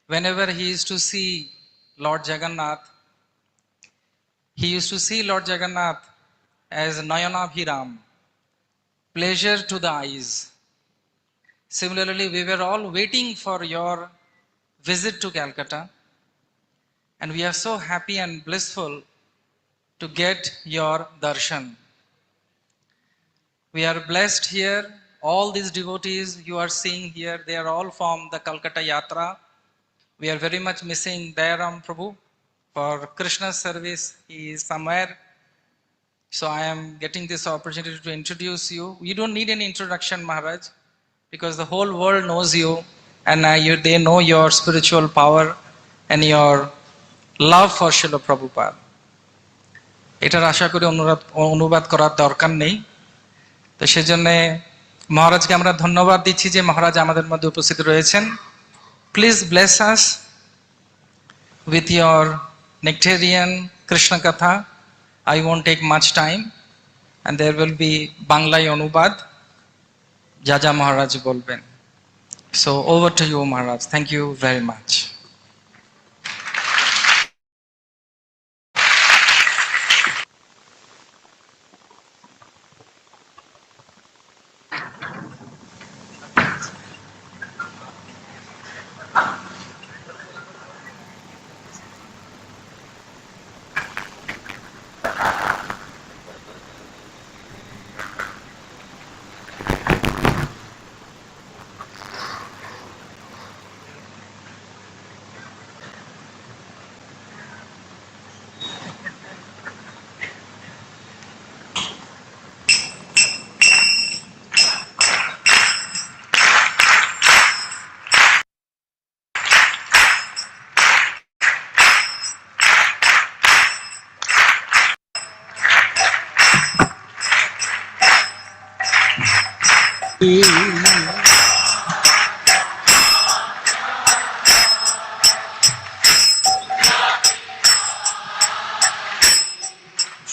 whenever he used to see Lord Jagannath, he used to see Lord Jagannath as Nayanabhiram, pleasure to the eyes. Similarly, we were all waiting for your visit to Calcutta, and we are so happy and blissful to get your darshan. We are blessed here. All these devotees you are seeing here, they are all from the Calcutta Yatra. We are very much missing Dayaram Prabhu for Krishna's service. He is somewhere. So I am getting this opportunity to introduce you. You don't need any introduction, Maharaj, because the whole world knows you, and they know your spiritual power and your love for Srila Prabhupada. এটার আশা করি অনুবাদ করার দরকার নেই। তো সেজন্য মহারাজকে আমরা ধন্যবাদ দিচ্ছি যে মহারাজ আমাদের মধ্যে উপস্থিত রয়েছেন। Please bless us with your nectarian Krishna Katha. I won't take much time, and there will be Banglai Anubad. Jaja Maharaj bolben. So over to you, Maharaj. Thank you very much.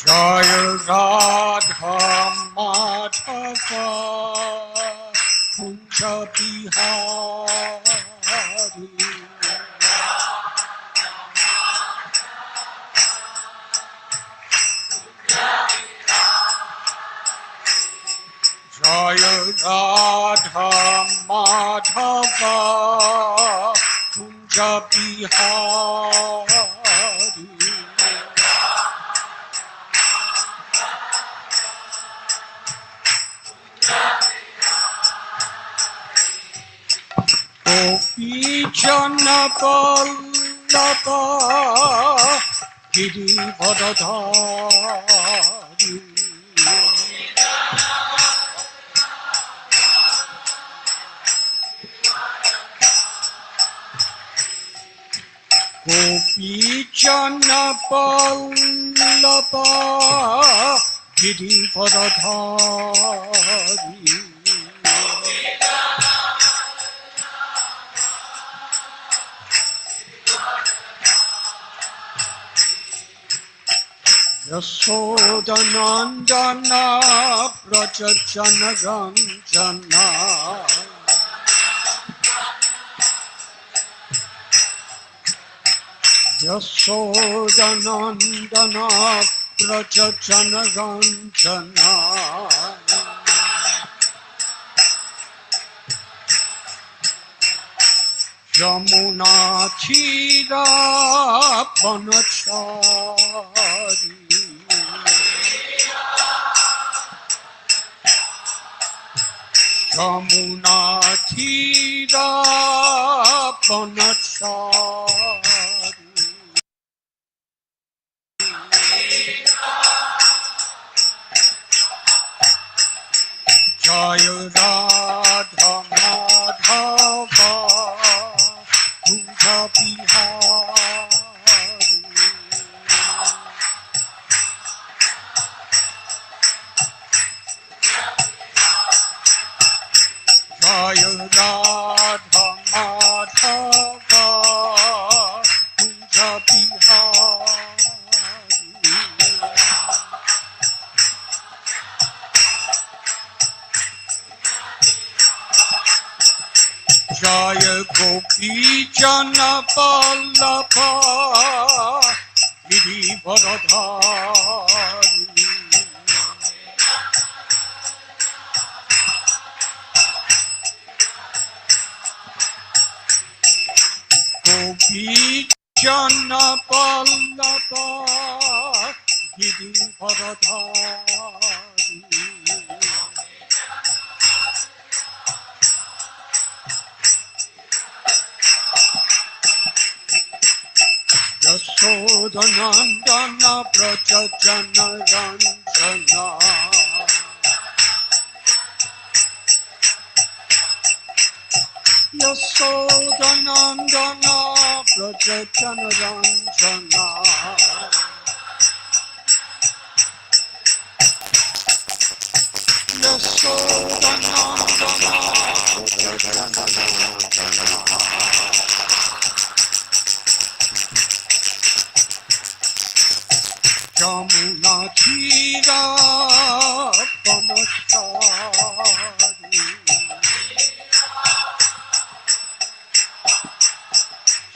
Jai Radha Madhava Kunja Bihari Jai Radha Madhava Kunja Bihari Jana Vallabha Girivardhari Gopi Jana Vallabha Girivardhari Yashodanandana Prajajana Ranjana Yashodanandana Prajajana Ranjana Yamuna Chira Panachari Yamuna Chira Panachari Jai Radha Madhava Kunja Bihari Jai Radha Madhava Kunja Bihari Jai Gopi Vijana Vallabha Girivaradhari Vijana Vallabha Girivaradhari Yasodhanandana Prajajana Ranjana Yasodhanandana Prajajana Ranjana Yasodhanandana Prajajana Ranjana Yamuna Tira Panachari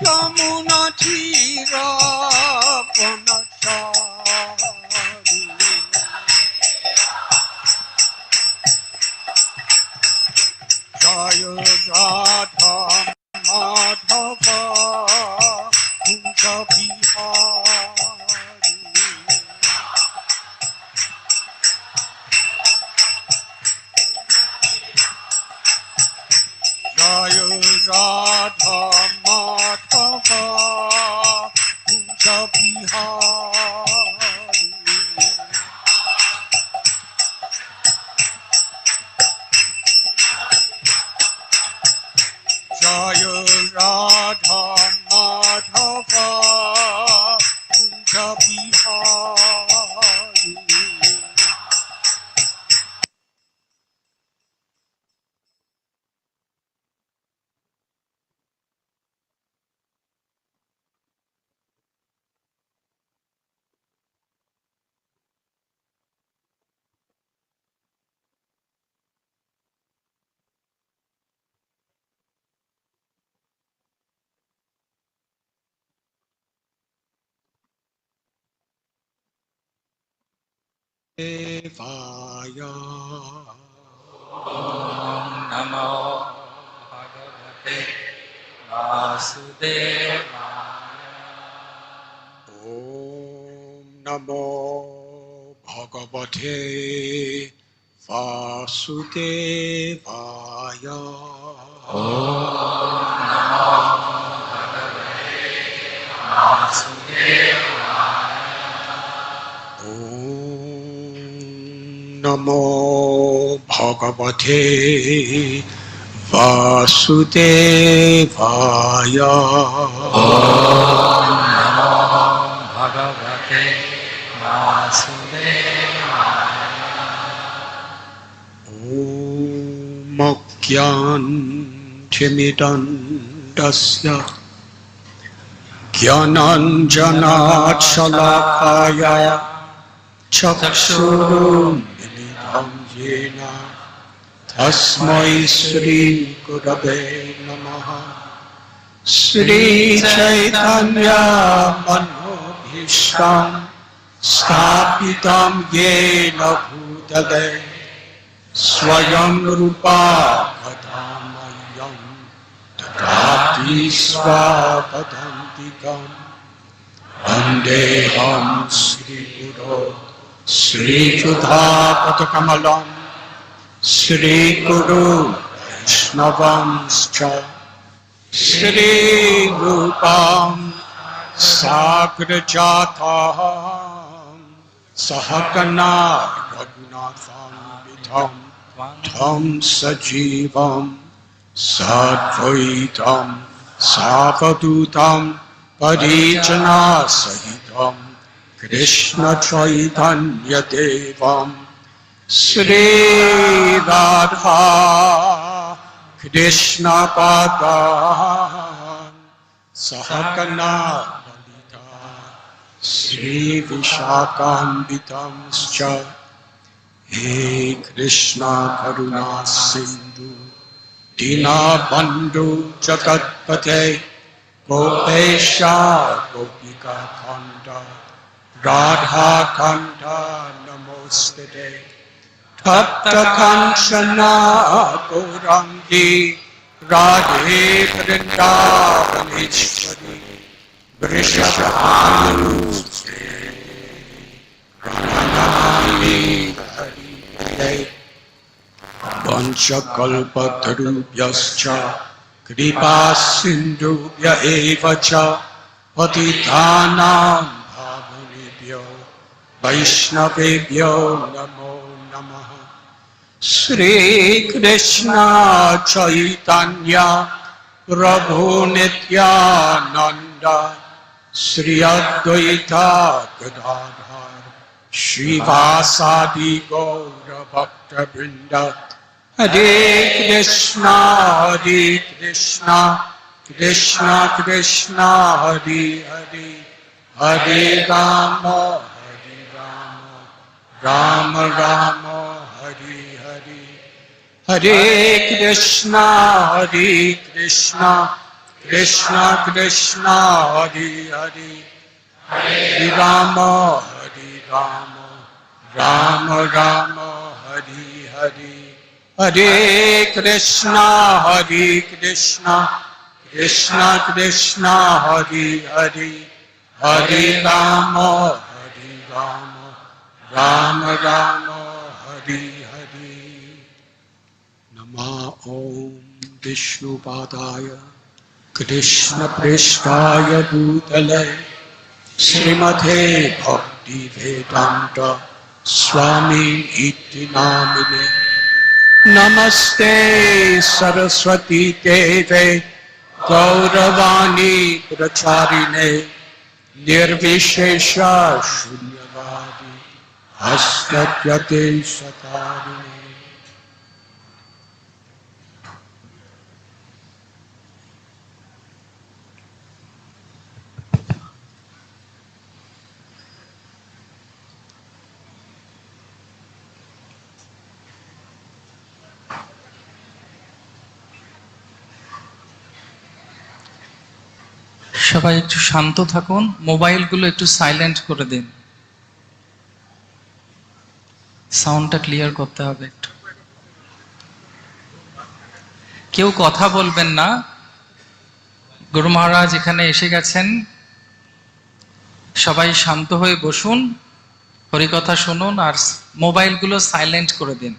Yamuna Tira Panachari Jaya Radha Madhava Kunja Bihari Jaya Radha Madhava Kunja Bihari Jaya Radha Madhava Kunja Bihari Devaya Om Namo Bhagavate Vasudevaya. Om Namo Bhagavate Vasudevaya Om Namo Bhagavate Vasudevaya. Om Namo Bhagavate Vasudevaya Om Namo Bhagavate Vasudevaya. Om Jnantimidandasya Jnananjanachalakaya Chakshurumilitam Yena Tasmai Sri Gurave Namaha Sri Chaitanya Manobhishtam Sthapitam Yena Bhutale Swayam Rupa Kadamayam Tadati Svapadantikam Vandeham Sri Guru Sri Judha Patakamalam Sri Guru Vaishnavamscha Sri Rupam Sagrajatam Sahakana Raghunatham Vidham Tam Sajivam Sadvaitam Savadutam Parijana Sahitam Krishna Chaitanya Devam Sri Radha Krishna Padan Sahakana Lalita Sri Vishakambitam He Krishna Karuna Sindhu Dinabandhu Jagatpate Gopesha Gopika Kanda Radha Kanda Namostade Tapta Kanchana Gaurangi Radhe Vrindavaneshwari Vrishabhanuste Pranamami Hari Hari Vanchakalpatarubhyascha Kripa Sindhubhya evacha Patitanam Bhavanebhyo Vaishnavebhyo Namo Namaha Shri Krishna Chaitanya Prabhu Nityananda Shri Advaita Gadadhar Shivasadi Gaura Bhakta Vrinda Hare Krishna Krishna Krishna Hare Hare Hare Rama Rama Rama Hare Hare Hare Krishna Krishna Krishna Hare Hare Hare Rama Rama Rama Hare Hare Hare Krishna Krishna Krishna Hare Hare Hare Rama Rama Rama Hare Hare Nama Om Vishnu Padaya Krishna Prishtaya Bhutale Srimate Bhakti Vedanta Swami Iti Namine Namaste Saraswati Deve Gauravani Pracharine Nirvishesha Shunyavadi Astatyate Satarine সবাই একটু শান্ত থাকুন, মোবাইলগুলো একটু silent করে দিন, সাউন্ডটা clear করতে হবে একটু। কেউ কথা বলবেন না, গুরু মহারাজ এখানে এসে গেছেন, সবাই শান্ত হয়ে বসুন, হরিকথা শুনুন আর মোবাইলগুলো সাইলেন্ট করে দিন।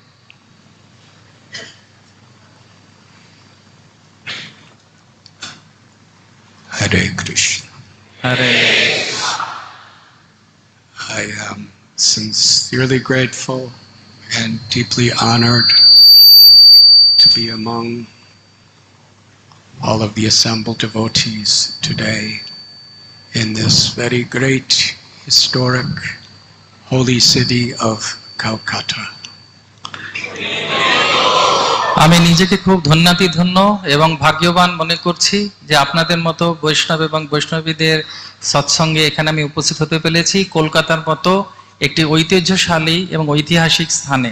Hare Krishna. Hare. I am sincerely grateful and deeply honored to be among all of the assembled devotees today in this very great, historic, holy city of Calcutta. আমি নিজেকে খুব ধন্য এবং ভাগ্যবান মনে করছি যে আপনাদের মতো বৈষ্ণব এবং বৈষ্ণবীদের সৎসঙ্গে এখানে আমি উপস্থিত হতে পেরেছি কলকাতার মতো একটি ঐতিহ্যশালী এবং ঐতিহাসিক স্থানে।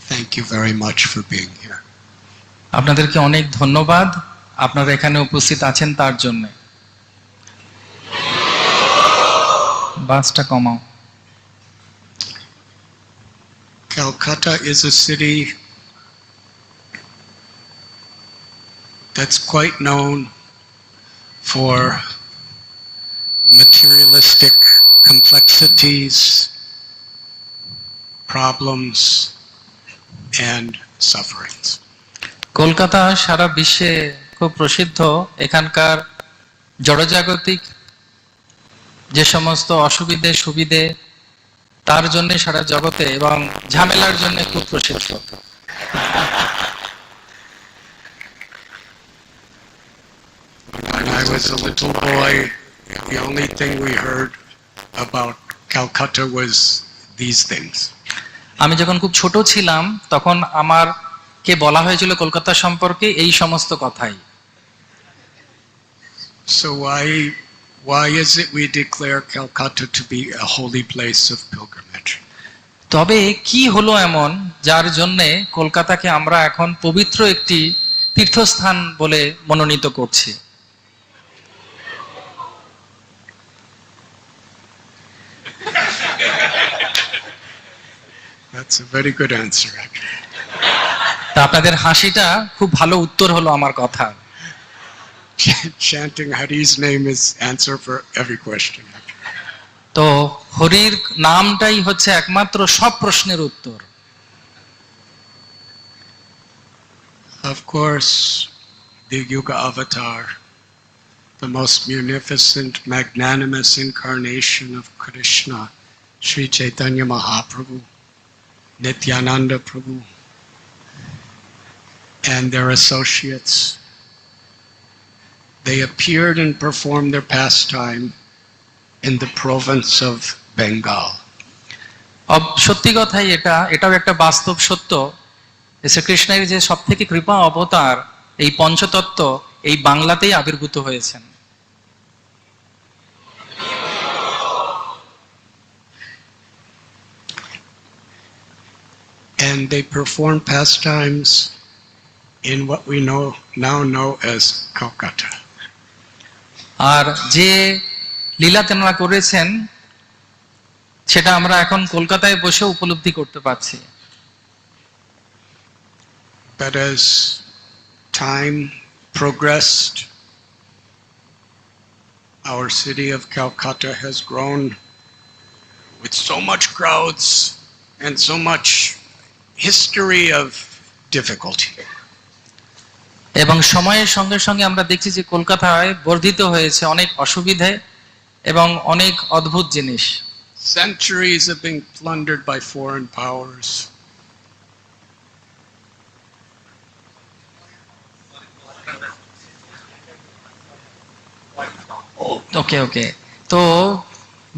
Thank you very much for being here. আপনাদেরকে অনেক ধন্যবাদ, আপনারা এখানে উপস্থিত আছেন তার জন্য। বাসটা কমাও। Calcutta is a city that's quite known for materialistic complexities, problems, and sufferings. Kolkata সারা বিশ্বে খুব প্রসিদ্ধ, এখানকার জড়জাগতিক যে সমস্ত অসুবিধে সুবিধে তার জন্য সারা জগতে এবং ঝামেলার জন্য খুব প্রসিদ্ধ। When I was a little boy, the only thing we heard about Calcutta was these things. আমি যখন খুব ছোট ছিলাম তখন আমাকে বলা হয়েছিল কলকাতা সম্পর্কে এই সমস্ত কথাই। So I Why is it we declare Calcutta to be a holy place of pilgrimage? তবে কি হলো এমন যার জন্য কলকাতাকে আমরা এখন পবিত্র একটি তীর্থস্থান বলে মনোনীত করছি? That's a very good answer, actually. তা আপনাদের হাসিটা খুব ভালো উত্তর হলো আমার কথা। Chanting Hari's name is answer for every question. তো হরির নামটাই হচ্ছে একমাত্র সব প্রশ্নের উত্তর। Of course, the Yuga Avatar, the most munificent, magnanimous incarnation of Krishna, Sri Chaitanya Mahaprabhu, Nityananda Prabhu, and their associates, they appeared and performed their pastime in the province of Bengal. সত্যি কথাই এটাও একটা বাস্তব সত্য। শ্রীকৃষ্ণের যে সব থেকে কৃপা অবতার এই পঞ্চতত্ত্ব এই বাংলাতেই আবির্ভূত হয়েছেন। And they performed pastimes in what we now know as Calcutta. আর যে লীলা তেনারা করেছেন সেটা আমরা এখন কলকাতায় বসে উপলব্ধি করতে পারছি। But as time progressed, our city of Calcutta has grown with so much crowds and so much history of difficulty. এবং সময়ের সঙ্গে সঙ্গে আমরা দেখছি যে কলকাতায় বর্ধিত হয়েছে অনেক অসুবিধে এবং অনেক অদ্ভুত জিনিস। Centuries have been plundered by foreign powers. ওকে তো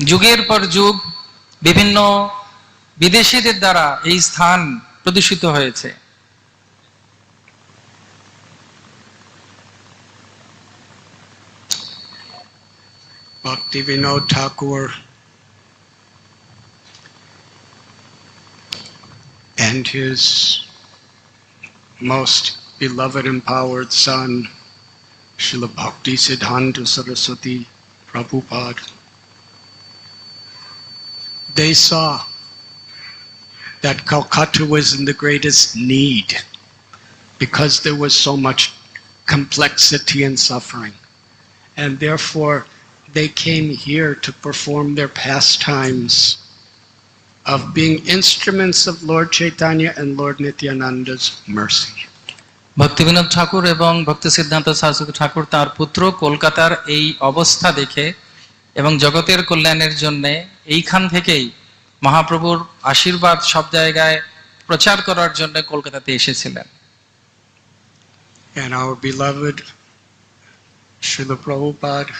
যুগের পর যুগ বিভিন্ন বিদেশীদের দ্বারা এই স্থান প্রদূষিত হয়েছে। Bhaktivinoda Thakur and his most beloved empowered son, Srila Bhaktisiddhanta Saraswati Prabhupada, they saw that Calcutta was in the greatest need because there was so much complexity and suffering, and therefore they came here to perform their pastimes of being instruments of Lord Chaitanya and Lord Nityananda's mercy. Bhaktivinod ঠাকুর এবং ভক্তি সিদ্ধান্ত সরস্বতী ঠাকুর তার পুত্র কলকাতার এই অবস্থা দেখে এবং জগতের কল্যাণের জন্য এইখান থেকেই মহাপ্রভুর আশীর্বাদ সব জায়গায় প্রচার করার জন্য কলকাতাতে এসেছিলেন। And our beloved Srila Prabhupada,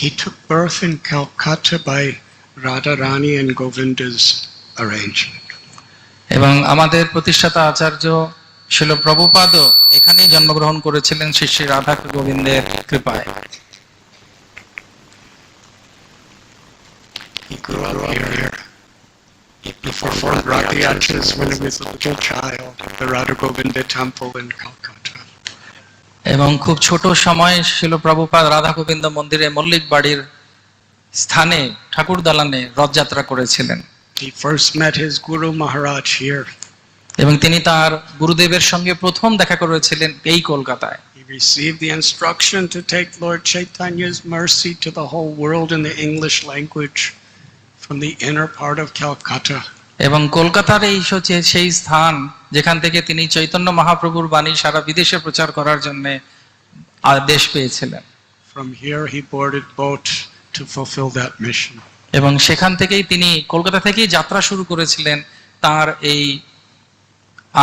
he took birth in Calcutta by Radharani and Govinda's arrangement. এবং আমাদের প্রতিষ্ঠাতা আচার্য শিল প্রভুপাদও এখানেই জন্মগ্রহণ করেছিলেন শ্রী শ্রী রাধা গোবিন্দের কৃপায়। He grew up here. He performed Radhyachas when he was a little child at the Radha Govinda temple in Calcutta. এবং খুব ছোট সময়ে শিল প্রভুপাদ রাধা গোবিন্দ মন্দিরে মল্লিক বাড়ির স্থানে ঠাকুর দালানে রথযাত্রা করেছিলেন। He first met his Guru Maharaj here. এবং তিনি তার গুরুদেবের সঙ্গে প্রথম দেখা করেছিলেন এই কলকাতায়। He received the instruction to take Lord Chaitanya's mercy to the whole world in the English language from the inner part of Calcutta. এবং কলকাতার এই হচ্ছে সেই স্থান যেখান থেকে তিনি চৈতন্য মহাপ্রভুর বাণী সারা বিদেশে প্রচার করার জন্য আদেশ পেয়েছিলেন। From here he boarded boat to fulfill that mission. এবং সেখান থেকেই তিনি কলকাতা থেকেই যাত্রা শুরু করেছিলেন তার এই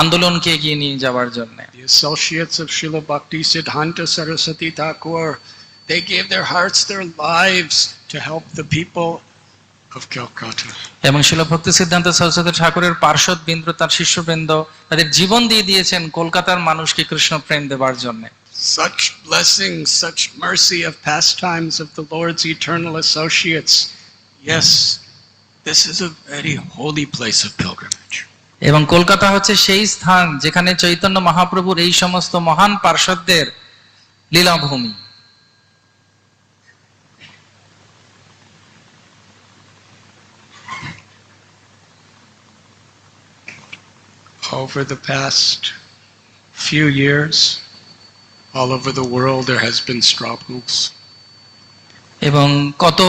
আন্দোলনকে এগিয়ে নিয়ে যাওয়ার জন্য। The associates of Srila Bhaktisiddhanta Saraswati Thakur, they gave their hearts, their lives to help the people of Calcutta. এবং শিল ভক্তি সিদ্ধান্ত সরস্বতী ঠাকুরের পার্শ্বদ বৃন্দ তার শিষ্যবৃন্দ তাদের জীবন দিয়ে দিয়েছেন কলকাতার মানুষকে কৃষ্ণ প্রেম দেবার জন্য। Such blessings, such mercy of pastimes of the Lord's eternal associates. Yes, this is a very holy place of pilgrimage. এবং কলকাতা হচ্ছে সেই স্থান যেখানে চৈতন্য মহাপ্রভুর এই সমস্ত মহান পার্ষদদের লীলাভূমি। Over the past few years, all over the world there has been struggles. এবং কত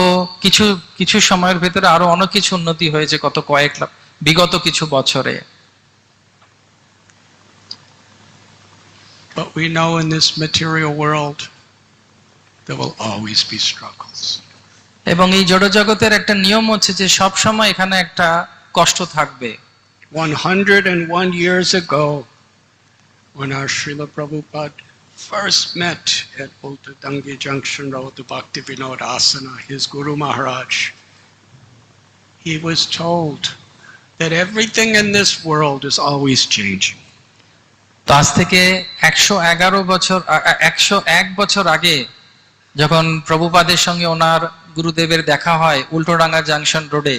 কিছু কিছু সময়ের ভেতরে আরো অনেক কিছু উন্নতি হয়েছে কত কয়েক বিগত কিছু বছরে। But we know in this material world there will always be struggles. এবং এই জড় জগতের একটা নিয়ম হচ্ছে যে সব সময় এখানে একটা কষ্ট থাকবে। 101 years ago, when our Srila Prabhupada first met at Ultadangi Junction Road, the Bhaktivinoda Asana, his Guru Maharaj, he was told that everything in this world is always changing. তো আজ থেকে 101 বছর আগে যখন প্রভুপাদের সঙ্গে ওনার গুরুদেবের দেখা হয় উল্টোডাঙ্গা জাংশন রোডে,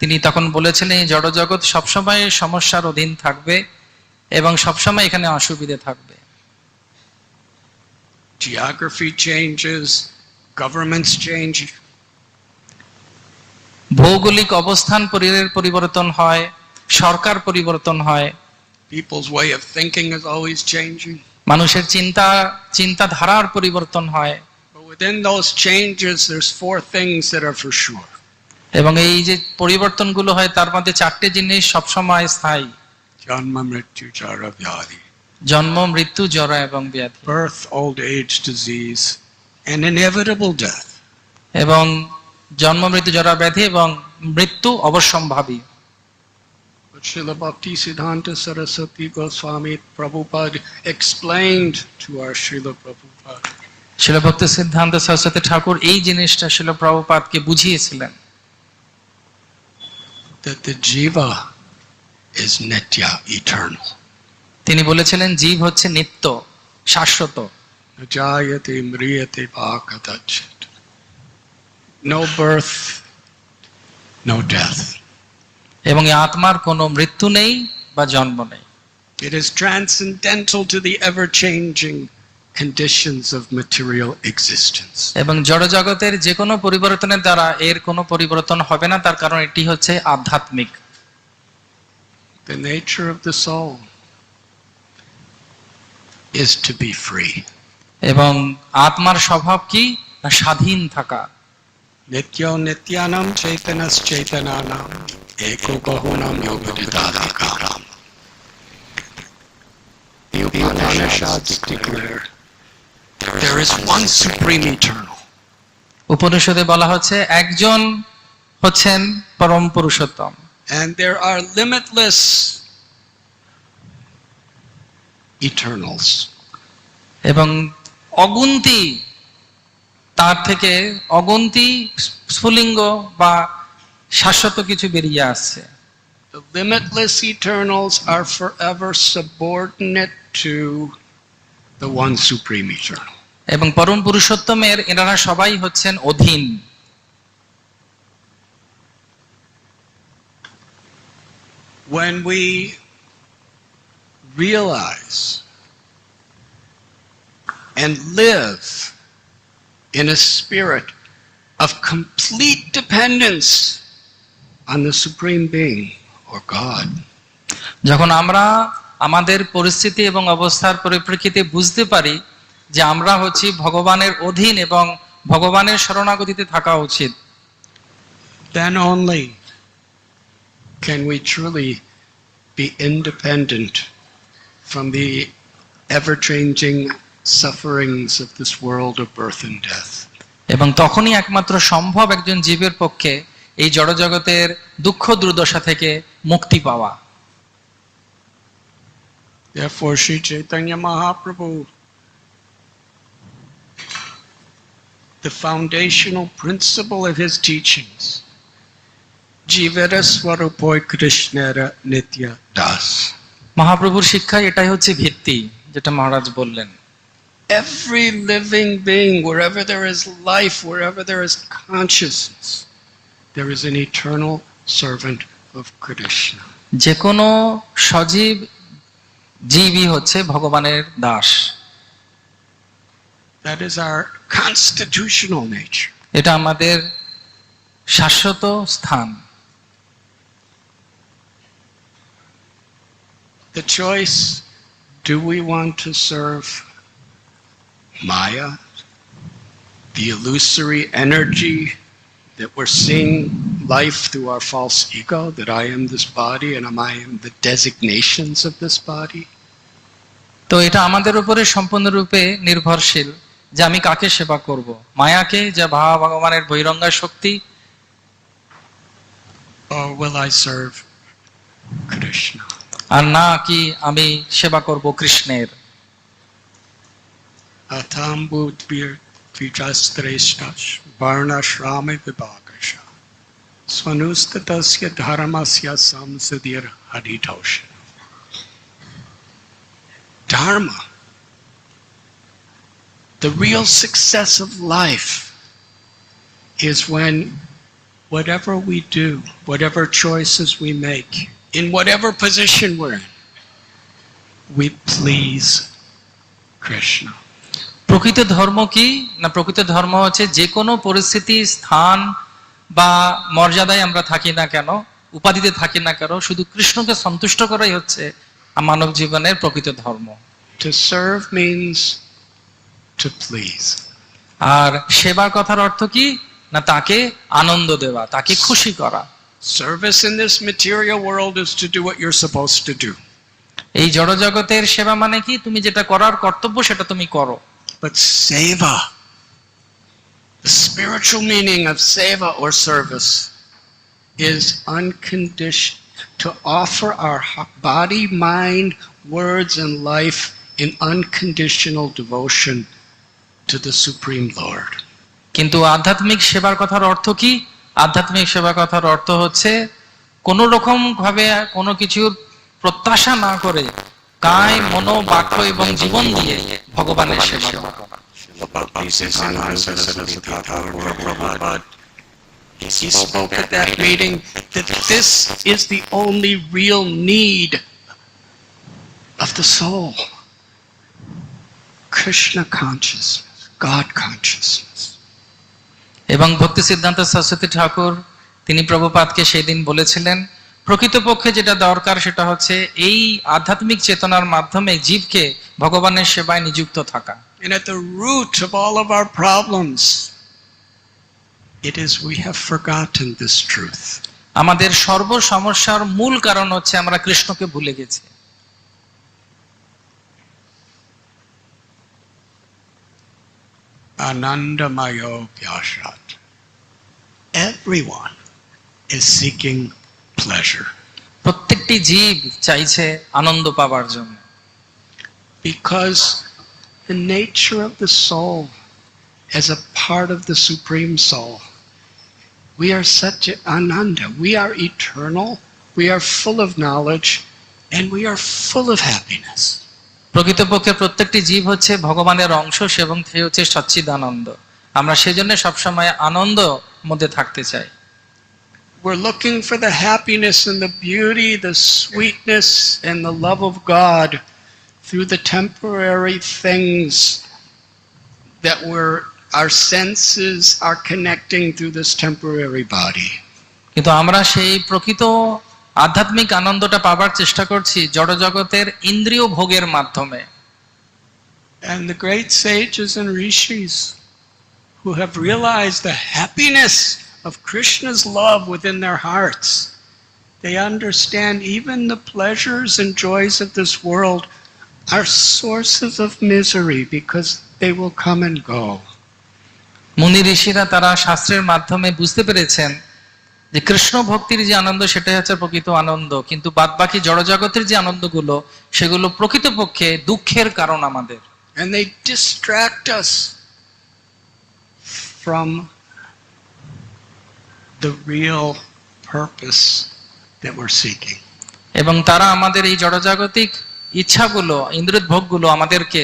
তিনি তখন বলেছিলেন এই জড়জগৎ সবসময় সমস্যার অধীন থাকবে এবং সবসময় এখানে অসুবিধে থাকবে। Geography changes, governments change. ভৌগোলিক অবস্থান পরিবর্তন হয়, সরকার পরিবর্তন হয়। People's way of thinking is always changing. মানুষের চিন্তাধারার পরিবর্তন হয়। But within those changes, there's 4 things that are for sure. এবং এই যে পরিবর্তনগুলো হয় তার মধ্যে 4টে জিনিস সবসময় স্থায়ী। Janma, mrityu, jara, vyadhi. জন্ম, মৃত্যু, জরা এবং ব্যাধি। Birth, old age, disease, and inevitable death. এবং জন্ম, মৃত্যু, জরা, ব্যাধি এবং মৃত্যু অবশ্যম্ভাবী। But Srila Bhaktisiddhanta Saraswati Goswami Prabhupada explained to our Srila Prabhupada শিল ভক্তি সিদ্ধান্ত সরস্বতী ঠাকুর এই জিনিসটা শিল প্রভুপাদকে বুঝিয়েছিলেন that the jiva is nitya, eternal. তিনি বলেছিলেন জীব হচ্ছে নিত্য, শাশ্বত। Jayate mriyate bhakadachit. No birth, no death. এবং এই আত্মার কোনো মৃত্যু নেই বা জন্ম নেই। It is transcendental to the ever-changing conditions of material existence. এবং জড় জগতের যে কোনো পরিবর্তনের দ্বারা এর কোনো পরিবর্তন হবে না, তার কারণ এটি হচ্ছে আধ্যাত্মিক। The nature of the soul is to be free. এবং আত্মার স্বভাব কি? না, স্বাধীন থাকা। Nityo nityanam chaitanas chaitananam eko bahunam yogadidadakaram. The Upanishads declare there is one supreme eternal. উপনিষদে বলা হচ্ছে একজন হচ্ছেন পরম Purushottam. And there are limitless eternals. এবং অগুন্তি, তার থেকে অগুন্তি স্ফুলিঙ্গ বা শাশ্বত কিছু বেরিয়ে আসছে। The limitless eternals are forever subordinate to the one supreme eternal. এবং পরম পুরুষোত্তমের এনারা সবাই হচ্ছেন অধীন। When we realize and live in a spirit of complete dependence on the Supreme Being or God, যখন আমরা আমাদের পরিস্থিতি এবং অবস্থার পরিপ্রেক্ষিতে বুঝতে পারি যে আমরা হচ্ছি ভগবানের অধীন এবং ভগবানের শরণাগতিতে থাকা উচিত, then only can we truly be independent from the ever-changing sufferings of this world of birth and death. এবং তখনই একমাত্র সম্ভব একজন জীবের পক্ষে এই জড়জগতের দুঃখ দুর্দশা থেকে মুক্তি পাওয়া। Therefore, Sri Chaitanya Mahaprabhu, the foundational principle of his teachings, Jivara Swarupoi Krishnara Nitya Das. মহাপ্রভুর শিক্ষায় এটাই হচ্ছে ভিত্তি, যেটা মহারাজ বললেন। Every living being, wherever there is life, wherever there is consciousness, there is an eternal servant of Krishna. যে কোনো সজীব জীবই হচ্ছে ভগবানের Das. That is our constitutional nature. এটা আমাদের শাশ্বত স্থান। The choice, do we want to serve Maya, the illusory energy that we're seeing life through our false ego, that I am this body and I am the designations of this body? তো এটা আমাদের উপরে সম্পূর্ণরূপে নির্ভরশীল যে আমি কাকে সেবা করব, মায়াকে, যা ভগবানের বহিরঙ্গা শক্তি, Or will I serve Krishna? আর না কি আমি সেবা করব কৃষ্ণের। Atambudvir vijastreshtash varnashrame vibhagasha swanustatasya dharmasya samsadir haritosha. Dharma, the real success of life, is when whatever we do, whatever choices we make, in whatever position we're in, we please Krishna. প্রকৃত ধর্ম কি না? প্রকৃত ধর্ম হচ্ছে যে কোনো পরিস্থিতি, স্থান বা মর্যাদায় আমরা থাকি না কেন, উপাধিতে থাকি না কেন, শুধু কৃষ্ণকে সন্তুষ্ট করাই হচ্ছে মানব জীবনের প্রকৃত ধর্ম। To serve means to please. আর সেবার কথার অর্থ কি না? তাকে আনন্দ দেওয়া, তাকে খুশি করা। Service in this material world is to do what you're supposed to do. এই জড়জগতের সেবা মানে কি? তুমি যেটা করার কর্তব্য সেটা তুমি করো। But seva, the spiritual meaning of seva or service, is unconditioned, to offer our body, mind, words, and life in unconditional devotion to the Supreme Lord. কিন্তু আধ্যাত্মিক সেবার কথার অর্থ কি? আধ্যাত্মিক সেবার কথার অর্থ হচ্ছে কোন রকম ভাবে কোনো কিছুর প্রত্যাশা না করে কায়, মনো, বাক্য এবং জীবন দিয়ে ভগবানের সেবা করা। He spoke at that meeting that this is the only real need of the soul. Krishna consciousness, God consciousness. এবং ভক্তি সিদ্ধান্ত সরস্বতী ঠাকুর তিনি প্রভুপাদকে সেই দিন বলেছিলেন, প্রকৃতপক্ষে যেটা দরকার সেটা হচ্ছে এই আধ্যাত্মিক চেতনার মাধ্যমে জীবকে ভগবানের সেবায় নিযুক্ত থাকা। And at the root of all of our problems, it is we have forgotten this truth. আমাদের সর্ব সমস্যার মূল কারণ হচ্ছে আমরা কৃষ্ণকে ভুলে গেছি। Anandamayo Vyashat. Everyone is seeking pleasure. প্রত্যেকটি জীব চাইছে আনন্দ পাবার জন্য। Because the nature of the soul as a part of the Supreme Soul, we are such ananda, we are eternal, we are full of knowledge, and we are full of happiness. প্রকৃতপক্ষে প্রত্যেকটি জীব হচ্ছে ভগবানের অংশ এবং সে হচ্ছে সচ্চিদানন্দ। আমরা সেজন্য সবসময় আনন্দ মধ্যে থাকতে চাই। We're looking for the happiness and the beauty, the sweetness and the love of God through the temporary things that our senses are connecting through this temporary body. কিন্তু আমরা সেই প্রকৃত আধ্যাত্মিক আনন্দটা পাবার চেষ্টা করছি জড় জগতের ইন্দ্রিয় ভোগের মাধ্যমে। And the great sages and rishis who have realized the happiness of Krishna's love within their hearts, they understand even the pleasures and joys of this world are sources of misery because they will come and go. মুনি ঋষিরা তারা শাস্ত্রের মাধ্যমে বুঝতে পেরেছেন যে কৃষ্ণ ভক্তির যে আনন্দ সেটাই হচ্ছে প্রকৃত আনন্দ, কিন্তু বাদবাকি জড়জগতের যে আনন্দগুলো সেগুলো প্রকৃতপক্ষে দুঃখের কারণ আমাদের। And they distract us from the real purpose that we're seeking. এবং তারা আমাদের এই জড়জাগতিক ইচ্ছাগুলো, ইন্দ্রিয় ভোগগুলো আমাদেরকে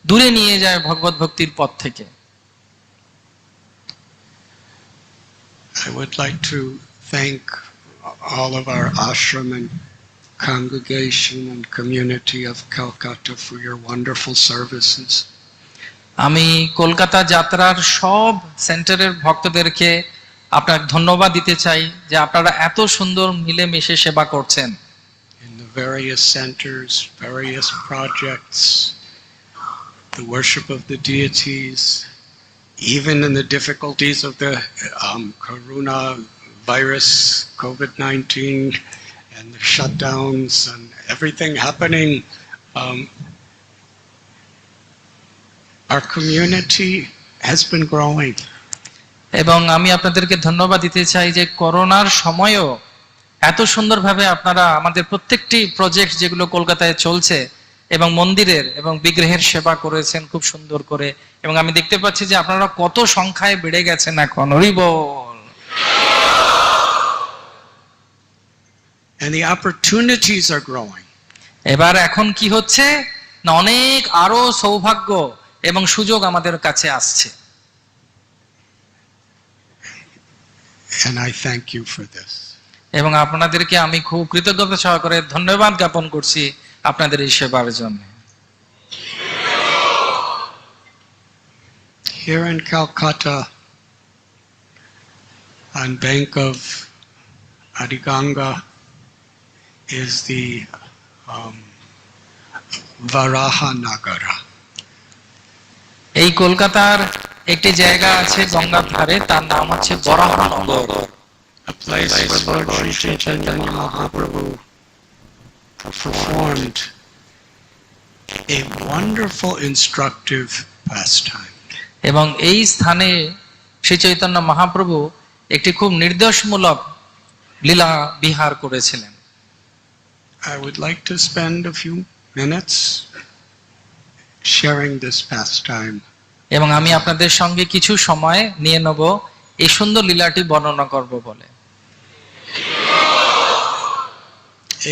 দূরে নিয়ে যায় ভগবত ভক্তির পথ থেকে। I would like to thank all of our ashram and congregation and community of Calcutta for your wonderful services. আমি কলকাতা যাত্রার সব সেন্টারের ভক্তদেরকে আপনার ধন্যবাদ দিতে চাই যে আপনারা এত সুন্দর মিলেমিশে সেবা করছেন। In the various centers, various projects, the worship of the deities, even in the difficulties of the corona virus, COVID-19, and the shutdowns and everything happening, our community has been growing. এবং আমি আপনাদেরকে ধন্যবাদ দিতে চাই যে করোনার সময়ও এত সুন্দরভাবে আপনারা আমাদের প্রত্যেকটি প্রজেক্ট যেগুলো কলকাতায় চলছে এবং মন্দিরের এবং বিগ্রহের সেবা করেছেন খুব সুন্দর করে, এবং আমি দেখতে পাচ্ছি যে আপনারা কত সংখ্যায় বেড়ে গেছেন এখন। হরি বল। And the opportunities are growing. এবার এখন কি হচ্ছে না, অনেক আরো সৌভাগ্য এবং সুযোগ আমাদের কাছে আসছে। And I thank you for this. এবং আপনাদেরকে আমি খুব কৃতজ্ঞতা সহকারে ধন্যবাদ জ্ঞাপন করছি আপনাদের এই সেবার জন্য। Here in Calcutta, on bank of Adiganga, is the Varaha Nagara. এই কলকাতার একটি জায়গা আছে গঙ্গার ধারে, তার নাম হচ্ছে Baranagar. A place where Lord Sri Chaitanya Mahaprabhu performed a wonderful instructive pastime. এবং এই স্থানে শ্রী চৈতন্য মহাপ্রভু একটি খুব নির্দেশমূলক লীলা বিহার করেছিলেন। I would like to spend a few minutes sharing this pastime. এবং আমি আপনাদের সঙ্গে কিছু সময় নিয়ে নেব এই সুন্দর লীলাটি বর্ণনা করব বলে।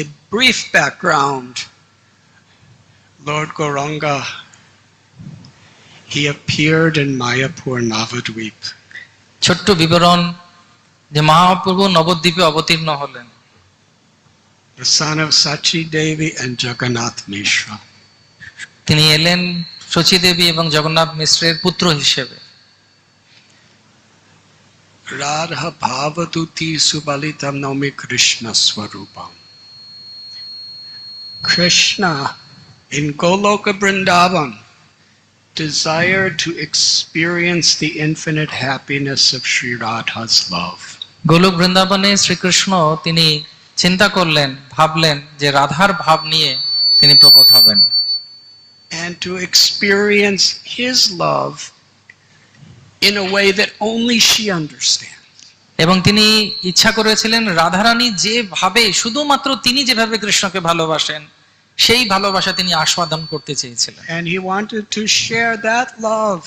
A brief background. Lord Gauranga, he appeared in Mayapur, Navadvip. ছোট্ট বিবরণ যে মহাপ্রভু নবদ্বীপে অবতীর্ণ হলেন, The son of Sachi Devi and Jagannath Mishra. তিনি এলেন শচী দেবী এবং জগন্নাথ মিশ্রের পুত্র হিসেবে। Radha Bhavaduti Subalitam Naumi Krishna Swarupam. Krishna in Goloka Vrindavan desired to experience the infinite happiness of Sri Radha's love. গোলক বৃন্দাবনে শ্রীকৃষ্ণ তিনি চিন্তা করলেন, ভাবলেন যে রাধার ভাব নিয়ে তিনি প্রকট হবেন। And to experience his love in a way that only she understands. এবং তিনি ইচ্ছা করেছিলেন রাধারানী যেভাবে, শুধুমাত্র তিনি যেভাবে কৃষ্ণকে ভালোবাসেন সেই ভালোবাসা তিনি আস্বাদন করতে চেয়েছিলেন। And he wanted to share that love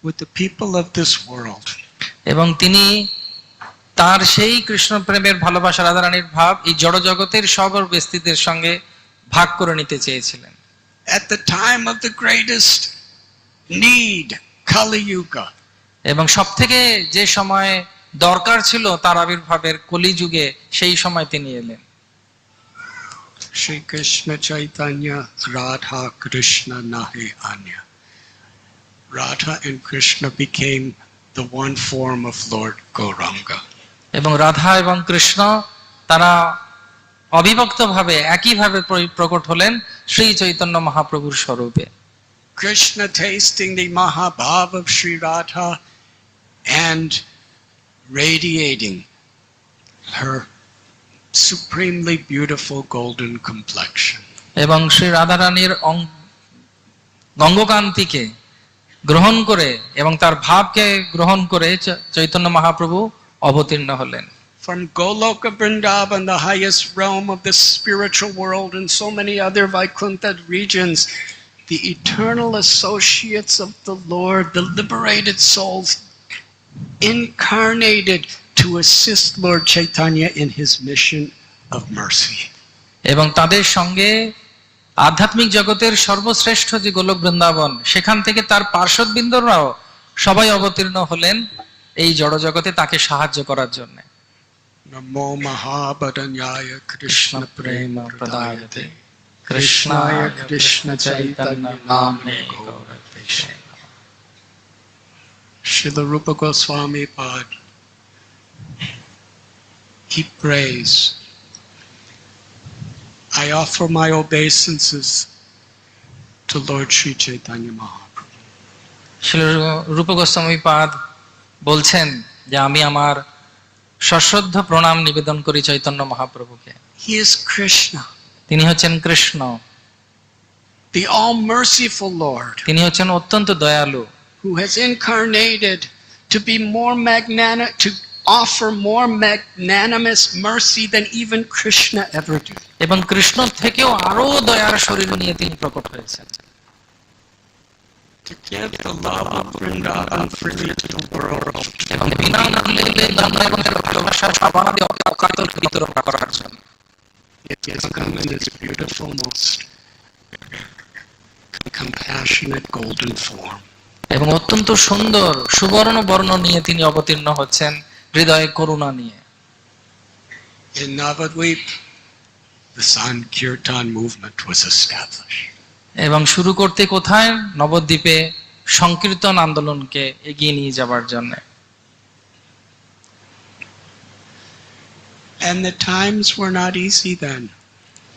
with the people of this world. এবং তিনি তার সেই কৃষ্ণ প্রেমের ভালোবাসা, রাধারানীর ভাব এই জড় জগতের সব ব্যক্তিদের সঙ্গে ভাগ করে নিতে চেয়েছিলেন। At the time of the greatest need, Kali Yuga, এবং সব থেকে যে সময় দরকার ছিল তার আবির্ভাবের, কলিযুগে, সেই সময় তিনি এলেন। Shri Krishna Chaitanya Radha Krishna Nahi Anya. Radha and Krishna became the one form of Lord Gauranga. এবং রাধা এবং কৃষ্ণ তারা অবিভক্তভাবে একইভাবে প্রকট হলেন শ্রী চৈতন্য মহাপ্রভুর স্বরূপে। Krishna tasting the Mahabhav of Sri Radha and radiating her supremely beautiful golden complexion. এবং শ্রী রাধারানীর গঙ্গকান্তিকে গ্রহণ করে এবং তার ভাবকে গ্রহণ করে চৈতন্য মহাপ্রভু অবতীর্ণ হলেন। From Goloka Vrindavan, the highest realm of the spiritual world, and so many other Vaikuntha regions, the eternal associates of the Lord, the liberated souls, incarnated to assist Lord Chaitanya in his mission of mercy. এবং তাদের সঙ্গে আধ্যাত্মিক জগতের সর্বশ্রেষ্ঠ যে গোলক বৃন্দাবন, সেখান থেকে তার পার্শ্বদবৃন্দরাও সবাই অবতীর্ণ হলেন এই জড় জগতে তাকে সাহায্য করার জন্য। Namo Mahabharanyaya কৃষ্ণ Krishna প্রেম Prema প্রদায়তে Pradayate কৃষ্ণায় Krishnaya Krishna Krishna Chaitanya Chaitanya নামে Namane গৌরবেশে। Srila Rupa Goswami Pad, he prays, I offer my obeisances to Lord Sri Chaitanya Mahaprabhu. Shri রূপ গোস্বামী পাদ বলছেন যে আমি আমার সশ্রদ্ধ প্রণাম নিবেদন করি চৈতন্য মহাপ্রভুকে। He is Krishna, তিনি হচ্ছেন কৃষ্ণ, the all-merciful Lord, তিনি হচ্ছেন অত্যন্ত দয়ালু, who has incarnated to be more magnanimous, to offer more magnanimous mercy than even Krishna ever did. এবং কৃষ্ণ থেকেও আরো দয়ার শরীর নিয়ে তিনি প্রকট হয়েছেন। To give the love of Vrindavan freely to the world. এবং বিনামূল্যে বৃন্দাবনের ভালোবাসা সবারই অকাতর বিতরণ করার জন্য। It has come in its beautiful, most compassionate golden form. এবং অত্যন্ত সুন্দর সুবর্ণ বর্ণ নিয়ে তিনি অবতীর্ণ হচ্ছেন, হৃদয়ে করুণা নিয়ে। In Navadvip, the Sankirtan movement was established. এবং শুরু করতে কোথায়? নবদ্বীপে সংকীর্তন আন্দোলনকে এগিয়ে নিয়ে যাবার জন্য। And the times were not easy then.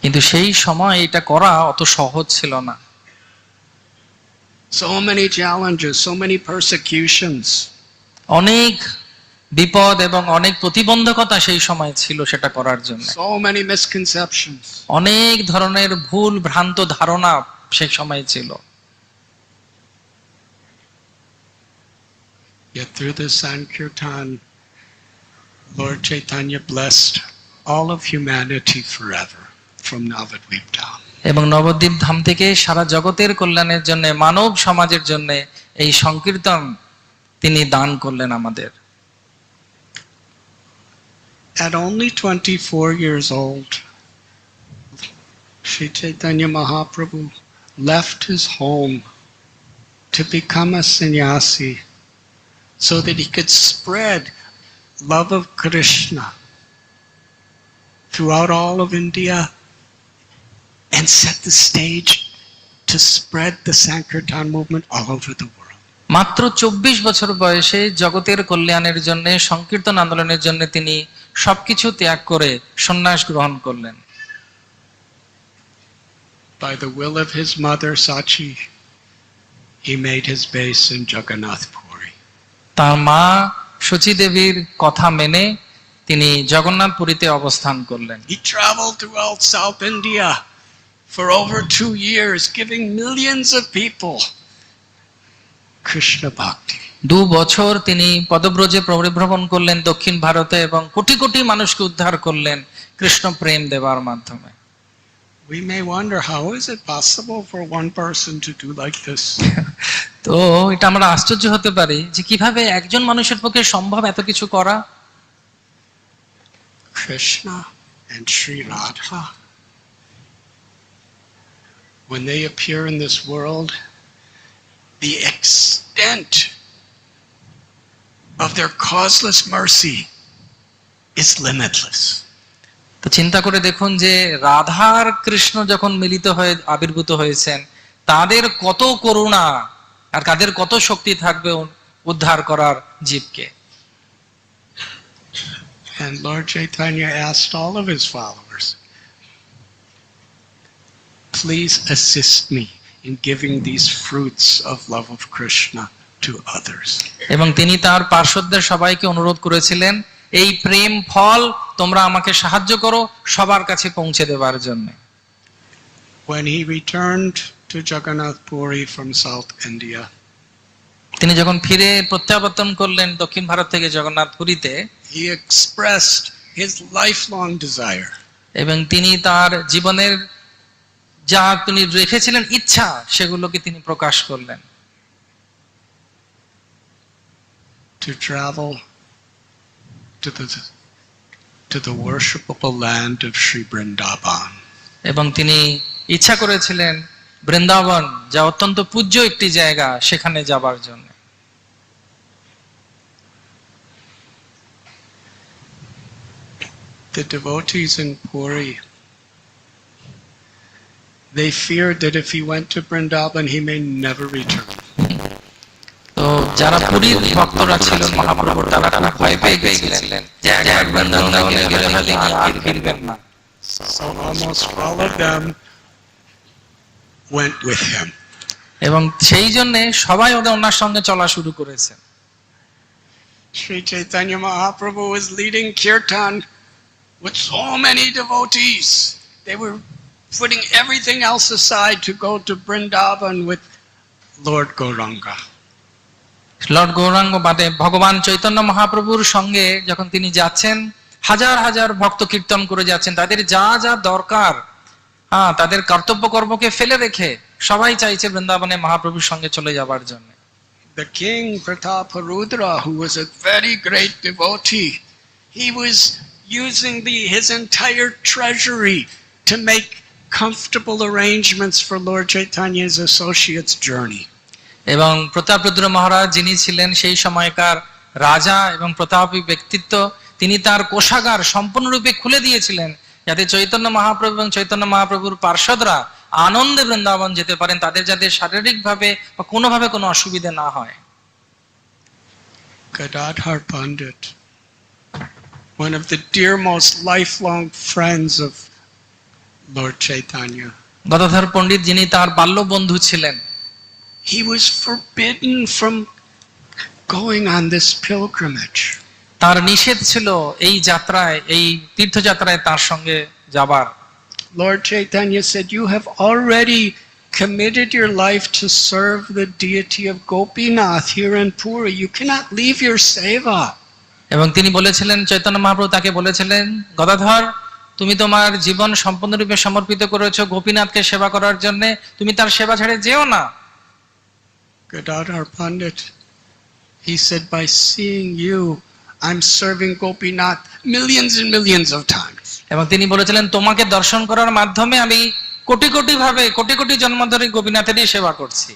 কিন্তু সেই সময় এটা করা অত সহজ ছিল না। So many challenges, so many persecutions. অনেক বিপদ এবং অনেক প্রতিবন্ধকতা সেই সময় ছিল সেটা করার জন্য। So many misconceptions. অনেক ধরনের ভুল ভ্রান্ত ধারণা সেই সময় ছিল। Yet through the Sankirtan, Lord Chaitanya blessed all of humanity forever from Navadvip down. এবং নবদ্বীপ ধাম থেকে সারা জগতের কল্যাণের জন্য, মানব সমাজের জন্য এই সংকীর্তন তিনি দান করলেন আমাদের। At only 24 years old, Sri Chaitanya Mahaprabhu left his home to become a sannyasi so that he could spread love of Krishna throughout all of India and set the stage to spread the Sankirtan movement all over the world. মাত্র 24 বছর বয়সে জগতের কল্যাণের জন্য, সংকীর্তন আন্দোলনের জন্য তিনি সবকিছু ত্যাগ করে সন্ন্যাস গ্রহণ করলেন। By the will of his mother Sachi, he made his base in Jagannath Puri. তার মা সচী দেবীর কথা মেনে তিনি জগন্নাথপুরীতে অবস্থান করলেন। He traveled throughout South India for over 2 years, giving millions of people Krishna Bhakti. 2 বছর তিনি পদব্রজে পরিভ্রমণ করলেন দক্ষিণ ভারতে এবং কোটি কোটি মানুষকে উদ্ধার করলেন কৃষ্ণ প্রেম দেবার মাধ্যমে। We may wonder, how is it possible for one person to do like this? তো এটা আমরা আশ্চর্য হতে পারি যে কিভাবে একজন মানুষের পক্ষে সম্ভব এত কিছু করা। Krishna and Sri Radha, when they appear in this world, the extent of their causeless mercy is limitless. তো চিন্তা করে দেখুন যে রাধা আর কৃষ্ণ যখন মিলিত হয়ে আবির্ভূত হয়েছেন, তাদের কত করুণা আর তাদের কত শক্তি থাকবে উদ্ধার করার জীবকে। And Lord Chaitanya asked all of his followers, please assist me in giving these fruits of love of Krishna to others. এবং তিনি তার পার্শ্বদের সবাইকে অনুরোধ করেছিলেন, এই প্রেম ফল তোমরা আমাকে সাহায্য করো সবার কাছে পৌঁছে দেবার জন্য। When he returned to Jagannath Puri from South India, তিনি যখন ফিরে প্রত্যাবর্তন করলেন দক্ষিণ ভারত থেকে জগন্নাথপুরীতে, he expressed his lifelong desire এবং তিনি তার জীবনের যা তিনি রেখেছিলেন ইচ্ছা, সেগুলোকে তিনি প্রকাশ করলেন। to travel to the worshipable land of Sri Vrindavan. এবং তিনি ইচ্ছা করেছিলেন বৃন্দাবন, যা অত্যন্ত পূজ্য একটি জায়গা, সেখানে যাবার জন্য। The devotees in Puri, they feared that if he went to Vrindavan, he may never return. তো যারা পুরীর ভক্তরা ছিলেন মহাপ্রভুর, তারা খুব ভয় পেয়ে গিয়েছিলেন যে একবার বৃন্দাবনে গেলে হয়তো আর ফিরবেন না। So almost all of them went with him. এবং সেই জন্য সবাই ওনার সঙ্গে চলা শুরু করেছে। Sri Chaitanya Mahaprabhu was leading kirtan with so many devotees. They were putting everything else aside to go to Vrindavan with Lord Gauranga. Lord Gauranga বাদে ভগবান চৈতন্য মহাপ্রভুর সঙ্গে যখন তিনি যাচ্ছেন, হাজার হাজার ভক্ত কীর্তন করে যাচ্ছেন, তাদের যা যা দরকার, তাদের কর্তব্য কর্মকে ফেলে রেখে সবাই চাইছে বৃন্দাবনে মহাপ্রভুর সঙ্গে চলে যাবার জন্য। The king Prataparudra, who was a very great devotee, he was using his entire treasury to make comfortable arrangements for Lord Chaitanya's associates' journey. এবং প্রতাপরুদ্র মহারাজ, যিনি ছিলেন সেই সময়কার রাজা এবং প্রতাপী ব্যক্তিত্ব, তিনি তার কোষাগার সম্পূর্ণরূপে খুলে দিয়েছিলেন যাতে চৈতন্য মহাপ্রভু এবং চৈতন্য মহাপ্রভুর পার্ষদরা আনন্দে বৃন্দাবন যেতে পারেন, তাদের যাতে শারীরিকভাবে বা কোনোভাবে কোনো অসুবিধা না হয়। Gadadhar Pandit, one of the dearmost lifelong friends of Lord Chaitanya, Gadadhar পণ্ডিত, যিনি তার বাল্য বন্ধু ছিলেন, he was forbidden from going on this pilgrimage. তার নিষেধ ছিল এই যাত্রায়, এই তীর্থযাত্রায় তার সঙ্গে যাবার। Lord Chaitanya said, you have already committed your life to serve the deity of Gopinath here in Puri. You cannot leave your seva. এবং তিনি বলেছিলেন, চৈতন্য মহাপ্রভু তাকে বলেছিলেন, গদাধর, তুমি তোমার জীবন সম্পূর্ণরূপে সমর্পিত করেছো গোপীনাথকে সেবা করার জন্য, তুমি তার সেবা ছেড়ে যেও না। Gadadhar Pandit, he said, by seeing you, I'm serving Gopinath millions and millions of times. এবং তিনি বলেছিলেন, তোমাকে দর্শন করার মাধ্যমে আমি কোটি কোটি ভাবে, কোটি কোটি জন্ম ধরে গোপীনাথেরই সেবা করছি।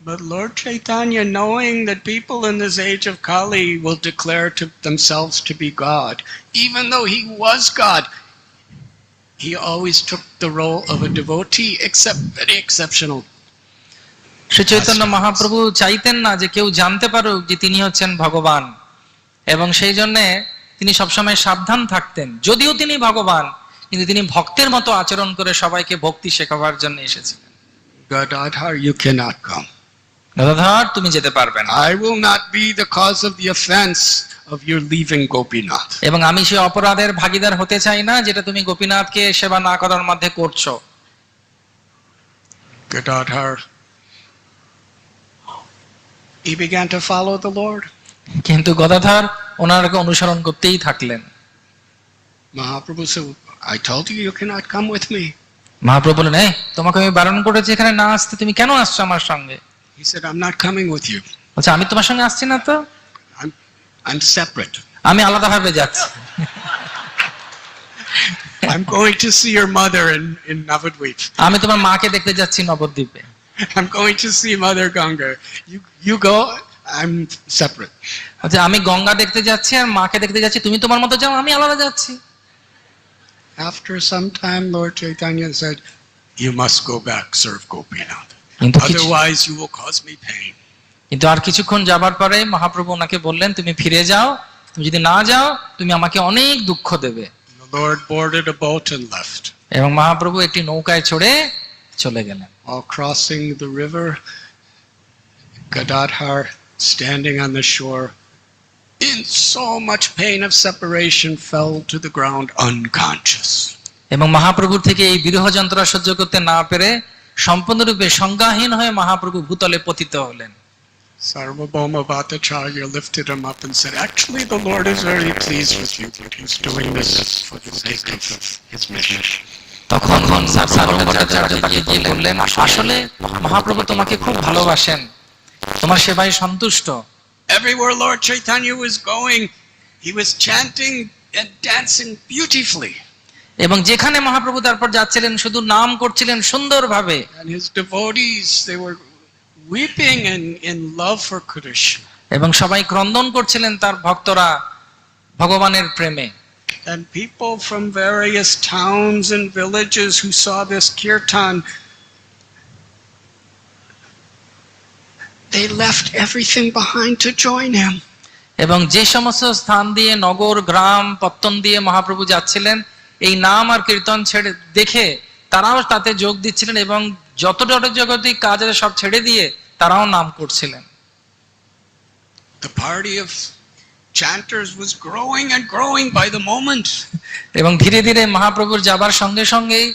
But Lord Chaitanya, knowing that people in this age of Kali will declare to themselves to be God, even though he was God, he always took the role of a devotee, except very exceptional. Shri Chaitanya Mahaprabhu চাইতেন না যে কেউ জানতে পারুক যে তিনি হচ্ছেন ভগবান, এবং সেই জন্য তিনি সবসময় সাবধান থাকতেন। যদিও তিনি ভগবান, কিন্তু তিনি ভক্তের মতো আচরণ করে সবাইকে ভক্তি শেখাবার জন্য এসেছিলেন। Gadadhar, you cannot come. Gadadhar, তুমি যেতে পারবে না। I will not be the cause of the offense of your leaving Gopinath. এবং আমি সেই অপরাধের ভাগীদার হতে চাই না যেটা তুমি গোপীনাথকে সেবা না করার মধ্যে করছো। Gadadhar, he began to follow the Lord. কিন্তু গদাধর ওনারকে অনুসরণ করতেই থাকলেন। Mahaprabhu said, I told you you cannot come with me. Mahaprabhu বললেন, এই তোমাকে আমি বারণ করেছি এখানে না আসতে, তুমি কেন আসছো আমার সঙ্গে? He said, I'm not coming with you. আচ্ছা, আমি তোমার সঙ্গে আসছি না তো, I'm separate. আমি আলাদাভাবে যাচ্ছি। I'm going to see your mother in Navadvip. আমি তোমার মাকে দেখতে যাচ্ছি নবদ্বীপে। I'm going to see Mother Ganga. You go, I'm separate. আচ্ছা, আমি গঙ্গা দেখতে যাচ্ছি আর মাকে দেখতে যাচ্ছি, তুমি তোমার মতো যাও, আমি আলাদা যাচ্ছি। After some time, Lord Chaitanya said, you must go back, serve Gopinath. Otherwise, you will cause me pain. কিন্তু আর কিছুক্ষণ যাবার পরে মহাপ্রভু ওনাকে বললেন, তুমি ফিরে যাও, তুমি যদি না যাও তুমি আমাকে অনেক দুঃখ দেবে। The Lord boarded a boat and left. এবং মহাপ্রভু একটি নৌকায় চড়ে চলে গেলেন। While crossing the river, Gadadhar, standing on the shore, in so much pain of separation, fell to the ground unconscious. এবং মহাপ্রভুর থেকে এই বিরহ যন্ত্রণা সহ্য করতে না পেরে সম্পূর্ণরূপে সংজ্ঞাহীন হয়ে মহাপ্রভু ভূতলে পতিত হলেন। Sarvabhauma Bhattacharya lifted him up and said, actually the Lord is very pleased with you, but he's doing this for the sake of his mission. তখন ভট্টাচার্য তাকে গিয়ে বললেন, আসলে মহাপ্রভু তোমাকে খুব ভালোবাসেন, তোমার সেবায় সন্তুষ্ট। Everywhere Lord Chaitanya was going, he was chanting and dancing beautifully. এবং যেখানে মহাপ্রভু তারপর যাচ্ছিলেন শুধু নাম করছিলেন সুন্দরভাবে, And his devotees, they were weeping in love for Krishna. এবং সবাই ক্রন্দন করছিলেন তার ভক্তরা ভগবানের প্রেমে। And people from various towns and villages who saw this kirtan, they left everything behind to join him. এবং যে সমস্ত স্থান দিয়ে, নগর গ্রাম পত্তন দিয়ে মহাপ্রভু যাচ্ছিলেন, এই নাম আর কীর্তন ছেড়ে দেখে তারাও তাতে যোগ দিচ্ছিলেন, এবং যত জগতিক কাজ আছে সব ছেড়ে দিয়ে তারাও নাম করছিলেন। The party of chanters was growing and growing by the moment. এবং ধীরে ধীরে মহাপ্রভুর যাবার সঙ্গে সঙ্গেই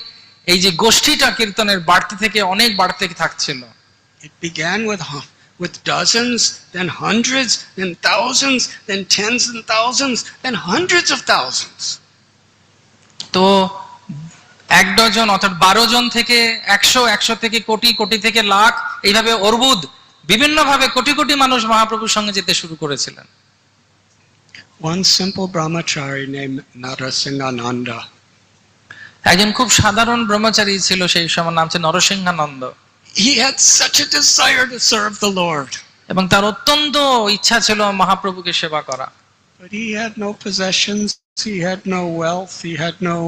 এই যে গোষ্ঠীটা কীর্তনের বাড়তে থেকে অনেক বাড়তে থাকছিল। It began with dozens, then hundreds, then thousands, then tens and thousands, then hundreds of thousands. তো 1 ডজন অর্থাৎ 12 জন থেকে 100, 100 থেকে কোটি, কোটি থেকে লাখ, এইভাবে অর্বুদ বিভিন্ন ভাবে কোটি কোটি মানুষ মহাপ্রভুর সঙ্গে যেতে শুরু করেছিলেন। One simple brahmachari named Narasimhananda. একজন খুব সাধারণ ব্রহ্মচারী ছিল সেই সময়, নাম ছিল নরসিংহানন্দ। He had such a desire to serve the Lord. এবং তার অত্যন্ত ইচ্ছা ছিল মহাপ্রভুকে সেবা করা। But he had no possessions, he had no wealth, he had no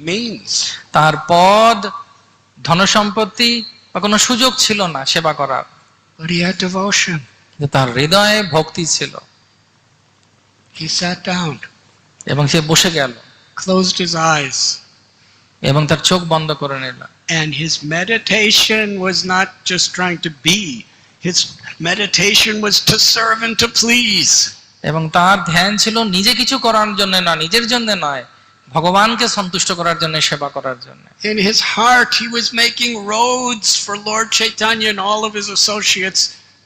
means. তার পদ, ধনসম্পত্তি বা কোনো সুযোগ ছিল না সেবা করার। But he had devotion. কিন্তু তার হৃদয়ে ভক্তি ছিল। He sat down, এবং সে বসে গেল closed his eyes, এবং তার চোখ বন্ধ করে নিল। and his meditation was not just trying to be, his meditation was to serve and to please. এবং তার ধ্যান ছিল নিজে কিছু করার জন্য না, নিজের জন্য নয়, ভগবানকে সন্তুষ্ট করার জন্য, সেবা করার জন্য। In his heart he was making roads for Lord Chaitanya and all of his associates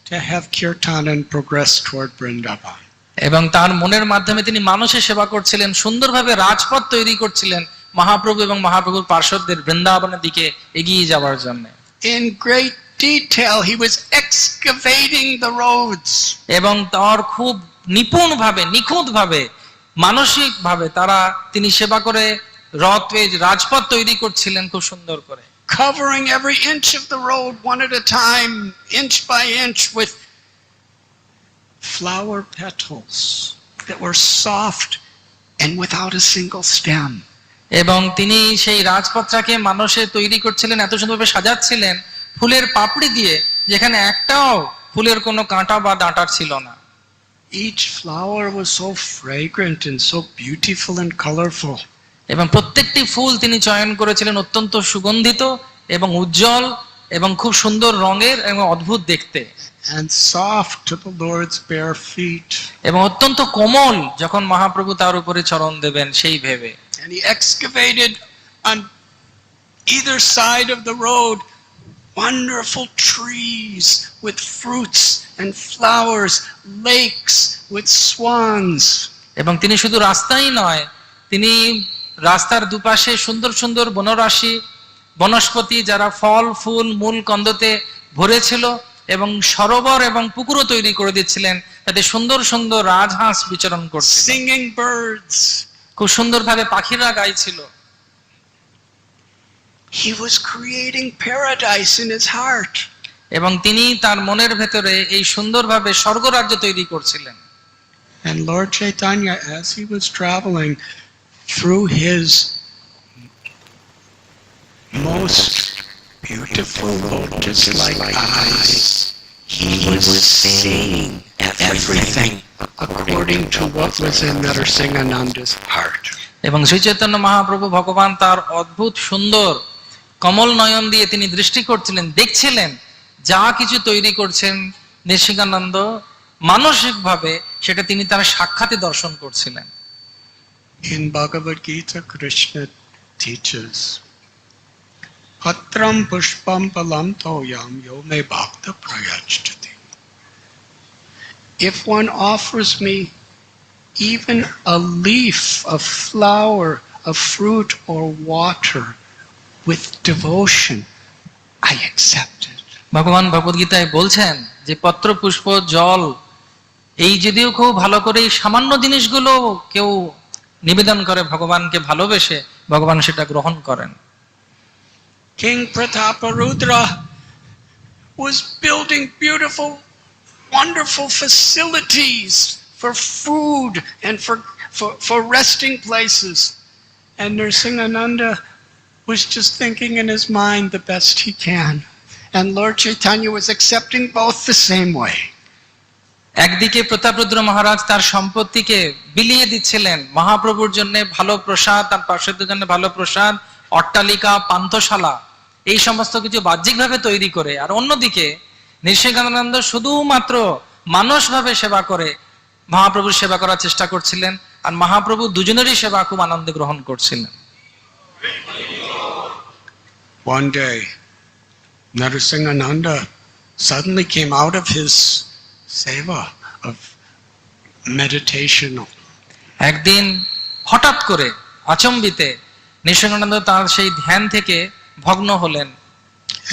to have kirtan and progress toward Vrindavan. এবং তার মনের মাধ্যমে তিনি মানুষের সেবা করছিলেন, সুন্দরভাবে রাজপথ তৈরি করছিলেন মহাপ্রভু এবং মহাপ্রভুর পার্শ্বদের বৃন্দাবনের দিকে এগিয়ে যাওয়ার জন্য। In great detail he was excavating the roads. এবং তার খুব নিখুঁতভাবে মানসিকভাবে তিনি সেবা করে রাজপথ তৈরি করছিলেন খুব সুন্দর করে, Covering every inch of the road one at a time, inch by inch, with flower petals that were soft and without a single stem. এবং তিনি সেই রাজপথটাকে মানুষের তৈরি করছিলেন, এত সুন্দরভাবে সাজাচ্ছিলেন ফুলের পাপড়ি দিয়ে, যেখানে একটাও ফুলের কোনো কাঁটা বা ডাঁটা ছিল না। Each flower was so fragrant and so beautiful and colorful. এবং প্রত্যেকটি ফুল তিনি চয়ন করেছিলেন অত্যন্ত সুগন্ধিত এবং উজ্জ্বল এবং খুব সুন্দর রঙের এবং অদ্ভুত দেখতে, And soft to the Lord's bare feet. এবং অত্যন্ত কোমল যখন মহাপ্রভু তার উপরে চরণ দেবেন সেই ভেবে। And he excavated on either side of the road wonderful trees with fruits and flowers, lakes with swans. এবং তিনি শুধু রাস্তাই নয়, তিনি রাস্তার দুপাশে সুন্দর সুন্দর বনরাশি, বনস্পতি যারা ফল ফুল মূল কন্দতে ভরেছিল, এবং সরোবর এবং পুকুরও তৈরি করে দিচ্ছিলেন, তাতে সুন্দর সুন্দর রাজহাঁস বিচরণ করছিল, Singing birds. খুব সুন্দরভাবে পাখিরা গাইছিল। He was creating paradise in his heart. এবং তিনি তার মনের ভেতরে এই সুন্দরভাবে স্বর্গরাজ্য তৈরি করছিলেন। And Lord Chaitanya, as he was traveling through his most beautiful lotus-like eyes, he was seeing everything according to what was in Narasimhananda's heart. এবং শ্রী চৈতন্য মহাপ্রভু ভগবান তার অদ্ভুত সুন্দর কমল নয়ন দিয়ে তিনি দৃষ্টি করছিলেন, দেখছিলেন যা কিছু তৈরি করছেন নৃসিংহানন্দ মানসিকভাবে, সেটা তিনি তার সাক্ষাতে দর্শন করছিলেন। In Bhagavad Gita, Krishna teaches, Patram pushpam palam toyam yo me bhakta prayachati. If one offers me even a leaf, a flower, a fruit or water with devotion, I accept it. ভগবান ভগবদ গীতায় বলছেন যে পত্র পুষ্প জল এই যদিও খুব ভালো করে এই সামান্য জিনিসগুলো কেউ নিবেদন করে ভগবানকে ভালোবেসে, ভগবান সেটা গ্রহণ করেন। King Prataparudra was building beautiful, wonderful facilities for food and for resting places. And Nrsingananda was just thinking in his mind the best he can. And Lord Chaitanya was accepting both the same way. একদিকে প্রতাপরুদ্র মহারাজ তার সম্পত্তিকে বিলিয়ে দিচ্ছিলেন মহাপ্রভুর জন্য ভালো প্রসাদ, তার পার্শ্বদের জন্য ভালো প্রসাদ, অট্টালিকা, পান্থশালা, এই সমস্ত কিছু বাহ্যিকভাবে তৈরি করে। আর অন্যদিকে নৃসিংহানন্দ শুধুমাত্র মানসভাবে সেবা করে মহাপ্রভুর সেবা করার চেষ্টা করছিলেন, আর মহাপ্রভু দুজনেরই সেবা খুব আনন্দে গ্রহণ করছিলেন। One day, Nrsingananda suddenly came out of his seva of meditation. একদিন হঠাৎ করে আচম্বিতে নৃসিংহানন্দ তার সেই ধ্যান থেকে ভগ্ন হলেন।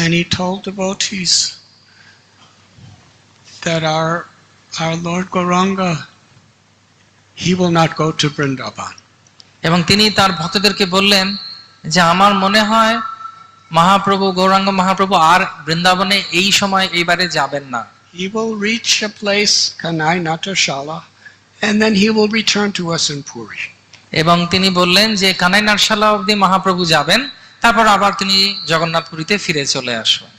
And he told devotees that our Lord Gauranga, he will not go to Vrindavan. এবং তিনি তার ভক্তদেরকে বললেন যে আমার মনে হয় মহাপ্রভু গৌরাঙ্গ মহাপ্রভু আর বৃন্দাবনে এই সময় এইবারে যাবেন না। He will reach a place, Kanai Natashala, and then he will return to us in Puri. এবং তিনি বললেন যে কানাই নাটশালা অবধি মহাপ্রভু যাবেন, তারপর আবার তিনি জগন্নাথপুরীতে ফিরে চলে আসবেন।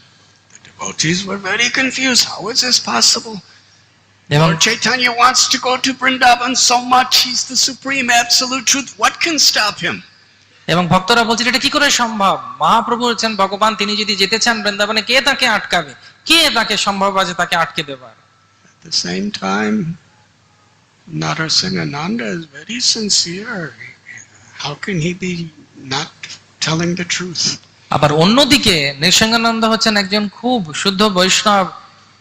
The devotees were very confused. How is this possible? এবং Lord Chaitanya wants to go to Vrindavan so much. He's the supreme absolute truth. What can stop him? এবং ভক্তরা বলছেন এটা কি করে সম্ভব? মহাপ্রভু হচ্ছেন ভগবান, তিনি যদি যেতে চান বৃন্দাবনে, কে তাকে আটকাবে? কে তাকে সম্ভব আছে তাকে আটকে দেবার? At the same time, Nrsingananda is very sincere. How can he be not telling the truth? আবার অন্যদিকে নৃসিংহানন্দ হচ্ছেন একজন খুব শুদ্ধ বৈষ্ণব,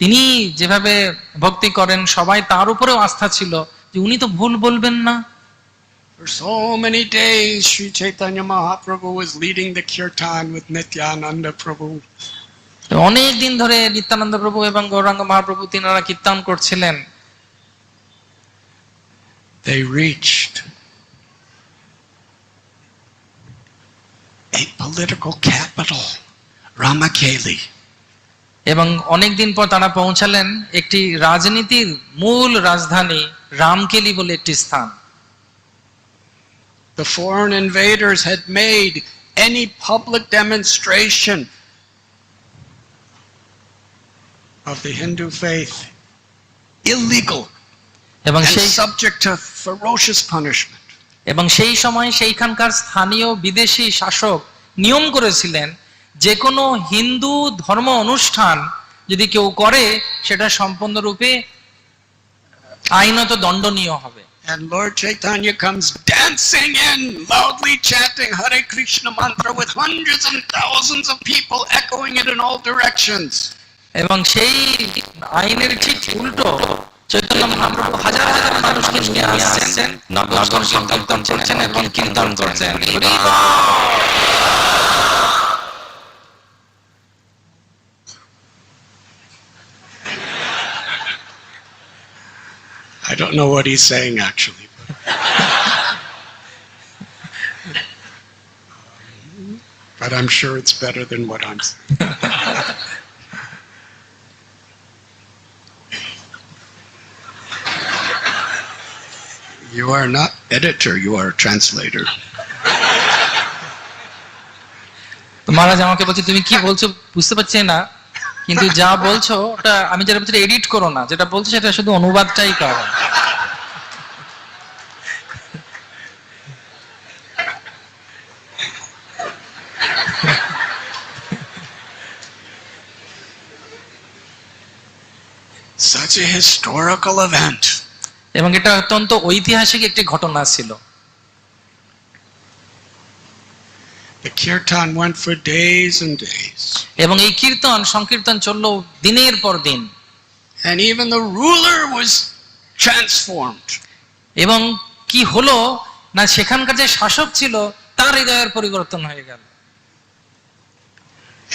তিনি যেভাবে ভক্তি করেন সবাই তার উপরেও আস্থা ছিল যে উনি তো ভুল বলবেন না। For so many days, Sri Chaitanya Mahaprabhu was leading the kirtan with Nityananda Prabhu. অনেক দিন ধরে নিত্যানন্দ প্রভু এবং গৌরাঙ্গ মহাপ্রভু তিনারা কীর্তন করছিলেন। They reached a political capital, Ramakeli. এবং অনেক দিন পর তারা পৌঁছালেন একটি রাজনীতির মূল রাজধানী রামকেলি বলে একটি স্থান। The foreign invaders had made any public demonstration of the Hindu faith illegal এবং and সেই subject to ferocious punishment. এবং সেই সময় সেইখানকার স্থানীয় বিদেশি শাসক নিয়ম করেছিলেন যে কোনো হিন্দু ধর্ম অনুষ্ঠান যদি কেউ করে সেটা সম্পূর্ণরূপে আইনত দণ্ডনীয় হবে। And Lord Chaitanya comes dancing in, loudly chanting Hare Krishna mantra with hundreds and thousands of people echoing it in all directions. এবং সেই আইনের ঠিক উল্টো চৈতন্য মহাপ্রভু হাজার হাজার মানুষকে নিয়ে আসছেন, নগর সংকীর্তন করছেন এবং কীর্তন করছেন। I don't know what he's saying actually. But I'm sure it's better than what I'm saying. You are not editor, you are a translator. তো মহারাজ আমাকে বলছে তুমি কি বলছো বুঝতে পারছি না, কিন্তু যা বলছো ওটা আমি যেটা বলছি এডিট করো না, যেটা বলছো সেটা শুধু অনুবাদটাই করো। Such a historical event. এবং এটা অত্যন্ত ঐতিহাসিক একটি ঘটনা ছিল। The kirtan went for days and days. এবং এই কীর্তন সংকীর্তন চললো দিনের পর দিন। And even the ruler was transformed. এবং কি হলো না সেখানকার যে শাসক ছিল তার হৃদয়ের পরিবর্তন হয়ে গেল।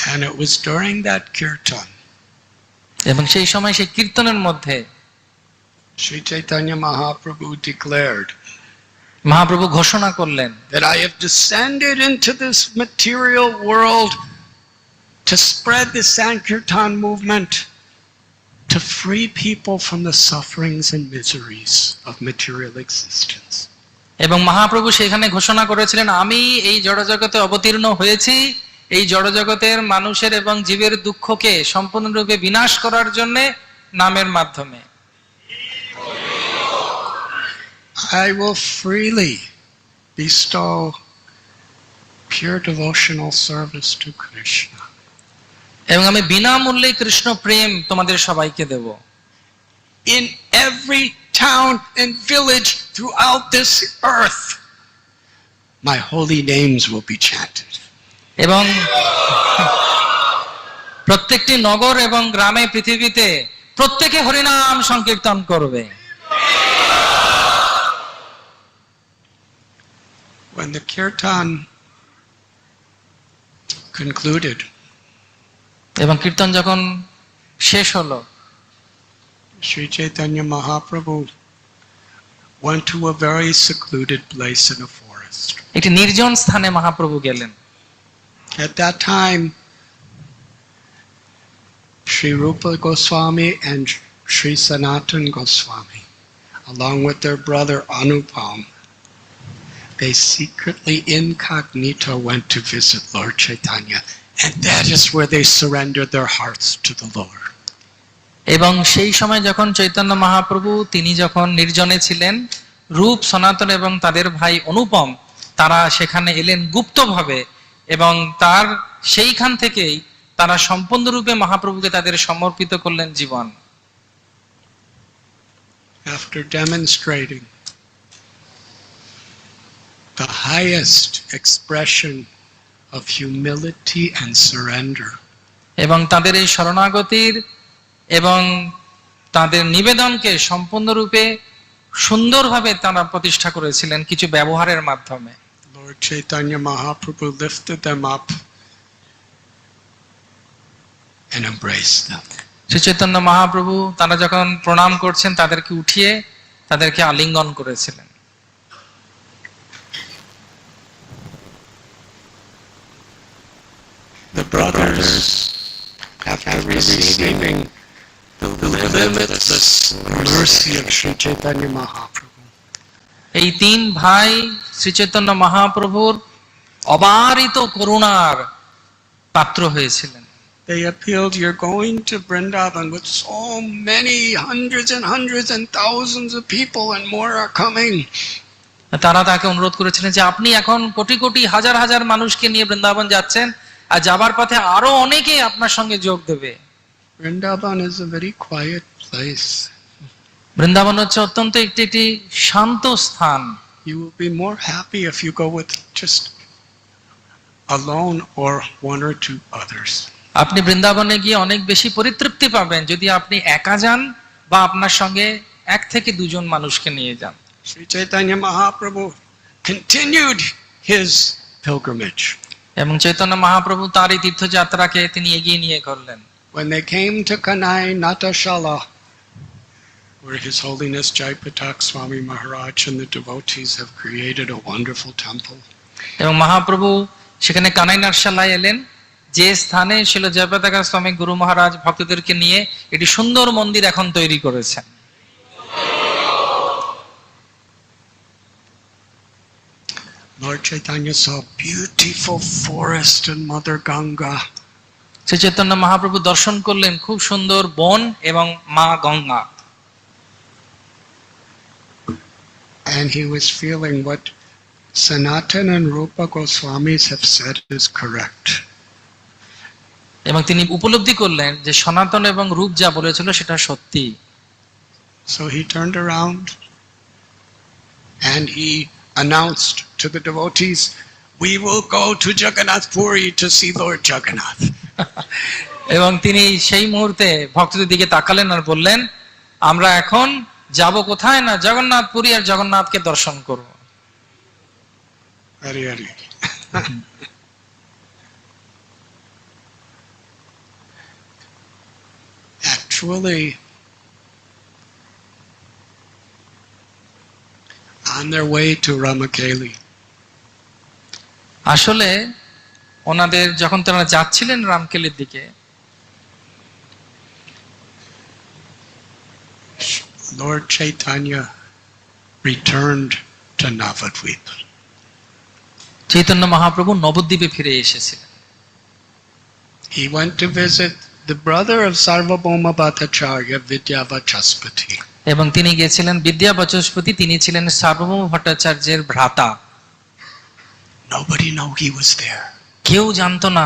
And it was during that kirtan, এবং সেই সময় সেই কীর্তনের মধ্যে Sri Chaitanya Mahaprabhu declared Mahaprabhu ঘোষণা করলেন that I have descended into this material world to spread the Sankirtan movement, to free people from the sufferings and miseries of material existence. এবং মহাপ্রভু সেখানে ঘোষণা করেছিলেন, আমি এই জড়জগতে অবতীর্ণ হয়েছি এই জড়জগতের মানুষের এবং জীবের দুঃখকে সম্পূর্ণরূপে বিনাশ করার জন্য নামের মাধ্যমে। I will freely bestow pure devotional service to Krishna. এবং আমি বিনামূল্যে কৃষ্ণ প্রেম তোমাদের সবাইকে দেব। In every town and village throughout this earth, my holy names will be chanted. এবং প্রত্যেকটি নগর এবং গ্রামে পৃথিবীতে প্রত্যেকে হরিনাম সংকীর্তন করবে। When the kirtan concluded, এবং কীর্তন যখন শেষ হলো, Sri Chaitanya Mahaprabhu went to a very secluded place in a forest. একটি নির্জন স্থানে মহাপ্রভু গেলেন। At that time, Sri Rupa Goswami and Sri Sanatan Goswami, along with their brother Anupam, they secretly incognito went to visit Lord Chaitanya, and that is where they surrendered their hearts to the Lord. এবং সেই সময় যখন চৈতন্য মহাপ্রভু তিনি যখন নির্জনে ছিলেন, রূপ, সনাতন এবং তাদের ভাই অনুপম তারা সেখানে এলেন গুপ্তভাবে, এবং তার সেইখান থেকেই তারা সম্পূর্ণরূপে মহাপ্রভুকে তাদের সমর্পিত করলেন জীবন। After demonstrating the highest expression of humility and surrender, এবং তাদের এই শরণাগতির এবং তাদের নিবেদনকে সম্পূর্ণরূপে সুন্দরভাবে তারা প্রতিষ্ঠা করেছিলেন কিছু ব্যবহারের মাধ্যমে। Lord Chaitanya Mahaprabhu lifted them up and embraced them. Shri Chaitanya Mahaprabhu তারা যখন প্রণাম করছেন তাদেরকে উঠিয়ে তাদেরকে আলিঙ্গন করেছিলেন। The brothers, after receiving the limitless mercy of Sri Chaitanya Mahaprabhu, এই তিন ভাই শ্রী চৈতন্য মহাপ্রভুর অবারিত করুণার পাত্র হয়েছিলেন। they appealed, you're going to Vrindavan with so many hundreds and thousands of people, and more are coming. তারা তাকে অনুরোধ করেছিলেন যে আপনি এখন কোটি কোটি হাজার হাজার মানুষকে নিয়ে বৃন্দাবন যাচ্ছেন, আর যাবার পথে আরো অনেকে আপনার সঙ্গে যোগ দেবে। Vrindavan is a very quiet place. Vrindavan হচ্ছে অত্যন্ত একটি শান্ত স্থান। You will be more happy if you go with just alone or one or two others. আপনি বৃন্দাবনে গিয়ে অনেক বেশি পরিতৃপ্তি পাবেন যদি আপনি একা যান বা আপনার সঙ্গে এক থেকে দুজন মানুষকে নিয়ে যান। Sri Chaitanya Mahaprabhu continued his pilgrimage. এবং চৈতন্য মহাপ্রভু তার এই তীর্থযাত্রাকে তিনি এগিয়ে নিয়ে করলেন। When they came to Kanai Natashala, where His Holiness Jaipatak Swami Maharaj and the devotees have created a wonderful temple, এবং মহাপ্রভু সেখানে কানাই নাটশালায় এলেন, যে স্থানে ছিল জয়পতাকা স্বামী গুরু মহারাজ ভক্তদেরকে নিয়ে একটি সুন্দর মন্দির এখন তৈরি করেছেন। Lord Chaitanya saw beautiful forest and Mother Ganga. Shri Chaitanya Mahaprabhu দর্শন করলেন খুব সুন্দর বন এবং মা Ganga. And he was feeling what Sanatan and Rupa Goswamis have said is correct. এবং তিনি উপলব্ধি করলেন যে সনাতন এবং রূপ যা বলেছিল সেটা সত্যি। So he turned around and he announced to the devotees, we will go to Jagannath Puri to see Lord Jagannath. এবং তিনি সেই মুহূর্তে ভক্তদের দিকে তাকালেন আর বললেন, আমরা এখন যাব কোথায় না জগন্নাথ পুরী আর জগন্নাথকে দর্শন করব। Hari Hari. Actually, on their way to Ramakeli. আসলে ওনাদের যখন তারা যাচ্ছিলেন রামকেলির দিকে, Lord Chaitanya returned to Navadvip. Chaitanya Mahaprabhu নবদ্বীপে ফিরে এসেছিলেন। He went to visit the brother of Sarvabhauma Bhattacharya, Vidyavachaspati. এবং তিনি গিয়েছিলেন বিদ্যাবাচস্পতি, তিনি ছিলেন সার্বভৌম ভট্টাচার্যের ভ্রাতা। Nobody knew he was there. কেউ জানতো না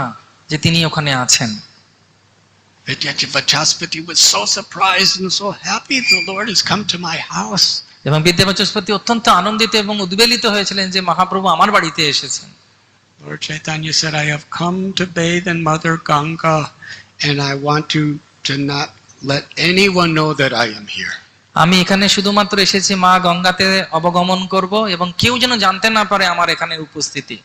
যে তিনি ওখানে আছেন। Vidyavachaspati was so surprised and so happy, the Lord has come to my house. এবং বিদ্যাবাচস্পতি অত্যন্ত আনন্দিত এবং উদ্বেলিত হয়েছিলেন যে মহাপ্রভু আমার বাড়িতে এসেছেন। Lord Chaitanya said, I have come to bathe in Mother Ganga, and I want you to not let anyone know that I am here. আমি এখানে শুধুমাত্র এসেছি মা গঙ্গাতে অবগমন করব এবং কেউ যেন জানতে না পারে আমার এখানে উপস্থিতি।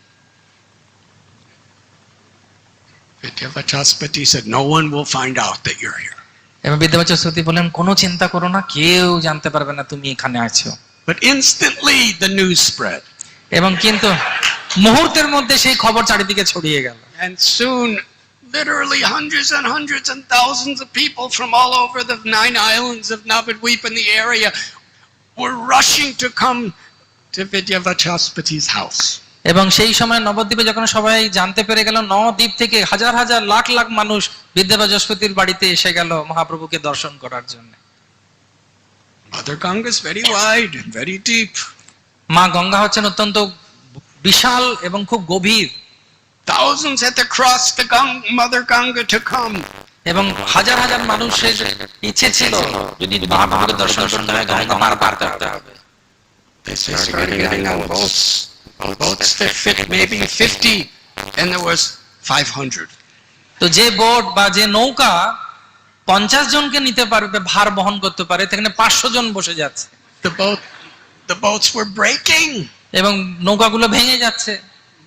Vidyavachaspati said, no one will find out that you're here. এবং বিদ্যাবাচস্পতি বলেন, কোনো চিন্তা করো না, কেউ জানতে পারবে না তুমি এখানে আছো। But instantly the news spread. এবং কিন্তু মুহূর্তের মধ্যে সেই খবর চারিদিকে ছড়িয়ে গেল। And soon, literally hundreds and thousands of people from all over the 9 islands of Navadvip in the area were rushing to come to Vidyavachaspati's house. এবং সেই সময় নবদ্বীপে যখন সবাই জানতে পেরে গেল, নবদ্বীপ থেকে হাজার হাজার লাখ লাখ মানুষ বিদ্যাবাচস্পতির বাড়িতে এসে গেল মহাপ্রভুকে দর্শন করার জন্য। Mother Ganga is very wide and very deep. মা গঙ্গা হচ্ছেন অত্যন্ত বিশাল এবং খুব গভীর। Thousands had to cross the Mother Ganga to come. এবং হাজার হাজার মানুষের ইচ্ছে ছিল যদি মহাপ্রভুকে দর্শন করতে হয় গঙ্গা পার করতে হবে। They started getting on boats that fit maybe 50, and there was 500. তো যে বোট বা যে নৌকা 50 জনকে নিতে পারবে, ভার বহন করতে পারে, সেখানে 500 জন বসে যাচ্ছে। The boats were breaking. এবং নৌকাগুলো ভেঙে যাচ্ছে।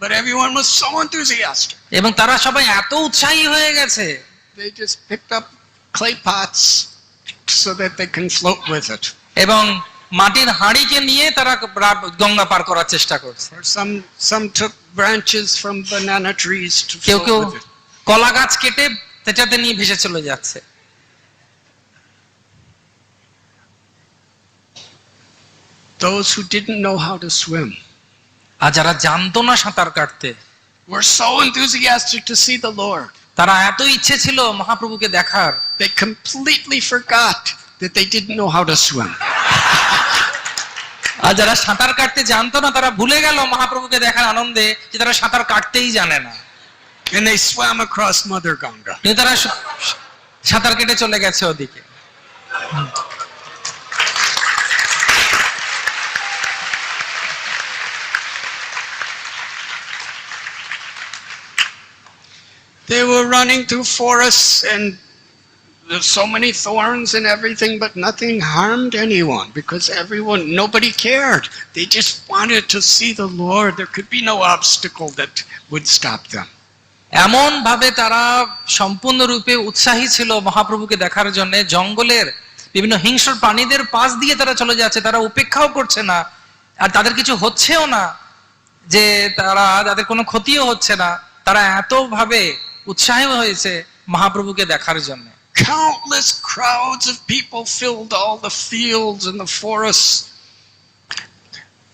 But everyone was so enthusiastic. এবং তারা সবাই এত উৎসাহী হয়ে গেছে, They just picked up clay pots so that they can float with it. এবং মাটির হাঁড়িকে নিয়ে তারা গঙ্গা পার করার চেষ্টা করছে। Or some took branches from banana trees to কেউ float কেউ with it. কলা গাছ কেটে সেটাতে নিয়ে ভেসে চলে যাচ্ছে। Those who didn't know how to swim আর যারা জানতো না সাঁতার কাটতে, were so enthusiastic to see the Lord. তারা এত ইচ্ছে ছিল মহাপ্রভুকে দেখার, They completely forgot that they didn't know how to swim. আর যারা সাঁতার কাটতে জানতো না তারা ভুলে গেল মহাপ্রভুকে দেখার আনন্দে যে তারা সাঁতার কাটতেই জানে না। And they swam across Mother Ganga. কিন্তু তারা সাঁতার কেটে চলে গেছে ওদিকে। They were running through forests and there's so many thorns and everything, but nothing harmed anyone because nobody cared. They just wanted to see the Lord. There could be no obstacle that would stop them. এমন ভাবে তারা সম্পূর্ণরূপে উৎসাহী ছিল মহাপ্রভুকে দেখার জন্য। জঙ্গলের বিভিন্ন হিংস্র প্রাণীদের পাশ দিয়ে তারা চলে যাচ্ছে, তারা উপেক্ষাও করছে না, আর তাদের কিছু হচ্ছেও না, যে তাদের কোনো ক্ষতিও হচ্ছে না। তারা এত ভাবে উৎসাহী হয়েছে মহাপ্রভুকে দেখার জন্য। Countless crowds of people filled all the fields and the forests,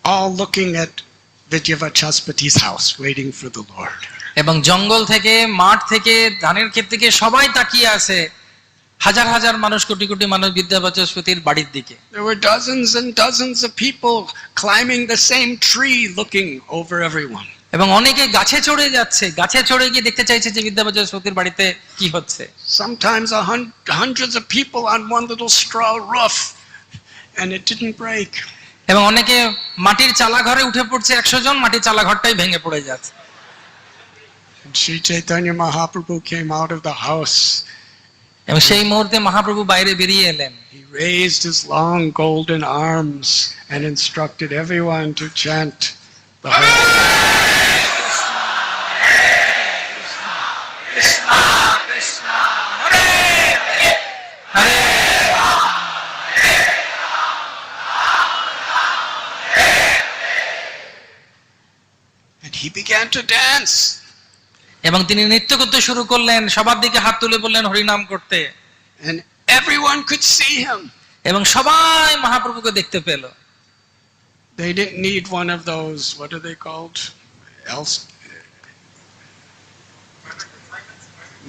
all looking at Vidyavachaspati's house, waiting for the Lord. এবং জঙ্গল থেকে, মাঠ থেকে, ধানের ক্ষেত থেকে সবাই তাকিয়ে আছে, হাজার হাজার মানুষ, কোটি কোটি মানুষ বিদ্যাবাচস্পতির বাড়ির দিকে। There were dozens and dozens of people climbing the same tree, looking over everyone. এবং অনেকে গাছে চড়ে যাচ্ছে, গাছে চড়ে গিয়ে দেখতে চাইছে যে বিদ্যাবাচস্পতির বাড়িতে কি হচ্ছে। Sometimes hundreds of people on one little straw roof, and it didn't break. এবং অনেকে মাটির চালা ঘরে উঠে পড়ছে, 100 জন, মাটির চালা ঘরটাই ভেঙে পড়ে যাচ্ছে। And Sri Chaitanya Mahaprabhu came out of the house. এবং সেই মুহূর্তে মহাপ্রভু বাইরে বেরিয়ে এলেন। He raised his long golden arms and instructed everyone to chant the And he began to dance. এবং তিনি নৃত্য করতে শুরু করলেন, সবার দিকে হাত তুলে বললেন হরিনাম করতে। And everyone could see him. এবং সবাই মহাপ্রভুকে দেখতে পেল। They didn't need one of those, what are they called?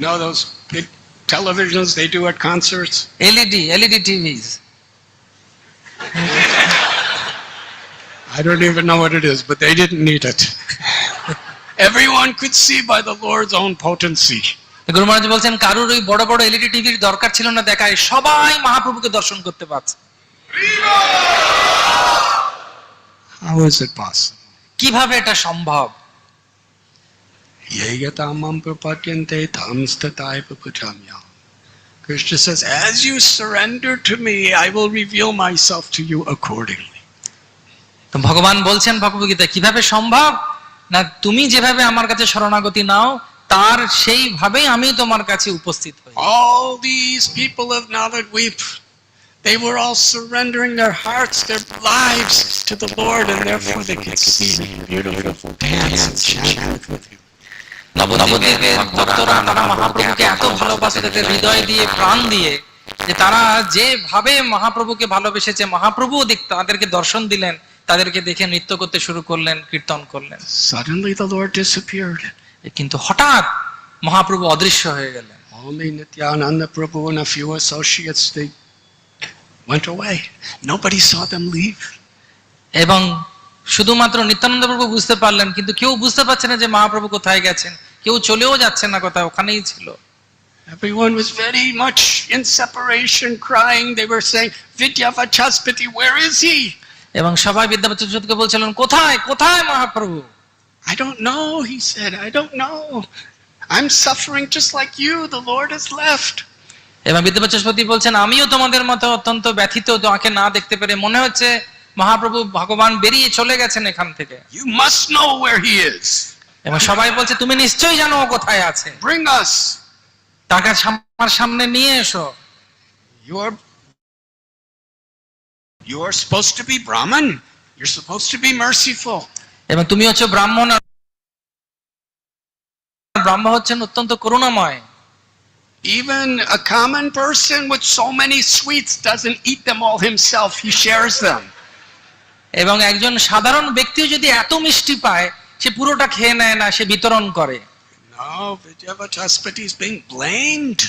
No, those big televisions they do at concerts. LED TVs. I don't even know what it is, but they didn't need it. Everyone could see by the Lord's own potency. গুরু মহারাজ বলছেন কারোর ওই বড় বড় LED টিভির দরকার ছিল না দেখায়, সবাই মহাপ্রভুকে দর্শন করতে পারছে। How is it possible? কিভাবে এটা সম্ভব? Yegatamam prapadyante tamstataiva pujamya. Krishna says, as you surrender to me, I will reveal myself to you accordingly. তো ভগবান বলছেন ভগবদ্গীতা কিভাবে সম্ভব না, তুমি যেভাবে আমার কাছে শরণাগতি নাও তার সেইভাবেই আমি তোমার কাছে উপস্থিত হই। All these people of Navadvip, they were all surrendering their hearts, their lives to the Lord, and therefore they could see the beautiful dance and chant with him. নবদ্বীপের ভক্তরা তারা মহাপ্রভুকে এত ভালোবাসে, তাদের হৃদয় দিয়ে প্রাণ দিয়ে, যে তারা যেভাবে মহাপ্রভুকে ভালোবেসেছে মহাপ্রভু তাদেরকে দর্শন দিলেন, তাদেরকে দেখে নৃত্য করতে শুরু করলেন, কীর্তন করলেন। Suddenly the Lord disappeared. কিন্তু হঠাৎ মহাপ্রভু অদৃশ্য হয়ে গেলেন। Only Nityananda Prabhu and a few associates, they went away. Nobody saw them leave. এবং শুধুমাত্র নিত্যানন্দ প্রভু বুঝতে পারলেন, কিন্তু কেউ বুঝতে পারছে না যে মহাপ্রভু কোথায় গেছেন, কেউ চলেও যাচ্ছেন না কোথায়, ওখানেই ছিল। Everyone was very much in separation, crying. They were saying, Vidyavachaspati, where is he? এবং সবাই বিদ্যাবাচস্পতিকে বলছিলেন কোথায় কোথায় Mahaprabhu? I don't know, he said. I don't know. I'm suffering just like you. The Lord has left. এবং বিদ্যাবাচস্পতি বলছেন আমিও তোমাদের মতো অত্যন্ত ব্যথিত, তোমাকে না দেখতে পেরে মনে হচ্ছে মহাপ্রভু ভগবান বেরিয়ে চলে গেছেন এখান থেকে। You must know where he is. এবং সবাই বলছে তুমি নিশ্চয়ই জানো ও কোথায় আছে, Bring us. তাকে আমার সামনে নিয়ে এসো। You are supposed to be Brahman. You're supposed to be merciful. এবং তুমি হচ্ছে ব্রাহ্মণ, ব্রাহ্মণ হচ্ছেন অত্যন্ত করুণাময়। Even a common person with so many sweets doesn't eat them all himself. He shares them. এবং একজন সাধারণ ব্যক্তিও যদি এত মিষ্টি পায় সে পুরোটা খেয়ে নেয় না, সে বিতরণ করে। No, Vidyavachaspati is being blamed.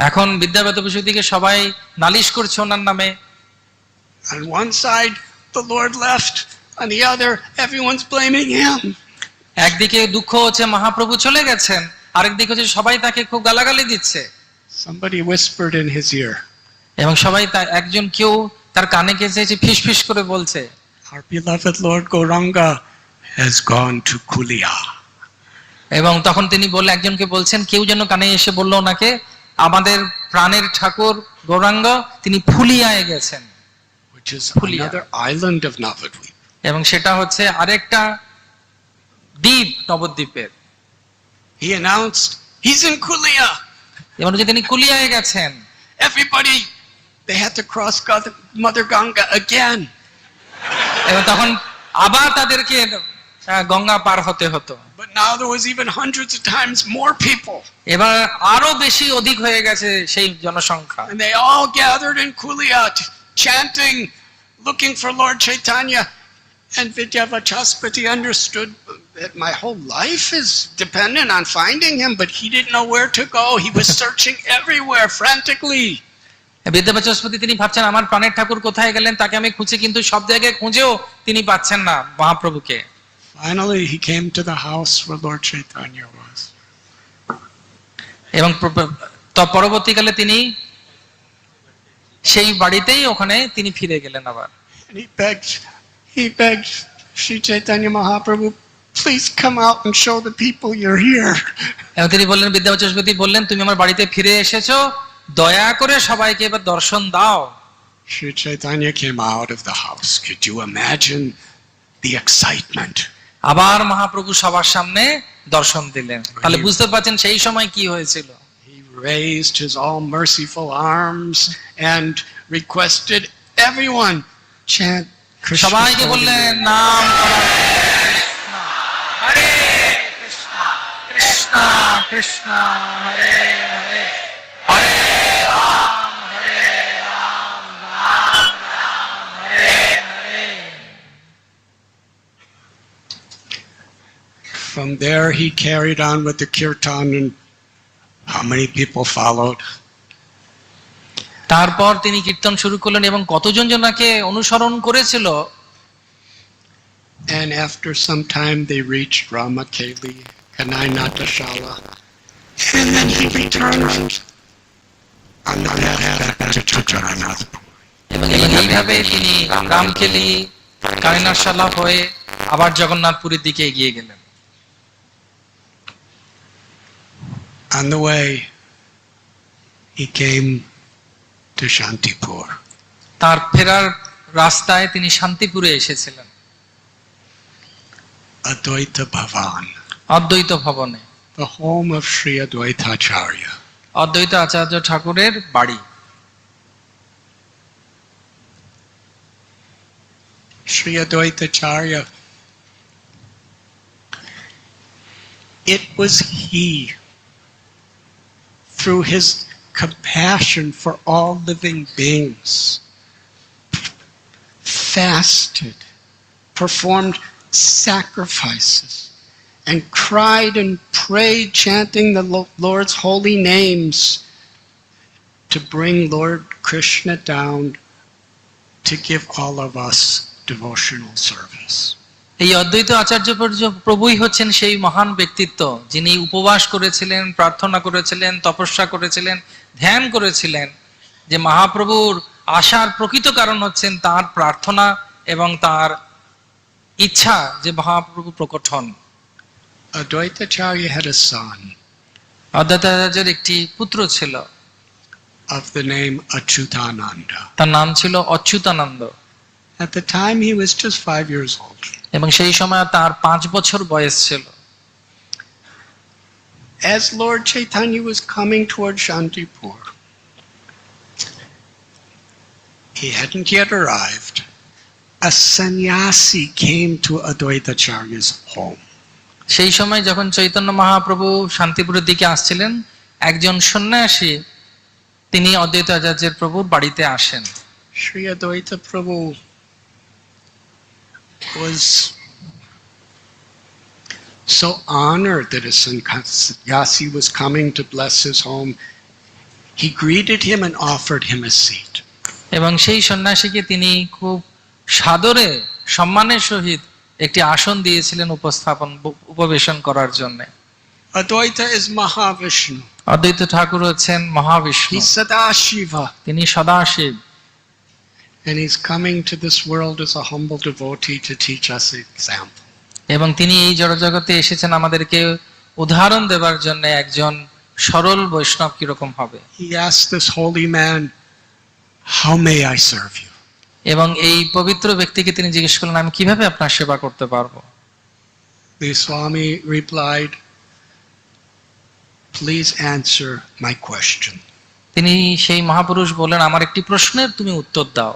এখন বিদ্যাবাচস্পতিকে সবাই নালিশ করছে ওনার নামে। On one side, the Lord left. On the other, everyone's blaming him. একদিকে দুঃখ হচ্ছে মহাপ্রভু চলে গেছেন, আরেকদিকে হচ্ছে সবাই তাকে খুব গালাগালি দিচ্ছে। Somebody whispered in his ear. এবং সবাই একজন কেউ তার কানে গেছে ফিস ফিস করে বলছে, Our beloved Lord Gauranga has gone to Kulia. এবং তখন তিনি বললেন, একজনকে বলছেন, কেউ যেন কানে এসে বলল ওনাকে আমাদের প্রাণের ঠাকুর গৌরাঙ্গ তিনি ফুলিয়ায় গেছেন, which is another island of Navadvip. এবং সেটা হচ্ছে আরেকটা দ্বীপ নবদ্বীপের। He announced he's in Kulia. এবং যে তিনি কুলিয়ায় গেছেন। Everybody, they had to cross Mother Ganga again. এবং তখন আবার তাদেরকে গঙ্গা পার হতে হতো। But now there was even hundreds of times more people. এবার আরো বেশি অধিক হয়ে গেছে সেই জনসংখ্যা। And they all gathered in Kulia, chanting, looking for Lord Chaitanya. And Vidyavachaspati understood that my whole life is dependent on finding him, but he didn't know where to go. He was searching everywhere frantically. বিদ্যাবাচস্পতি তিনি ভাবছেন আমার প্রাণের ঠাকুর কোথায় গেলেন, তাকে আমি খুঁজে, কিন্তু সব জায়গায় খুঁজেও তিনি পাচ্ছেন না মহাপ্রভুকে। Finally he came to the house where Lord Chaitanya was. এবং পরবর্তীকালে তিনি সেই বাড়িতেই ওখানে তিনি ফিরে গেলেন আবার। And he begged Sri Chaitanya Mahaprabhu, please come out and show the people you're here. এবং তিনি বললেন, বিদ্যাবাচস্পতি বললেন তুমি আমার বাড়িতে ফিরে এসেছো, দয়া করে সবাইকে এবার দর্শন দাও। Sri Chaitanya came out of the house. Could you imagine the excitement? আবার মহাপ্রভু সবার সামনে দর্শন দিলেন। তাহলে বুঝতে পারছেন সেই সময় কি হয়েছিল। He raised his all merciful arms and requested everyone chant Krishna. সবাইকে বললেন নাম হরে Krishna, Hare Hare, Hare Ram, Ram Ram, Hare Hare. From there he carried on with the kirtan, and how many people followed? তারপর তিনি কীর্তন শুরু করলেন এবং কতজন জনাকে অনুসরণ করেছিল। And after some time they reached Ramakeli, Kanai Natashala, and then he returned on the path back to Radhanath. এবং এইভাবে তিনি রামকেলি কায়নাশালা হয়ে আবার জগন্নাথপুরীর দিকে এগিয়ে গেলেন। On the way, he came to Shantipur. তার ফেরার রাস্তায় তিনি শান্তিপুরে এসেছিলেন, Advaita Bhavan, অদ্বৈত ভবনে, the home of Sri Advaita Acharya. অদ্বৈত আচার্য ঠাকুরের বাড়ি। Sri Advaita Acharya, it was he, through his compassion for all living beings, fasted, performed sacrifices, and cried and prayed, chanting the Lord's holy names to bring Lord Krishna down to give all of us devotional service. এই অদ্বৈত আচার্য প্রভুই হচ্ছেন সেই মহান ব্যক্তিত্ব যিনি উপবাস করেছিলেন, প্রার্থনা করেছিলেন, তপস্যা করেছিলেন, ধ্যান করেছিলেন, যে মহাপ্রভুর আসার প্রকৃত কারণ হচ্ছেন তার প্রার্থনা এবং তার ইচ্ছা যে মহাপ্রভু প্রকট হন। Advaita Acharya had a son অদ্বৈত আচার্যের একটি পুত্র ছিল, of the name Achyutananda. তার নাম ছিল Achyutananda. At the time he was just 5 years old. এবং সেই সময় তার 5 বছর বয়স ছিল। As Lord Chaitanya was coming toward Shantipur, he hadn't yet arrived. A sannyasi came to Advaita Acharya's home. সেই সময় যখন চৈতন্য মহাপ্রভু শান্তিপুরের দিকে আসছিলেন, একজন সন্ন্যাসী তিনি অদ্বৈত আচার্যের প্রভুর বাড়িতে আসেন। Sri Advaita Prabhu was so honored that a sannyasi was coming to bless his home. He greeted him and offered him a seat. এবং সেই সন্ন্যাসীকে তিনি খুব সাদরে সম্মানের সহিত একটি আসন দিয়েছিলেন উপবেশন করার জন্য। Advaita is Mahavishnu. অদ্বৈত ঠাকুর হচ্ছেন মহাবিষ্ণু, He's Sadashiva. তিনি Sadashiv, And he's coming to this world as a humble devotee to teach us example. এবং তিনি এই জড়জগতে এসেছেন আমাদেরকে উদাহরণ দেবার জন্য একজন সরল বৈষ্ণব কিরকম হবে। He asked this holy man, "How may I serve you?" এবং এই পবিত্র ব্যক্তিকে তিনি জিজ্ঞেস করলেন, আমি কিভাবে আপনার সেবা করতে পারবো? The Swami replied, "Please answer my question." তিনি সেই মহাপুরুষ বললেন, আমার একটি প্রশ্নের তুমি উত্তর দাও।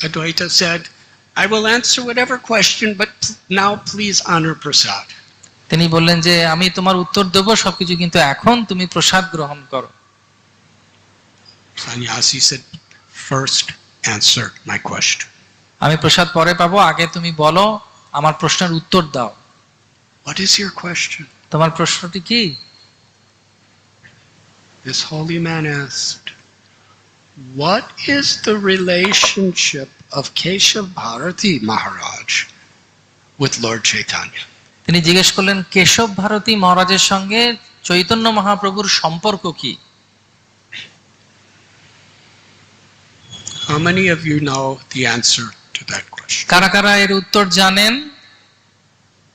Advaita said, "I will answer whatever question, but now please honor prasad." তিনি বললেন যে আমি তোমার উত্তর দেব সবকিছু, কিন্তু এখন তুমি প্রসাদ গ্রহণ করো। Sannyasi said, "First answer my question." আমি প্রসাদ পরে পাবো, আগে তুমি বলো, আমার প্রশ্নের উত্তর দাও। What is your question? তোমার প্রশ্নটি কি? This holy man asked, "What is the relationship of H.H.Radhanath Maharaj with Lord Chaitanya?" তিনি জিজ্ঞেস করলেন, কেশব ভারতী মহারাজের সঙ্গে চৈতন্য মহাপ্রভুর সম্পর্ক কি? How many of you know the answer to that question? কারা কারা এর উত্তর জানেন?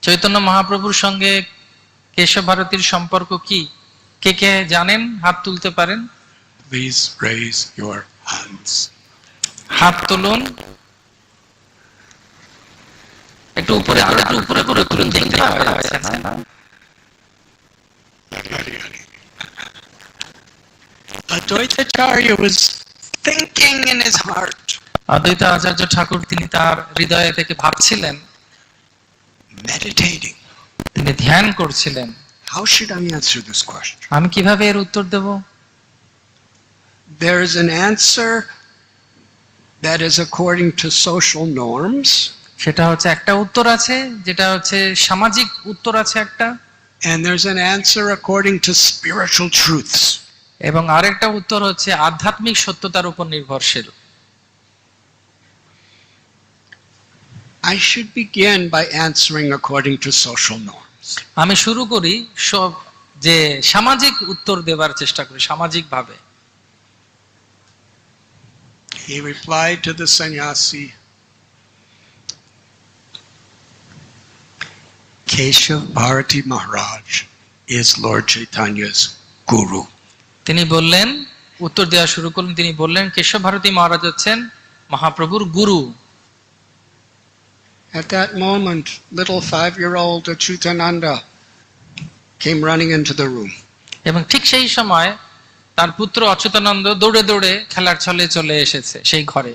চৈতন্য মহাপ্রভুর সঙ্গে কেশব ভারতীর সম্পর্ক কি? কে কে জানেন? হাত তুলতে পারেন। Please raise your hands. হাত তুলুন। একটু উপরে করে তুলুন, দেখতে পাওয়া যাচ্ছে না। Advaita Acharya was thinking in his heart, অদ্বৈত আচার্য ঠাকুর তিনি তার হৃদয়ে থেকে ভাবছিলেন, meditating. তিনি ধ্যান করছিলেন, How should I answer this question? আমি কিভাবে এর উত্তর দেব? There is an answer that is according to social norms. সেটা হচ্ছে একটা উত্তর আছে, যেটা হচ্ছে সামাজিক উত্তর আছে একটা, And there's an answer according to spiritual truths. এবং আরেকটা উত্তর হচ্ছে আধ্যাত্মিক সত্যতার উপর নির্ভরশীল। I should begin by answering according to social norms. আমি শুরু করি সব যে সামাজিক উত্তর দেবার চেষ্টা করি, সামাজিক ভাবে। He replied to the sannyasi, H.H.Radhanath Maharaj is Lord Chaitanya's guru. তিনি বললেন, উত্তর দেওয়া শুরু করলেন, তিনি বললেন কেশব ভারতী মহারাজ হচ্ছেন মহাপ্রভুর গুরু। At that moment, little 5-year-old Achyutananda came running into the room. এবং ঠিক সেই সময় তার পুত্র অচ্যুতানন্দ দৌড়ে দৌড়ে খেলার ছলে চলে এসেছে সেই ঘরে।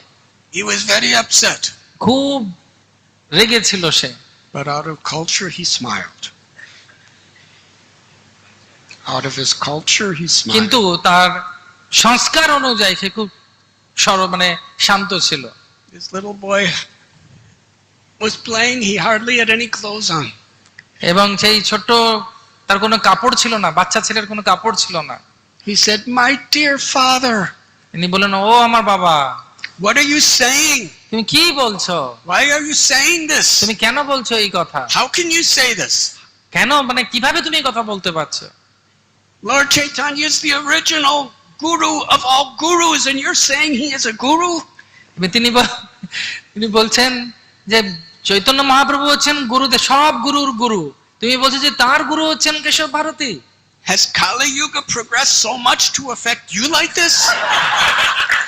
He was very upset, খুব রেগে ছিল সে, but out of culture he smiled. Out of his culture he smiled. কিন্তু তার সংস্কার অনুযায়ী সে খুব মানে শান্ত ছিল। This little boy was playing, he hardly had any clothes on. এবং সেই ছোট, তার কোনো কাপড় ছিল না, বাচ্চা ছেলের কোনো কাপড় ছিল না। He said, "My dear father, তিনি বললেন, ও আমার বাবা, what are you saying? তুমি কি বলছো? Why are you saying this? তুমি কেন বলছো এই কথা? How can you say this? কেন, মানে কিভাবে তুমি এই কথা বলতে পারছো? Lord Chaitanya is the original guru of all gurus and you're saying he is a guru?" তিনি বলছেন যে চৈতন্য মহাপ্রভু হচ্ছেন গুরুদেব, সব গুরুর গুরু, তুমি বলছো যে তার গুরু হচ্ছেন Keshab Bharati. Has Kali Yuga progressed so much to affect you like this?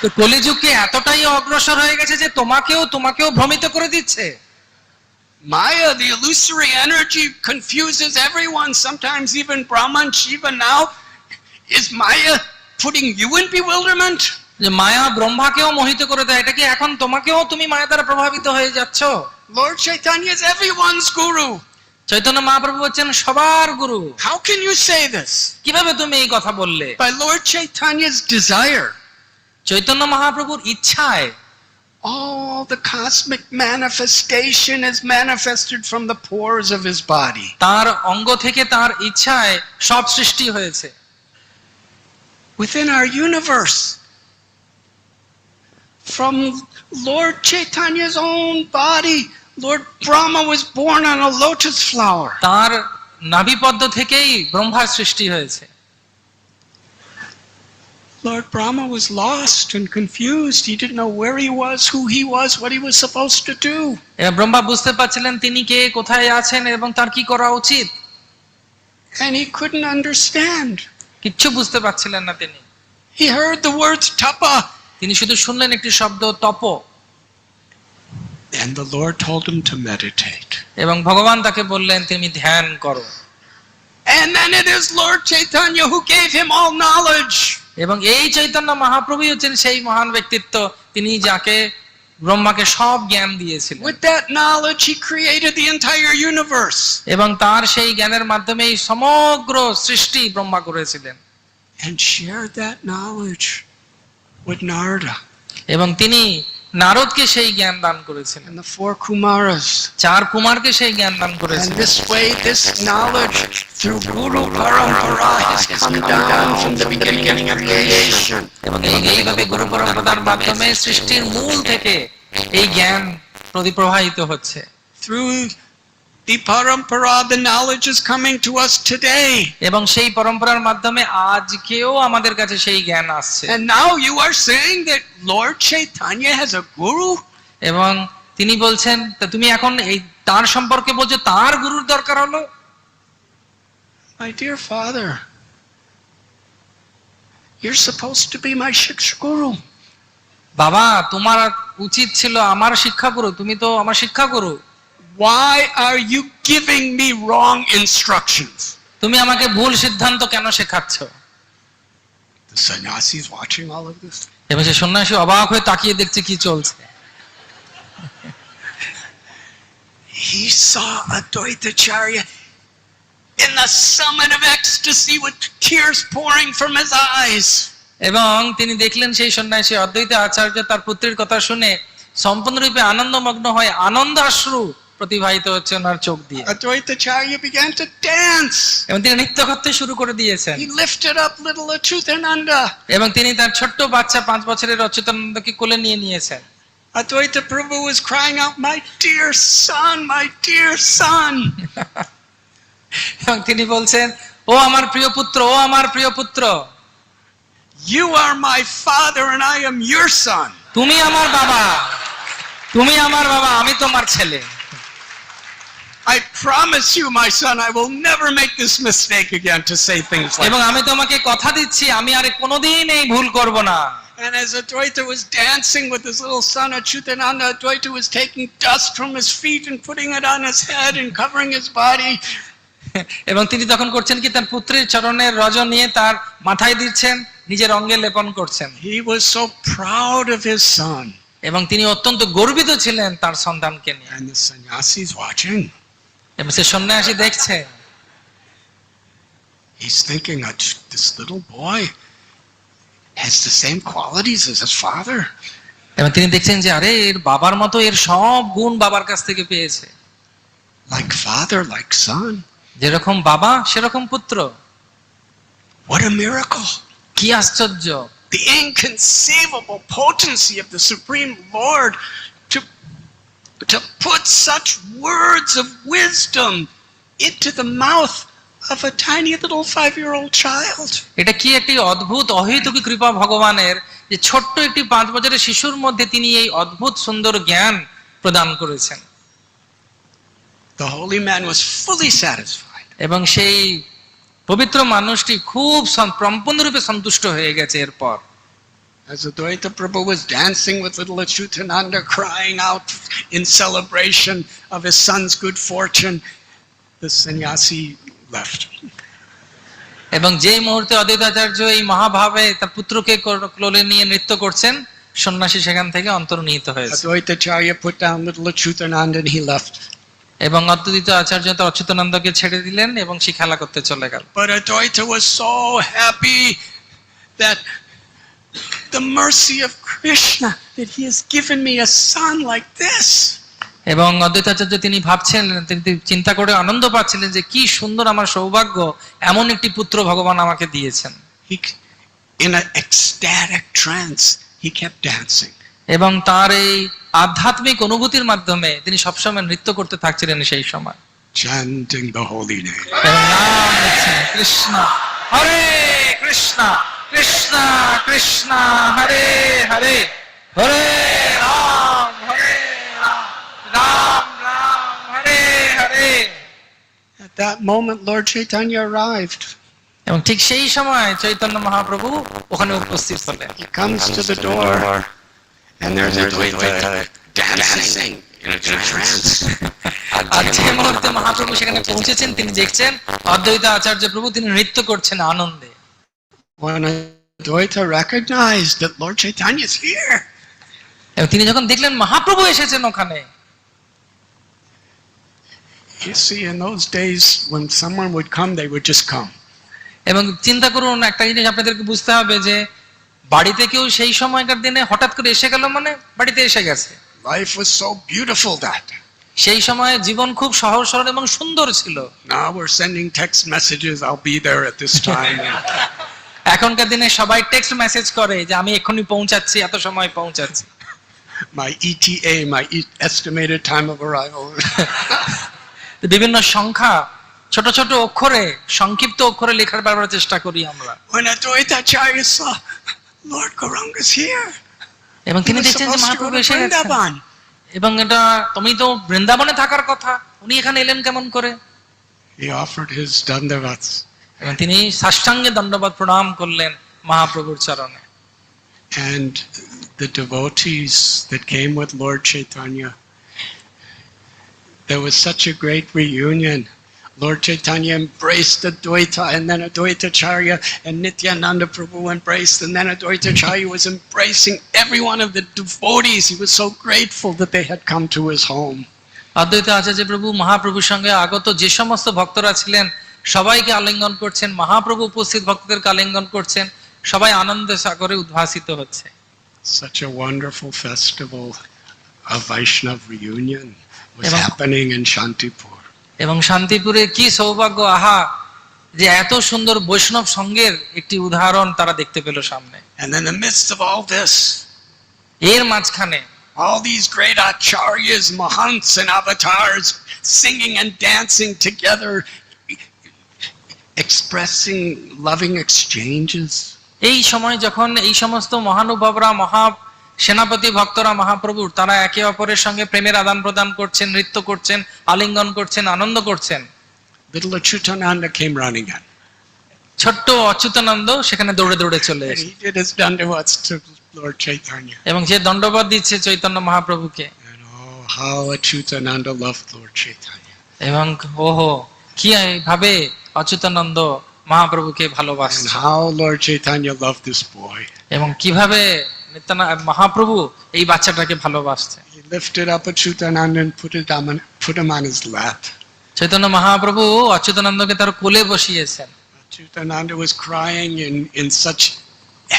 তো কলিযুগ কি এতটাই অগ্রসর হয়ে গেছে যে তোমাকেও ভ্রমিত করে দিচ্ছে? Maya, the illusory energy, confuses everyone, sometimes even Brahma and Shiva. Now, is Maya putting you in bewilderment? যে মায়া ব্রহ্মাকেও মোহিত করে দেয়, এটা কি এখন তুমি মায়া দ্বারা প্রভাবিত হয়ে যাচ্ছ? Lord Chaitanya is everyone's guru. Chaitanya Mahaprabhu হচ্ছেন সবার গুরু। How can you say this? কিভাবে তুমি এই কথা বললে? By Lord Chaitanya's desire. Chaitanya মহাপ্রভুর ইচ্ছায় All the cosmic manifestation is manifested from the pores of his body. তার অঙ্গ থেকে তার ইচ্ছায় সব সৃষ্টি হয়েছে। Within our universe, from Lord Chaitanya's own body, Lord Brahma was born on a lotus flower. তার নাভিপদ্ম থেকেই ব্রহ্মার সৃষ্টি হয়েছে। Lord Brahma was lost and confused. He didn't know where he was, who he was, what he was supposed to do. Brahma বুঝতে পারছিলেন তিনি কে, কোথায় আছেন এবং তার কি করা উচিত। And he couldn't understand. কিচ্ছু বুঝতে পারছিলেন না তিনি। He heard the words tapa. তিনি শুধু শুনলেন একটি শব্দ তপ। And the Lord told him to meditate. এবং ভগবান তাকে বললেন তুমি ধ্যান করো। And then it is Lord Chaitanya who gave him all knowledge. এবং এই চৈতন্য মহাপ্রভুই হচ্ছেন সেই মহান ব্যক্তিত্ব, তিনি যাকে ব্রহ্মাকে সব জ্ঞান দিয়েছিলেন। With that knowledge he created the entire universe. এবং তার সেই জ্ঞানের মাধ্যমেই সমগ্র সৃষ্টি ব্রহ্মা করেছিলেন। And shared that knowledge with Narada. এবং তিনি নারদকে সেই জ্ঞান দান করেছিলেন। And the 4 Kumaras. 4 কুমারকে সেই জ্ঞান দান And করেছিলেন। this way, this knowledge through Guru Parampara has come down from the beginning of creation. এবং এইভাবে গুরু পরম্পরার মাধ্যমে সৃষ্টির মূল থেকে এই জ্ঞান প্রবাহিত হচ্ছে। Through the Parampara, the knowledge is coming to us today. এবং সেই পরম্পরার মাধ্যমে আজকেও আমাদের কাছে সেই জ্ঞান আসছে। And now you are saying that Lord Chaitanya has a guru? এবং তিনি বলছেন, তা তুমি এখন এই তার সম্পর্কে বলছো তার গুরুর দরকার হলো? My dear father, you're supposed to be my Shiksha Guru. বাবা, তোমার উচিত ছিল আমার শিক্ষাগুরু, তুমি তো আমার শিক্ষাগুরু। Why are you giving me wrong instructions? তুমি আমাকে ভুল সিদ্ধান্ত কেন শেখাচ্ছ? The sannyasi is watching all of this. এবং সে সন্ন্যাসী অবাক হয়ে তাকিয়ে দেখছে কি চলছে। He saw Advaitacharya in the summit of ecstasy with tears pouring from his eyes. এবং তিনি দেখলেন সেই সন্ন্যাসী অদ্বৈত আচার্য তার পুত্রের কথা শুনে সম্পূর্ণরূপে আনন্দমগ্ন হয়, আনন্দাশ্রু প্রতিবাহিত হচ্ছে ওনার চোখ দিয়ে। Advaita Acharya began to dance. এবং তিনি নৃত্য করতে শুরু করে দিয়েছেন। He lifted up little Achyutananda. এবং তিনি তার ছোট্ট বাচ্চা 5 বছরের অচ্যুতানন্দকে কোলে নিয়ে নিয়েছেন। Advaita Prabhu was crying out, "My dear son, my dear son." এবং তিনি বলছেন, ও আমার প্রিয় পুত্র, ও আমার প্রিয় পুত্র, You are my father and I am your son. তুমি আমার বাবা, তুমি আমার বাবা, আমি তোমার ছেলে। I promise you, my son, I will never make this mistake again to say things like এবং that. আমি তোমাকে কথা দিচ্ছি আমি আর কোনোদিন এই ভুল করব না। And as Advaita was dancing with his little son Achyutananda, Advaita was taking dust from his feet and putting it on his head and covering his body. এবং তিনি তখন করছেন কি, তার পুত্রের চরণের রজ নিয়ে তার মাথায় দিচ্ছেন, নিজের অঙ্গে লেপন করছেন। He was so proud of his son. এবং তিনি অত্যন্ত গর্বিত ছিলেন তার সন্তানকে নিয়ে। And the sannyasi's watching. এবং সে সন্ন্যাসী দেখছে, He's thinking, this little boy has the same qualities as his father. এবং তিনি দেখছেন যে আরে এর বাবার মতো এর সব গুণ বাবার কাছ থেকে পেয়েছে। Like father, like son. যেরকম বাবা সেরকম পুত্র। What a miracle. কি আশ্চর্য! The inconceivable potency of the Supreme Lord to put such words of wisdom into the mouth of a tiny little 5-year-old child. এটা কি একটি অদ্ভুত অহেতুকী কৃপা ভগবানের, যে ছোট্ট একটি 5 বছরের শিশুর মধ্যে তিনি এই অদ্ভুত সুন্দর জ্ঞান প্রদান করেছেন। The holy man was fully satisfied. এবং সেই পবিত্র মানুষটি খুব সম্পূর্ণরূপে সন্তুষ্ট হয়ে গেছে। এরপর As Advaita Prabhu was dancing with little Achyutananda, crying out in celebration of his son's good fortune, the sannyasi left. এবং যেই মুহূর্তে অদ্বৈতাচার্য এই মহাভাবে তার পুত্রকে কোলে নিয়ে নৃত্য করছেন, সন্ন্যাসী সেখান থেকে অন্তর্নিহিত হয়েছে। Advaita Acharya put down little Achyutananda and he left. এবং অদ্বৈত আচার্য তার অচ্যুতানন্দকে ছেড়ে দিলেন এবং সে খেলা করতে চলে গেল। But Advaita was so happy that the mercy of Krishna, that he has given me a son like this. এবং অদ্বৈতাচার্য তিনি ভাবছেন, তিনি চিন্তা করে আনন্দ পাচ্ছিলেন যে কি সুন্দর আমার সৌভাগ্য, এমন একটি পুত্র ভগবান আমাকে দিয়েছেন। He, in an ecstatic trance, he kept dancing. এবং তার এই আধ্যাত্মিক অনুভূতির মাধ্যমে তিনি সবসময় নৃত্য করতে থাকছিলেন সেই সময়, chanting the holy name. এবং নাম নিচ্ছেন, কৃষ্ণ হরে কৃষ্ণ কৃষ্ণ কৃষ্ণ হরে হরে, হরে Ram Ram Ram Hare Hare. At that moment, Lord Chaitanya arrived. এবং ঠিক সেই সময় চৈতন্য মহাপ্রভু ওখানে উপস্থিত হলেন। He comes to the door, and there's Advaita dancing in a trance. আর যে মুহূর্তে মহাপ্রভু সেখানে পৌঁছেছেন, তিনি দেখছেন অদ্বৈত আচার্য প্রভু তিনি নৃত্য করছেন আনন্দে। When Advaita recognized that Lord Chaitanya is here, এবং তিনি যখন দেখলেন মহাপ্রভু এসেছেন ওখানে, you see, in those days when someone would come, they would just come. এবং চিন্তা করুন, একটা জিনিস আপনাদেরকে বুঝতে হবে যে বাড়িতে কেউ সেই সময়কার দিনে হঠাৎ করে এসে গেল মানে বাড়িতে এসে গেছে। Life was so beautiful that. সেই সময় জীবন খুব সহজ সরল এবং সুন্দর ছিল। Now we're sending text messages, I'll be there at this time. এখনকার দিনে সবাই টেক্সট মেসেজ করে যে আমি এক্ষুনি পৌঁছাচ্ছি, এত সময় পৌঁছাচ্ছি। My ETA, my estimated time of arrival. বিভিন্ন সংখ্যা ছোট ছোট অক্ষরে, সংক্ষিপ্ত অক্ষরে লেখার বারবার চেষ্টা করি আমরা। When Advaita Acharya saw Lord Gauranga is here, এবং তিনি দেখছেন যে মহাপ্রভু এসে গেছেন, Vrindavan. এবং এটা তুমি তো বৃন্দাবনে থাকার কথা, উনি এখানে এলেন কেমন করে? He offered his dandavats. এবং তিনি সাষ্টাঙ্গে দণ্ডবত প্রণাম করলেন মহাপ্রভুর চরণে। And the devotees that came with Lord Chaitanya, there was such a great reunion. Lord Chaitanya embraced Advaita, and then Advaita Acharya and Nityananda Prabhu embraced, and then Advaita Acharya was embracing every one of the devotees. He was so grateful that they had come to his home. অদ্বৈত আচার্য প্রভু মহাপ্রভুর সঙ্গে আগত যে সমস্ত ভক্তরা ছিলেন সবাইকে আলিঙ্গন করছেন, মহাপ্রভু উপস্থিত ভক্তদেরকে আলিঙ্গন করছেন, সবাই আনন্দ সাগরে উদ্ভাসিত হচ্ছে। Such a wonderful festival of Vaishnav reunion was Evam- happening in Shantipur. এবং শান্তিপুরে কি সৌভাগ্য, আহা, যে এত সুন্দর বৈষ্ণব সঙ্গের একটি উদাহরণ তারা দেখতে পেল সামনে। And in the midst of all this, এর মাঝখানে all these great acharyas, mahants and avatars singing and dancing together, expressing loving exchanges. এই সময় যখন এই সমস্ত মহানুভবরা, মহা সেনাপতি ভক্তরা মহাপ্রভুর, তারা একে অপরের সঙ্গে প্রেমের আদান প্রদান করছেন, নৃত্য করছেন, আলিঙ্গন করছেন, আনন্দ করছেন, Little Achyutananda came running in. ছোট্ট অচ্যুতানন্দ সেখানে দৌড়ে দৌড়ে চলে And এসে he did his dandavats to Lord Chaitanya. এবং সে দণ্ডবাদ দিচ্ছে চৈতন্য মহাপ্রভুকে। And oh, how Achyutananda loved Lord Chaitanya. এবং ওহো, কি ভাবে অচ্যুতানন্দ মহাপ্রভুকে And ভালোবাসছে, how Lord Chaitanya loved this boy. এবং কিভাবে মহাপ্রভু এই বাচ্চাটাকে ভালোবাসছে। He lifted up Achyutananda and put him on his lap. Chaitanya Mahaprabhu অচ্যুতানন্দকে তার কোলে বসিয়েছেন। Achyutananda was crying in such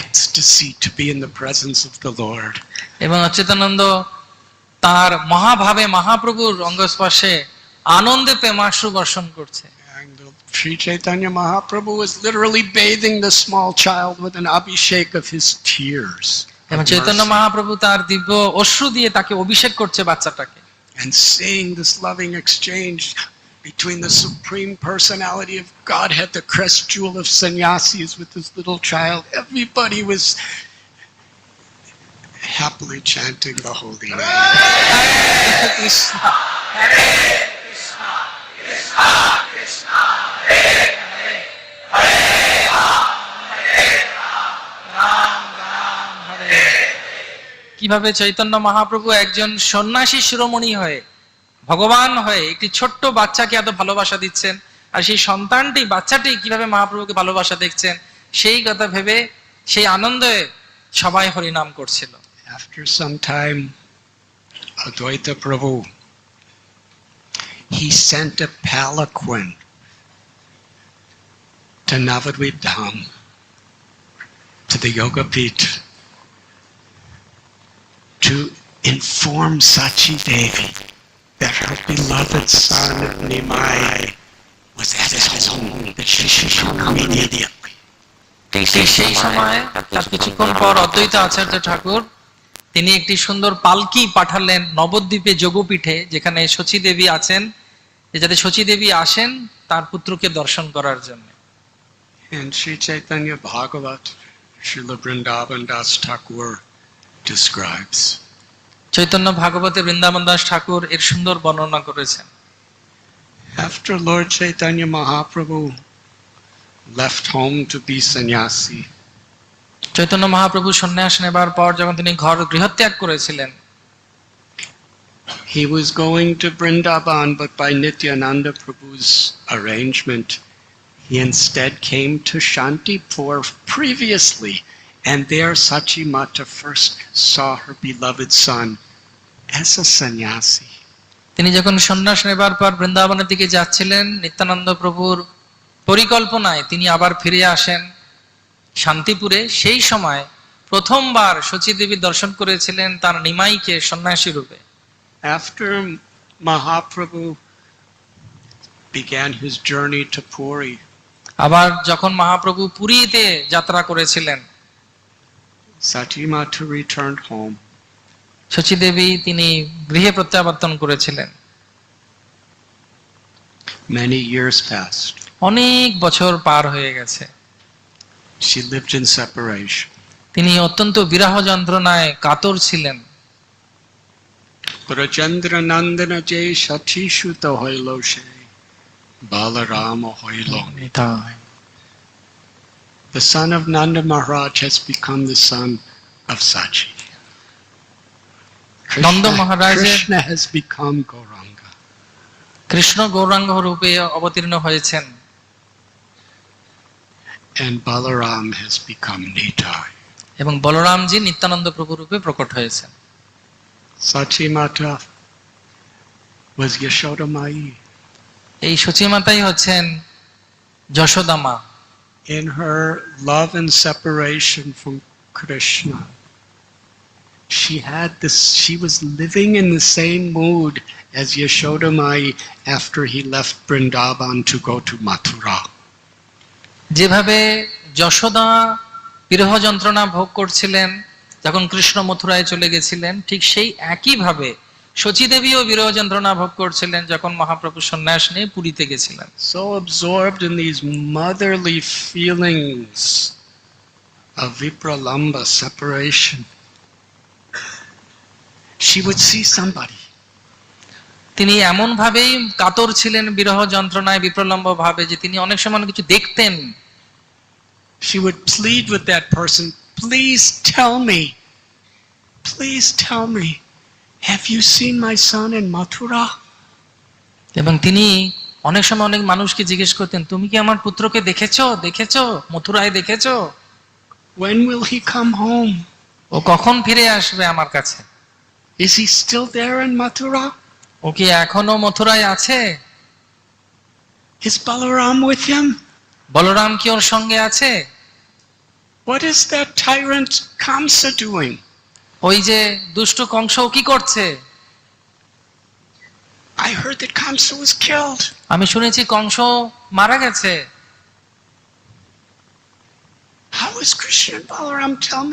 ecstasy to be in the presence of the Lord. এবং অচ্যুতানন্দ তার মহাভাবে মহাপ্রভুর অঙ্গস্পর্শে আনন্দে প্রেমাশ্রু বর্ষণ করছে। And Sri Chaitanya Mahaprabhu was literally bathing the small child with an abhishek of his tears. এবং of Chaitanya mercy. Mahaprabhu তার দিব্য অশ্রু দিয়ে তাকে অভিষেক করছে বাচ্চাটাকে। And seeing this loving exchange between the Supreme Personality of Godhead, the crest jewel of sannyasis, with this little child, everybody was happily chanting the holy name. কিভাবে চৈতন্য মহাপ্রভু একজন সন্ন্যাসী শিরোমণি হয়ে, ভগবান হয়ে একটি ছোট্ট বাচ্চাকে এত ভালোবাসা দিচ্ছেন, আর সেই সন্তানটি, বাচ্চাটি কিভাবে মহাপ্রভুকে ভালোবাসা দেখছেন, সেই কথা ভেবে সেই আনন্দে সবাই হরিনাম করছিল। After some time, Advaita Prabhu, he sent a palanquin to Navadvip Dham, to the Yoga Pit, to inform Sachi Devi that her beloved son Nimai was at his home, that she should come immediately. সেই সময় তার কিছুক্ষণ পর অদ্বৈত আচার্য ঠাকুর তিনি একটি সুন্দর পালকি পাঠালেন নবদ্বীপে যোগপীঠে, যেখানে শচী দেবী আছেন, যাতে শচী দেবী আসেন তার পুত্রকে দর্শন করার জন্য। And Sri Chaitanya Bhagavat, Srila Vrindavan Das Thakur describes. Chaitanya ভাগবতে বৃন্দাবন দাস ঠাকুর এর সুন্দর বর্ণনা করেছেন। After Lord Chaitanya Mahaprabhu left home to be sannyasi, Chaitanya Mahaprabhu সন্ন্যাস নেবার পর যখন তিনি গৃহত্যাগ করেছিলেন, he was going to Vrindavan, but by Nityananda Prabhu's arrangement, he instead came to Shantipur previously, and there Sachi Mata first saw her beloved son as a sannyasi. তিনি যখন সন্ন্যাস নেবার পর বৃন্দাবনের দিকে যাচ্ছিলেন, নিত্যানন্দ প্রভুর পরিকল্পনায় তিনি আবার ফিরে আসেন শান্তিপুরে। সেই সময় প্রথমবার শচী দেবী দর্শন করেছিলেন তার নিমাইকে সন্ন্যাসী রূপে। After Mahaprabhu began his journey to Puri, আবার যখন মহাপ্রভু পুরীতে যাত্রা করেছিলেন, Sachi Mata returned home. Sachi দেবী তিনি গৃহে প্রত্যাবর্তন করেছিলেন। Many years passed. অনেক বছর পার হয়ে গেছে। She lived in separation. তিনি অত্যন্ত বিরহ যন্ত্রণায় কাতর ছিলেন। Brajendra Nandana Jai Sachi Shuta Hoilo She Balarama Hoilo. The son of Nanda Maharaj has become the son of Sachi. Nanda Maharaj Krishna has become Gauranga. Krishna Gauranga রূপে অবতীর্ণ হয়েছেন, And Balaram has become Nitai. এবং বলরামজি নিত্যানন্দ প্রভু রূপে প্রকট হয়েছেন। Sachi Mata was Yashoda Mai. এই শচী মাতাই হচ্ছেন যশোদা মা in her love and separation from Krishna, she was living in the same mood as Yashoda Mai after he left Vrindavan to go to Mathura. যেভাবে যশোদা বিরহ যন্ত্রণা ভোগ করছিলেন যখন কৃষ্ণ মথুরায় চলে গেছিলেন, ঠিক সেই একইভাবে শচীদেবীও বিরহ যন্ত্রণা ভোগ করছিলেন যখন মহাপ্রভু সন্ন্যাস নিয়ে পুরীতে গেছিলেন। So absorbed in these motherly feelings of vipralamba, separation, she would see somebody. তিনি এমন ভাবেই কাতর ছিলেন বিরহ যন্ত্রণায় বিপ্রলম্ব ভাবে যে তিনি অনেক সময় কিছু দেখতেন। She would plead with that person, please tell me, have you seen my son in Mathura? এবং তিনি অনেক সময় অনেক মানুষকে জিজ্ঞেস করতেন, তুমি কি আমার পুত্রকে দেখেছো মথুরায় দেখেছো? When will he come home? ও কখন ফিরে আসবে আমার কাছে? Is he still there in Mathura? ও কি এখনো মথুরায় আছে? Is Balaram with him? Balaram কি ওর সঙ্গে আছে? What is that tyrant Kamsa doing? ওই যে দুষ্ট কংস কি করছে? I heard that Kamsa was killed. আমি শুনেছি কংস মারা গেছে। How is Krishna and Balaram? Tell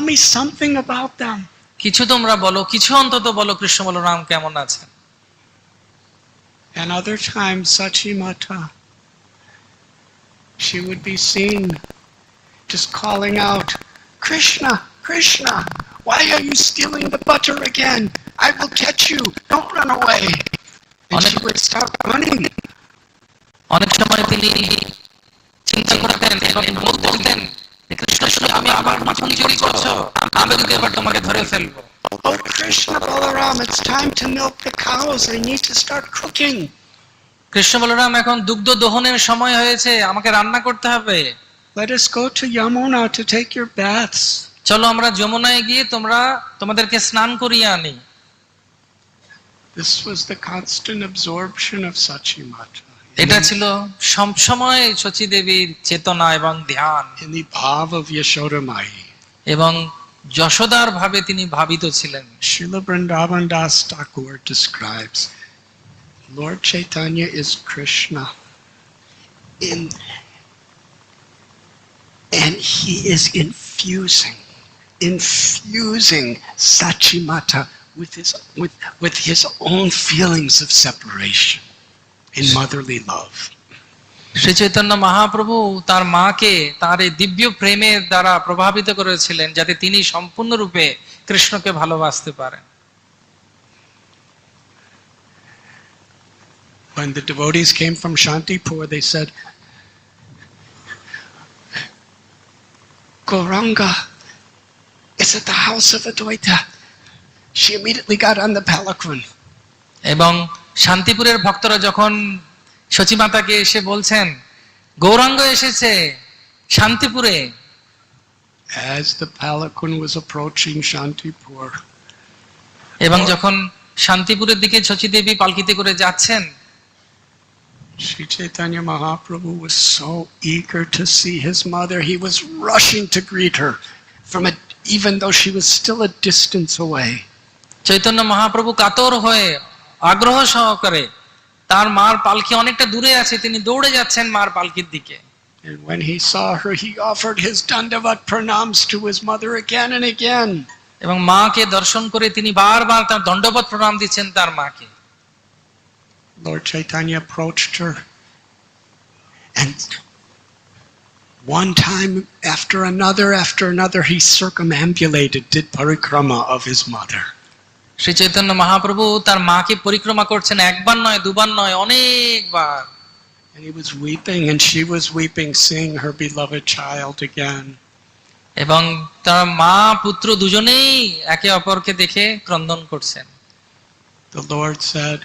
me something about them. কিছু তোমরা বলো, কিছু অন্তত বলো কৃষ্ণ বলরাম কেমন আছে? And other times Sachimata, she would be seen just calling out, Krishna, Krishna, why are you stealing the butter again? I will catch you, don't run away. And she would start running. অনেক সময় তিনি চিন্তা করতেন এবং বলতেন, কৃষ্ণ আমি আবার মাখন চুরি করছো, আমি কিন্তু এবার তোমাকে ধরে ফেলবো। Oh Krishna, Balaram, it's time to milk the cows. I need to start cooking. Krishna Balaram এখন দুগ্ধ দহনের সময় হয়েছে, আমাকে রান্না করতে হবে। Let us go to Yamuna to take your baths. চলো আমরা যমুনায় গিয়ে তোমাদেরকে স্নান করিয়ে আনি। This was the constant absorption of Sachimata. এটা ছিল সবসময় শচী দেবীর চেতনা এবং ধ্যান। In the bhav of Yashoda Mai. এবং যশোদার ভাবে তিনি ভাবিত ছিলেন। Srila Vrindavan Das Thakur describes Lord Chaitanya is Krishna and he is infusing Sachimata with his own feelings of separation in motherly love. Shri Chaitanya Mahaprabhu তার মাকে তার এই দিব্য প্রেমের দ্বারা প্রভাবিত করেছিলেন যাতে তিনি সম্পূর্ণরূপে কৃষ্ণকে ভালোবাসতে পারেন। When the devotees came from Shantipur, they said, Gauranga is at the house of Advaita. She immediately got on the palanquin. এবং শান্তিপুরের ভক্তরা যখন সচিমাতাকে এসে বলছেন গৌরাঙ্গ এসেছে শান্তিপুরে, As the palanquin was approaching Shantipur, এবং যখন শান্তিপুরের দিকে শচী দেবী পালকিতে করে যাচ্ছেন, Sri Chaitanya Mahaprabhu was so eager to see his mother. He was rushing to greet her even though she was still a distance away. Chaitanya Mahaprabhu কাতর হয়ে আগ্রহ সহকারে তার মার পালকি অনেকটা দূরে আছে, তিনি দৌড়ে যাচ্ছেন মার পালকির দিকে। And when he saw her, he offered his dandavat pranams to his mother again and again. এবং মাকে দর্শন করে তিনি বারবার তার দণ্ডবত প্রণাম দিচ্ছেন তার মাকে। Lord Chaitanya approached her, and one time after another, he circumambulated, did parikrama of his mother. Shri Chaitanya Mahaprabhu তার মাকে পরিক্রমা করছেন, একবার নয় দুবার নয় অনেকবার। And he was weeping and she was weeping, seeing her beloved child again. এবং তার মা পুত্র দুজনেই একে অপরকে দেখে ক্রন্দন করছেন। The Lord said,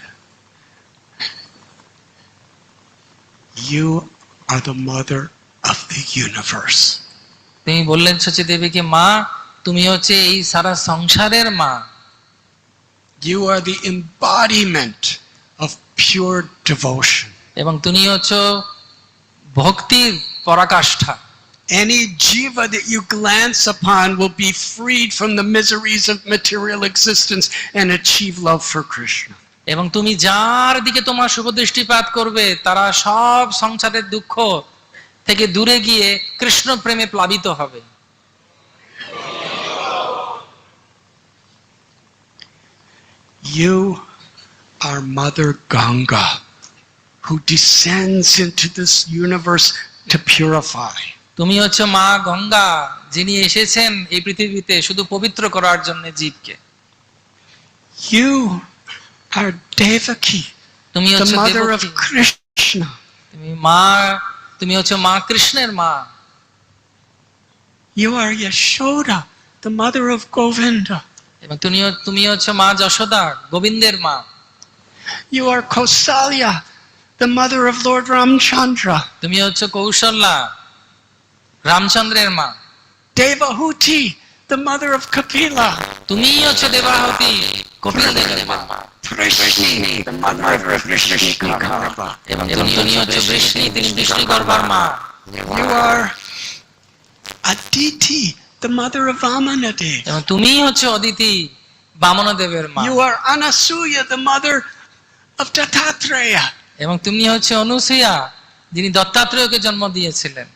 You are the mother of the universe. তিনি বললেন শচী দেবীকে, মা তুমি হচ্ছে এই সারা সংসারের মা। You are the embodiment of pure devotion. এবং তুমি হচ্ছে ভক্তির পরাকাষ্ঠা। Any jiva that you glance upon will be freed from the miseries of material existence and achieve love for Krishna. এবং তুমি যার দিকে তোমার শুভ দৃষ্টিপাত করবে তারা সব সংসারের দুঃখ থেকে দূরে গিয়ে কৃষ্ণ প্রেমে প্লাবিত হবে। You are Mother Ganga, who descends into this universe to purify. তুমি হচ্ছে মা গঙ্গা, যিনি এসেছেন এই পৃথিবীতে শুধু পবিত্র করার জন্য জীবকে। You are Devaki, তুমি the হচ্ছে mother of দেবকী, Krishna. তুমি হচ্ছে মা কৃষ্ণের মা। You are Yashoda, the mother of Govinda. এবং তুমি হচ্ছে মা যশোদা, গোবিন্দের মা। You are Kausalya, the mother of Lord Ramchandra. তুমি হচ্ছে কৌশল্যা, রামচন্দ্রের মা। Devahuti, the mother of Kapila. তুমি হচ্ছে দেবাহুতি, কপিল দেবের মা। Prishni, the mother of Vishnukarma. এবং তুমি হচ্ছে বৃষ্ণি, তিনি বৃষ্ণিগর্ভার মা। You are Aditi, the mother of Vamanadeva. এবং তুমি হচ্ছে অদিতি, বামনদেবের মা। You are Anasuya, the mother of Dattatreya. এবং তুমি হচ্ছে অনুসূয়া, যিনি দত্তাত্রেয়কে জন্ম দিয়েছিলেন।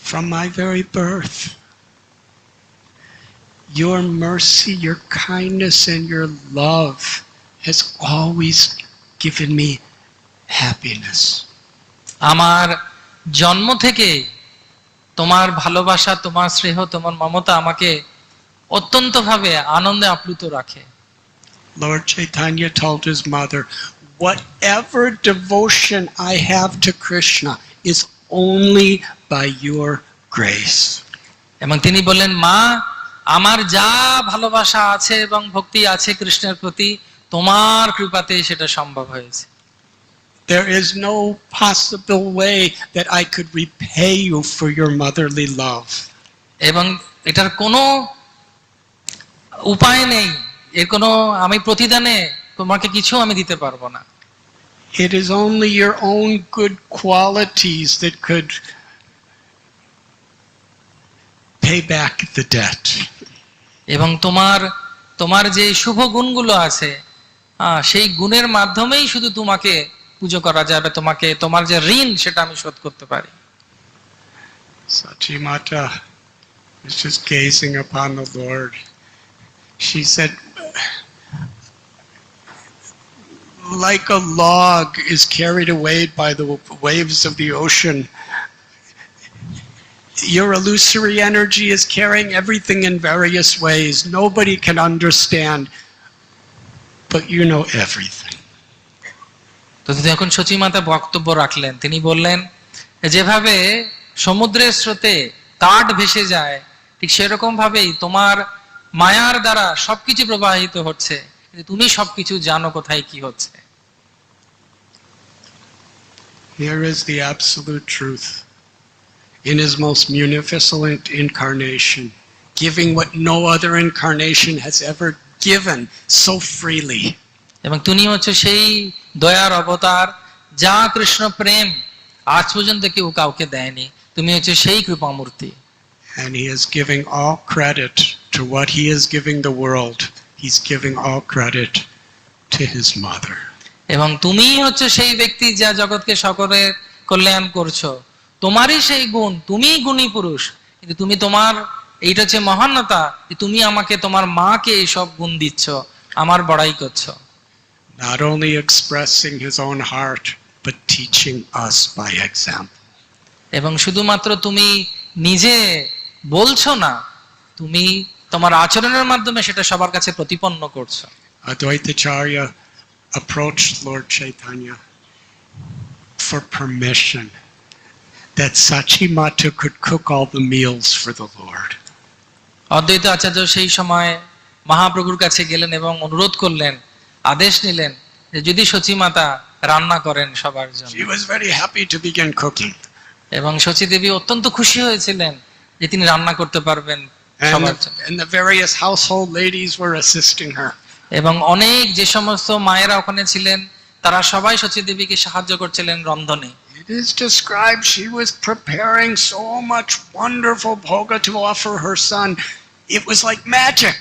From my very birth, your mercy, your kindness, and your love has always given me happiness. আমার জন্ম থেকে তোমার ভালোবাসা, তোমার স্নেহ, তোমার মমতা আমাকে অত্যন্তভাবে আনন্দে আপ্লুত রাখে। Lord Chaitanya told his mother, whatever devotion I have to Krishna is only by your grace. এবং তিনি বললেন, মা, আমার যা ভালোবাসা আছে এবং ভক্তি আছে কৃষ্ণের প্রতি, তোমার কৃপাতে সেটা সম্ভব হয়েছে। There is no possible way that I could repay you for your motherly love. এবং এটার কোনো উপায় নেই, এর কোনো আমি প্রতিদানে তোমাকে কিছু আমি দিতে পারবো না। It is only your own good qualities that could pay back the debt. এবং তোমার যে শুভ গুণগুলো আছে, সেই গুণের মাধ্যমেই শুধু তোমাকে পুজো করা যাবে, তোমার যে ঋণ সেটা আমি শোধ করতে পারি। Sachi Mata was just gazing upon the Lord. She said, like a log is carried away by the waves of the ocean, your illusory energy is carrying everything in various ways. Nobody can understand, but you know everything. তো যখন সচিমাতা বক্তব্য রাখলেন, তিনি বললেন, যেভাবে সমুদ্রের স্রোতে কাঠ ভেসে যায়, ঠিক সেরকম ভাবেই তোমার মায়ার দ্বারা সবকিছু প্রবাহিত হচ্ছে, তুমি সবকিছু জানো কোথায় কি হচ্ছে। Here is the absolute truth. In his most munificent incarnation, giving what no other incarnation has ever given so freely. এবং তুমি হচ্ছে সেই দয়ার অবতার, যা কৃষ্ণ প্রেম আজ পর্যন্ত কেউ কাউকে দেয়নি। তুমি হচ্ছে সেই কৃপামূর্তি। And he is giving all credit to what he is giving the world. He's giving all credit to his mother. এবং তুমি হচ্ছে সেই ব্যক্তি যা জগৎকে সকলের কল্যাণ করছো। তোমারই সেই গুণ, তুমি গুণী পুরুষ, কিন্তু তুমি তোমার এইটা হচ্ছে মহানতা, তুমি আমাকে, তোমার মাকে এই সব গুণ দিচ্ছ, আমার বড়াই করছো। Not only expressing his own heart, but teaching us by example. এবং শুধুমাত্র তুমি নিজে বলছো না, তুমি তোমার আচরণের মাধ্যমে সেটা সবার কাছে প্রতিপন্ন করছো। Advaitacharya approached Lord Chaitanya for permission that Sachi Mata could cook all the meals for the Lord. অদ্বৈত আচার্য সেই সময় মহাপ্রভুর কাছে গেলেন এবং অনুরোধ করলেন, আদেশ নিলেন যে যদি সচিমাতা রান্না করেন সবার জন্য। She was very happy to begin cooking. এবং সচী দেবী অত্যন্ত খুশি হয়েছিলেন যে তিনি রান্না করতে পারবেন সবার জন্য। And the various household ladies were assisting her. এবং অনেক যে সমস্ত মায়েরা ওখানে ছিলেন তারা সবাই সচী দেবীকে সাহায্য করছিলেন রন্ধনে। It is described she was preparing so much wonderful bhoga to offer her son. It was like magic.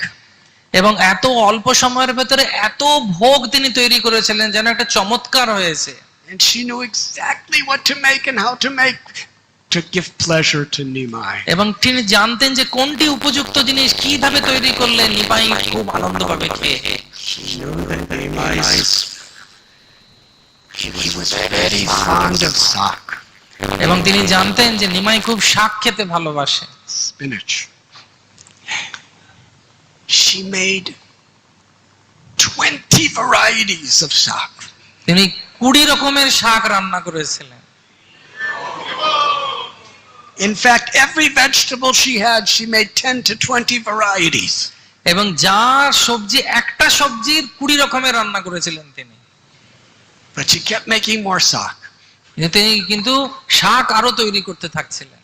এবং এত অল্প সময়ের ভেতরে এত ভোগ তিনি তৈরি করেছিলেন যেন একটা চমৎকার হয়েছে। And she knew exactly what to make and how to make to give pleasure to Nimai. এবং তিনি জানতেন যে কোনটি উপযুক্ত জিনিস কিভাবে তৈরি করলে নিমাই খুব আনন্দ পাবে খেয়ে। She knew that Nimai he was very fond of sak. এবং তিনি জানতেন যে নিমাই খুব শাক খেতে ভালোবাসে। Spinach. She made 20 varieties of sak. তিনি 20 রকমের শাক রান্না করেছিলেন। In fact, every vegetable she had, she made 10 to 20 varieties. এবং যার সবজি একটা সবজির 20 রকমের রান্না করেছিলেন তিনি। But she kept making more sak. তিনি কিন্তু শাক আরো তৈরি করতে থাকছিলেন।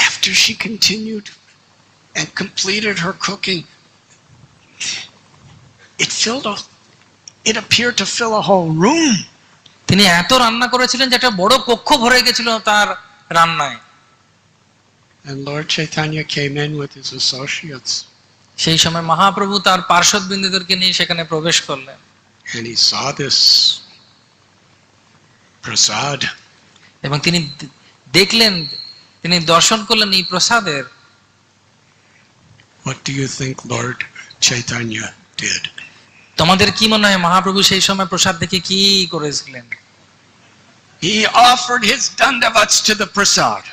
After she continued and completed her cooking, it appeared to fill a whole room. তিনি এত রান্না করেছিলেন যে একটা বড় কক্ষ ভরে গেছিল তার রান্নায়। And Lord Chaitanya came in with his associates. সেই সময় মহাপ্রভু তার পার্শ্বদবৃন্দদেরকে নিয়ে সেখানে প্রবেশ করলেন। And he saw this prasad. এবং তিনি দেখলেন, তিনি দর্শন করলেন এই প্রসাদের। What do you think Lord Chaitanya did? তোমাদের কি মনে হয় মহাপ্রভু সেই সময় প্রসাদ দেখে কি করেছিলেন? He offered his dandavats to the prasad.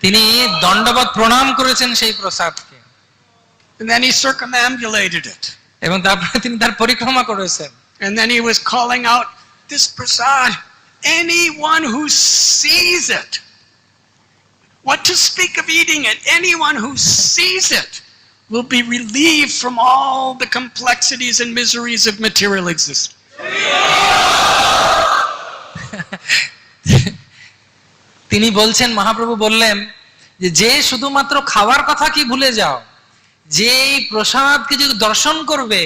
তিনি দণ্ডবত প্রণাম করেছেন সেই প্রসাদকে। And then he circumambulated it. এবং তারপরে তিনি তার পরিক্রমা করেছেন। And then he was calling out, this prasad, anyone who sees it, what to speak of eating it, anyone who sees it will be relieved from all the complexities and miseries of material existence. তিনি বলছেন, মহাপ্রভু বললেন যে শুধুমাত্র খাওয়ার কথা কি ভুলে যাও, যে এই প্রসাদকে যদি দর্শন করবে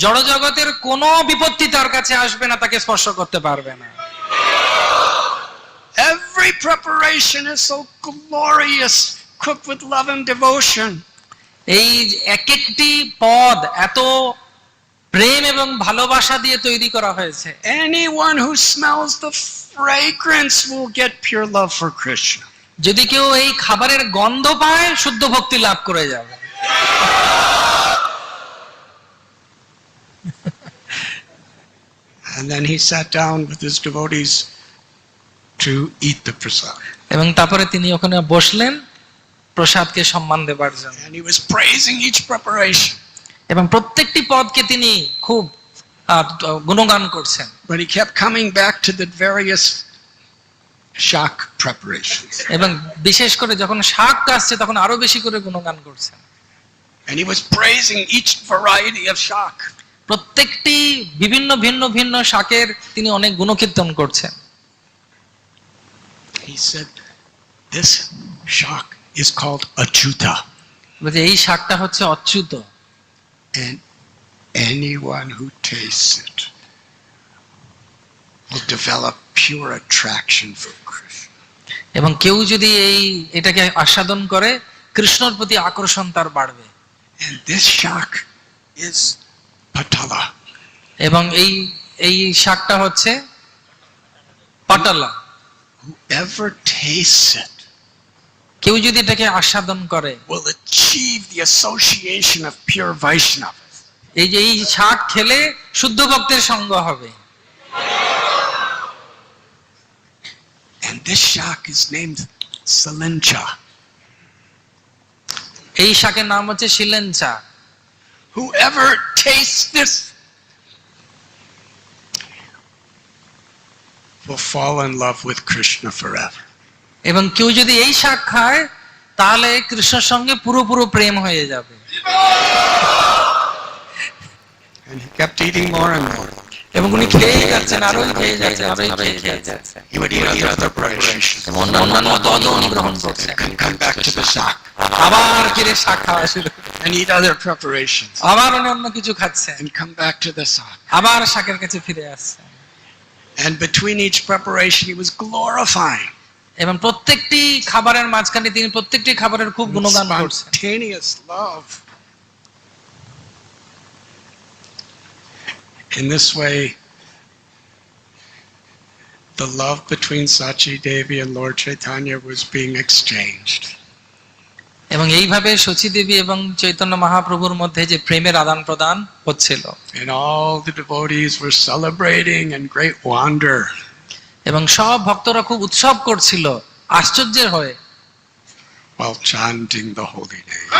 জড় জগতের কোনো বিপত্তি তার কাছে আসবে না, তাকে স্পর্শ করতে পারবে না। Every preparation is so glorious, cooked with love and devotion. এই এক একটি পদ এত প্রেম এবং ভালোবাসা দিয়ে তৈরি করা হয়েছে। Anyone who smells the fragrance will get pure love for Krishna. যদি কেউ এই খাবারের গন্ধ পায় শুদ্ধ ভক্তি লাভ করে যাবে। And then he sat down with his devotees to eat the prasad. এবং তারপরে তিনি ওখানে বসলেন প্রসাদকে সম্মান দেবার জন্য। And he was praising each preparation. এবং প্রত্যেকটি পদকে তিনি খুব গুণগান করছেন। But he kept coming back to the various shak preparations. এবং বিশেষ করে যখন শাক আসছে তখন আরো বেশি করে গুণগান করছেন। And he was praising each variety of shak. প্রত্যেকটি বিভিন্ন ভিন্ন ভিন্ন শাকের তিনি অনেক গুণকীর্তন করছেন। He said, this shak is called achyuta. বলছে এই শাকটা হচ্ছে Achyuta. And anyone who tastes it will develop pure attraction for Krishna. এবং কেউ যদি এটাকে আস্বাদন করে কৃষ্ণর প্রতি আকর্ষণ তার বাড়বে। And this shak is patala. এবং এই শাকটা হচ্ছে পাটালা। Whoever tastes it কেউ যদি এটাকে আস্বাদন করে will achieve the association of pure Vaishnava. এই যে এই শাক খেলে শুদ্ধ ভক্তের সঙ্গ হবে। And this shak is named Salincha. এই শাকের নাম হচ্ছে শিলেঞ্চা। Whoever tastes this will fall in love with Krishna forever. এবং কেউ যদি এই শাক খায় তাহলে কৃষ্ণের সঙ্গে পুরো প্রেম হয়ে যাবে। And he kept eating more and more. এবং উনি খেয়েই যাচ্ছেন, আরোই খেয়ে যাচ্ছেন, আরোই খেয়ে যাচ্ছেন। He would eat other preparations. অন্যান্য পদও উনি গ্রহণ করছেন। Come back to the sack আবার ফিরে শাক খাওয়া শুরু, and eat other preparations. আবার উনি অন্য কিছু খাচ্ছেন, And come back to the sack. আবার শাকের কাছে ফিরে আসছেন। And between each preparation, he was glorifying. এবং প্রত্যেকটি খাবারের মাঝখানে তিনি প্রত্যেকটি খাবারের খুব গুণগান করছেন। Spontaneous love. In this way, the love between Sachi Devi and Lord Chaitanya was being exchanged. এবং এইভাবে সচী দেবী এবং চৈতন্য মহাপ্রভুর মধ্যে যে প্রেমের আদান প্রদান হচ্ছিল। And all the devotees were celebrating in great wonder. এবং সব ভক্তরা খুব উৎসব করছিল আশ্চর্যের হয়ে, While chanting the holy name.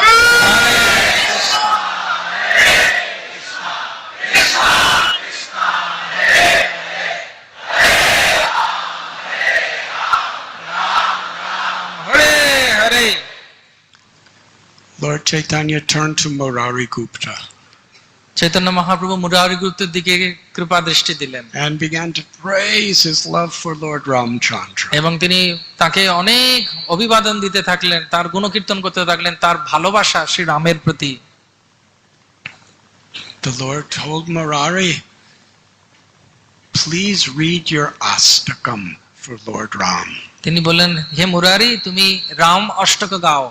Lord Chaitanya turned to Murari Gupta Chaitanya Mahaprabhu Murari গুপ্তের দিকে কৃপা দৃষ্টি দিলেন and began to praise his love for Lord Ramchandra. এবং তিনি তাকে অনেক অভিবাদন দিতে থাকলেন, তার গুণকীর্তন করতে থাকলেন, তার ভালোবাসা শ্রী রামের প্রতি। The Lord told Murari, please read your Astakam for Lord Ram. তিনি বললেন, হে মুরারি, তুমি রাম অষ্টক গাও।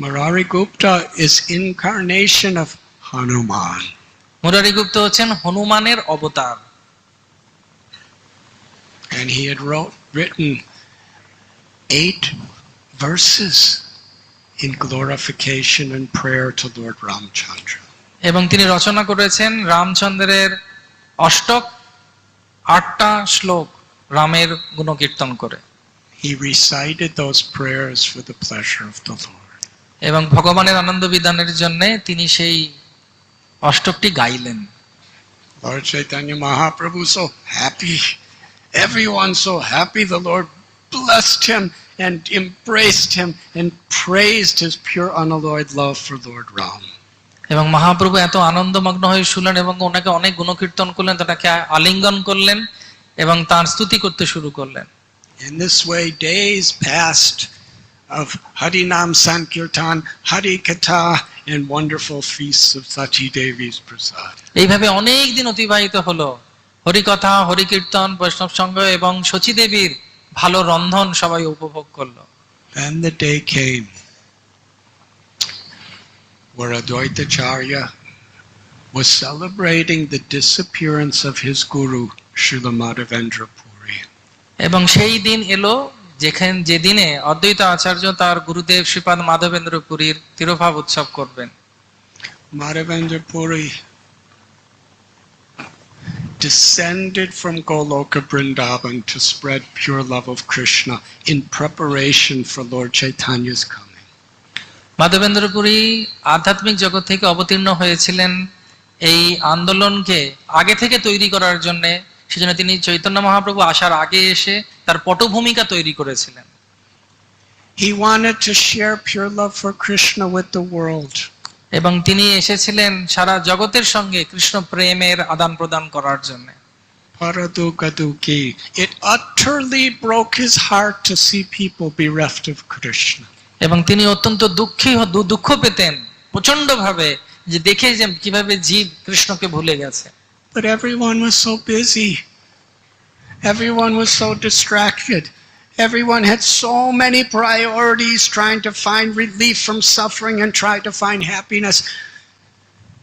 Murari Gupta is incarnation of Hanuman. Murari গুপ্ত হচ্ছেন হনুমানের অবতার। And he had written 8 verses in glorification and prayer to Lord Ramchandra. এবং তিনি রচনা করেছেন রামচন্দ্রের অষ্টক 8টা শ্লোক রামের গুণকীর্তন করে। He recited those prayers for the pleasure of the Lord. এবং ভগবানের আনন্দ বিধানের জন্য তিনি সেই অষ্টকটি গাইলেন। Lord Chaitanya Mahaprabhu so happy. Everyone so happy. The Lord blessed him and embraced him and praised his pure unalloyed love for Lord Ram. এবং মহাপ্রভু এত আনন্দমগ্ন হয়ে শুনলেন এবং ওনাকে অনেক গুণকীর্তন করলেন, তাকে আলিঙ্গন করলেন এবং তার স্তুতি করতে শুরু করলেন। In this way, days passed of Harinam Sankirtan, Hari Katha, and wonderful feasts of Sachi Devi's Prasad. এইভাবে অনেক দিন অতিবাহিত হলো, হরিকথা, হরিকীর্তন, বৈষ্ণব সঙ্গ এবং সচী দেবীর ভালো রন্ধন সবাই উপভোগ করলো। Then the day came where Advaitacharya was celebrating the disappearance of his guru, Srila Madhavendra Puri. এবং সেই দিন এলো যেদিনে অদ্বৈত আচার্য তার গুরুদেব শ্রীপাদ মাধবেন্দ্র পুরীর তিরোভাব উৎসব করবেন। Madhavendra Puri descended from Goloka Vrindavan to spread pure love of Krishna in preparation for Lord Chaitanya's coming. Madhavendra Puri আধ্যাত্মিক জগৎ থেকে অবতীর্ণ হয়েছিলেন এই আন্দোলনকে আগে থেকে তৈরি করার জন্য। সেজন্য তিনি চৈতন্য মহাপ্রভু আসার আগে এসে তার পটভূমিকা তৈরি করেছিলেন। He wanted to share pure love for Krishna with the world. এবং তিনি এসেছিলেন সারা জগতের সঙ্গে কৃষ্ণ প্রেমের আদান প্রদান করার জন্য। Paradukaduki. It utterly broke his heart to see people bereft of Krishna. এবং তিনি অত্যন্ত দুঃখ পেতেন প্রচন্ড ভাবে যে দেখে যে কিভাবে জীব কৃষ্ণকে ভুলে গেছে। But everyone was so busy. Everyone was so distracted. Everyone had so many priorities trying to find relief from suffering and try to find happiness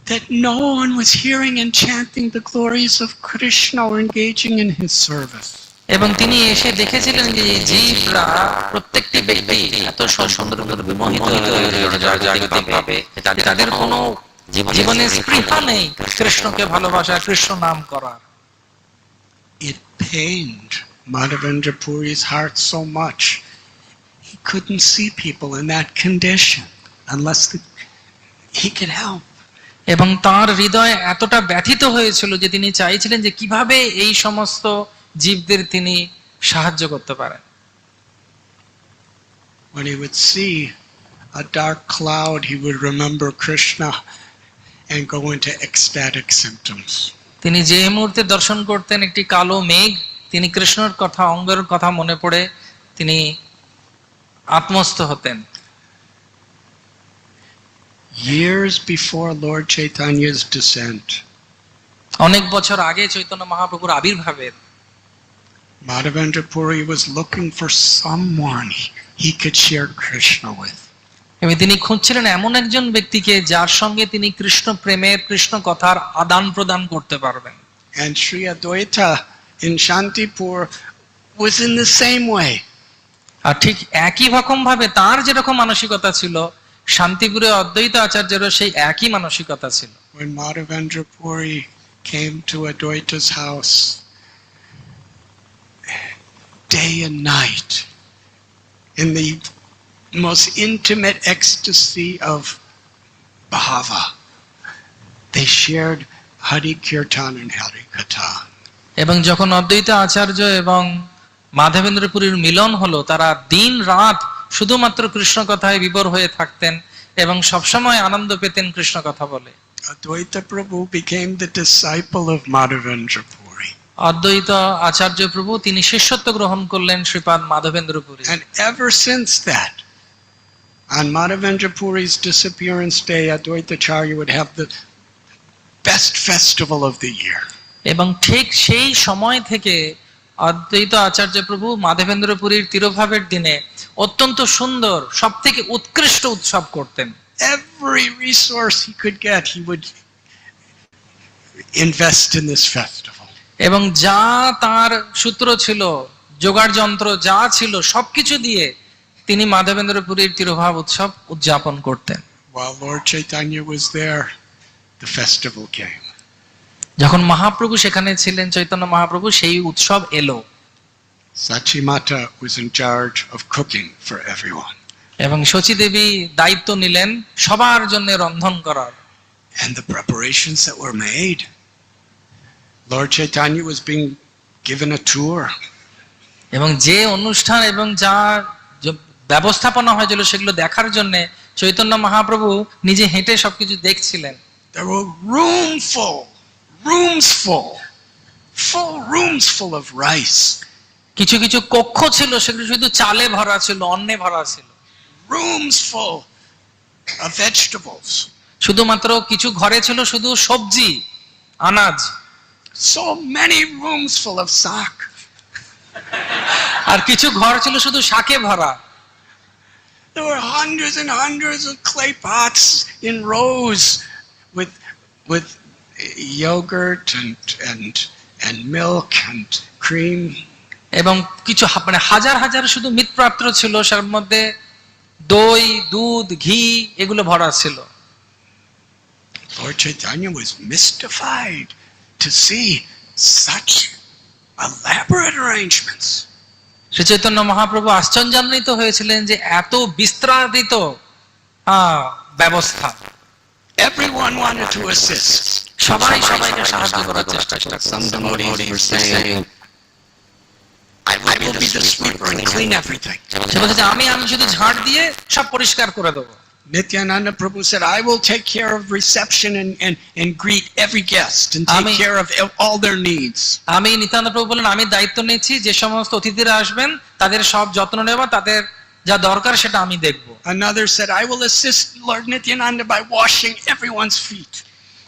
that no one was hearing and chanting the glories of Krishna or engaging in his service. এবং তিনি এসে দেখেছিলেন যে জীবরা প্রত্যেকটি ব্যক্তি এত সুন্দর বিমোহিত ভাবে তাদের কোনো জীবনে স্পৃহা নেই কৃষ্ণকে ভালোবাসা, কৃষ্ণ নাম করা। It pained Madhavendra Puri's heart so much. He couldn't see people in that condition unless he could help. এবং তার হৃদয় এতটা ব্যথিত হয়েছিল যে তিনি চাইছিলেন যে কিভাবে এই সমস্ত জীবদের তিনি সাহায্য করতে পারেন। When he would see a dark cloud, he would remember Krishna and go into ecstatic symptoms. তিনি যে মুহূর্তে দর্শন করতেন একটি কালো মেঘ, তিনি কৃষ্ণর কথা, অঙ্গের কথা মনে পড়ে তিনি আত্মস্থ হতেন। Years before Lord Chaitanya's descent, অনেক বছর আগে চৈতন্য মহাপ্রভুর আবির্ভাবের Madhavendra Puri was looking for someone he could share Krishna with. এবং তিনি খুঁজছিলেন এমন একজন ব্যক্তিকে যার সঙ্গে তিনি কৃষ্ণ প্রেমের, কৃষ্ণ কথার আদান প্রদান করতে পারবেন। And Sri Advaita in Shantipur was in the same way. আর ঠিক একই রকম ভাবে তার যেরকম মানসিকতা ছিল, শান্তিপুরে অদ্বৈত আচার্যেরও সেই একই মানসিকতা ছিল। When Madhavendra Puri came to Advaita's house, day and night, in the most intimate ecstasy of Bhava, they shared Hari Kirtan and Hari Katha. এবং যখন অদ্বৈত আচার্য এবং মাধবেন্দ্র পুরীর মিলন হলো, তারা দিন রাত শুধুমাত্র কৃষ্ণ কথায় বিভোর হয়ে থাকতেন এবং সবসময় আনন্দ পেতেন কৃষ্ণ কথা বলে। Advaita Prabhu became the disciple of Madhavendra Puri. অদ্বৈত আচার্য প্রভু তিনি শিষ্যত্ব গ্রহণ করলেন শ্রীপাদ Madhavendra Puri. And ever since that, on Madhavendra Puri's disappearance day, Advaita Acharya would have the best festival of the year. এবং ঠিক সেই সময় থেকে অদ্বৈত আচার্য প্রভু মাধবেন্দ্র পুরীর তিরোভাবের দিনে অত্যন্ত সুন্দর, সবথেকে উৎকৃষ্ট উৎসব করতেন। Every resource he could get, he would invest in this festival. এবং যা তার সূত্র ছিল, জোগাড় যন্ত্র যা ছিল, সবকিছু দিয়ে তিনি মাধবেন্দ্র পুরীর তিরোভাব উৎসব উদযাপন করতেন। While Lord Chaitanya was there, the festival came. যখন মহাপ্রভু সেখানে ছিলেন, চৈতন্য মহাপ্রভু, সেই উৎসব এলো। Sachimata was in charge of cooking for everyone. এবং সচী দেবী দায়িত্ব নিলেন সবার জন্য রন্ধন করার। And the preparations that were made, Lord Chaitanya was being given a tour. এবং যে অনুষ্ঠান এবং যা ব্যবস্থাপনা হয়েছিল সেগুলো দেখার জন্য চৈতন্য মহাপ্রভু নিজে হেঁটে সবকিছু দেখছিলেন। There were rooms full of rice. কিছু কিছু কক্ষ ছিল, সেগুলো শুধু চালে ভরা ছিল, অন্নে ভরা ছিল। Rooms full of vegetables. শুধুমাত্র কিছু ঘরে ছিল শুধু সবজি, আনাজ। So many rooms full of sak. আর কিছু ঘর ছিল শুধু শাকে ভরা। There were hundreds and hundreds of clay pots in rows with yogurt and milk and cream. এবং কিছু মানে হাজার হাজার শুধু মৃৎপাত্র ছিল, সের মধ্যে দই, দুধ, ঘি এগুলো ভরা ছিল। Lord Chaitanya was mystified to see such elaborate arrangements. Shri Chaitanya Mahaprabhu আশ্চর্যান্বিত হয়েছিলেন যে এত বিস্তারিত ব্যবস্থা। Everyone wanted to assist. সবাই সবাইকে সাহায্য করার চেষ্টা করতেন। Some devotees were saying, I will be the sweeper and clean everything. সে বলছে যে আমি শুধু ঝাড় দিয়ে সব পরিষ্কার করে দেবো। Nityananda Prabhu said, I will take care of reception and greet every guest and take care of all their needs. আমি নিত্যানন্দ প্রভু বলেন, আমি দায়িত্ব নিচ্ছি যে সমস্ত অতিথিরা আসবেন তাদের সব যত্ন নেব, তাদের যা দরকার সেটা আমি দেখব। Another said, I will assist Lord Nityananda by washing everyone's feet.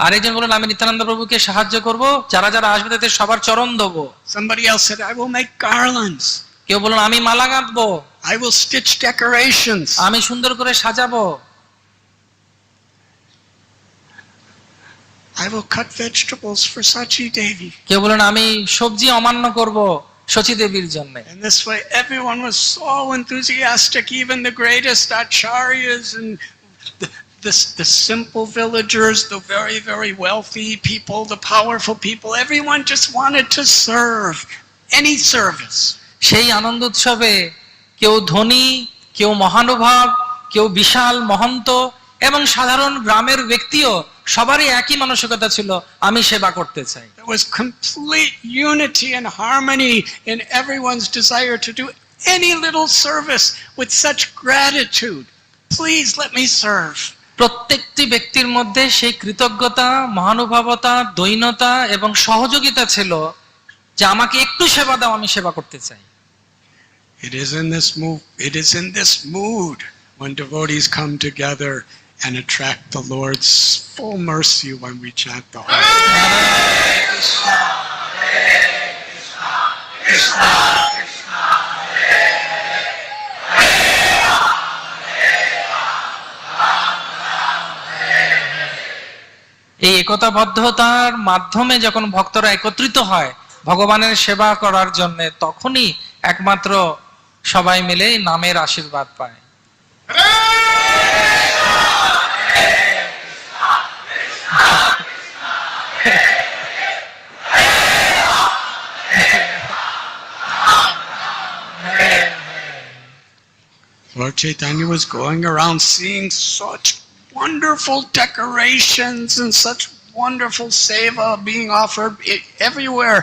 আরেকজন বলেন, আমি নিত্যানন্দ প্রভুকে সাহায্য করব, যারা যারা আসবে তাদের সবার চরণ দেবো। Somebody else said, I will make garlands. কেউ বলেন, আমি মালা গাঁথবো। I will stitch decorations. আমি সুন্দর করে সাজাবো। I will cut vegetables for Sachi Devi. কেউ বলেন, আমি সবজি অমান্য করব সচী দেবীর জন্য। And this way everyone was so enthusiastic, even the greatest acharyas and the simple villagers, the very, very wealthy people, the powerful people, everyone just wanted to serve, any service. সেই আনন্দ উৎসবে কেউ ধনী, কেউ মহানুভাব, কেউ বিশাল মহন্ত এবং সাধারণ গ্রামের ব্যক্তিও সবারই একই মানসিকতা ছিল, আমি সেবা করতে চাই। There was complete unity and harmony in everyone's desire to do any little service with such gratitude. Please let me serve. প্রত্যেকটি ব্যক্তির মধ্যে সেই কৃতজ্ঞতা, মহানুভবতা, দৈন্যতা এবং সহযোগিতা ছিল যে আমাকে একটু সেবা দাও, আমি সেবা করতে চাই। It is in this mood when devotees come together and attract the Lord's full mercy when we chant the Holy Name. এই একতাবদ্ধতার মাধ্যমে যখন ভক্তরা একত্রিত হয় ভগবানের সেবা করার জন্য, তখনই একমাত্র সবাই মিলে নামের আশীর্বাদ পায়। Lord Chaitanya was going around seeing such wonderful decorations and such wonderful seva being offered everywhere.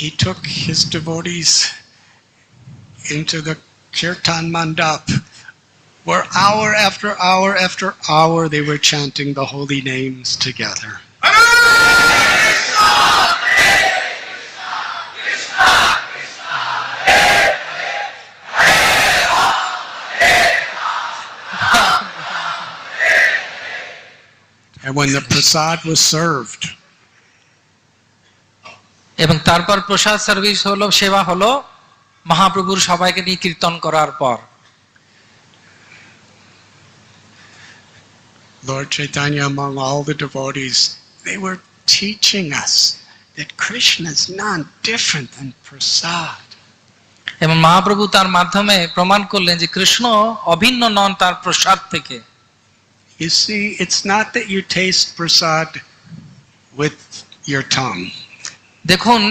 He took his devotees into the kirtan mandap, where hour after hour after hour they were chanting the holy names together. And when the prasad was served, এবং তারপর প্রসাদ service হলো, সেবা হলো, মহাপ্রভুর সবাইকে নিয়ে কীর্তন করার পর Lord Chaitanya, among all the devotees, they were teaching us that Krishna is not different than prasad. এবং মহাপ্রভু তার মাধ্যমে প্রমাণ করলেন যে কৃষ্ণ অভিন্ন নন তার প্রসাদ থেকে। You see, it's not that you taste prasad with your tongue. দেখুন,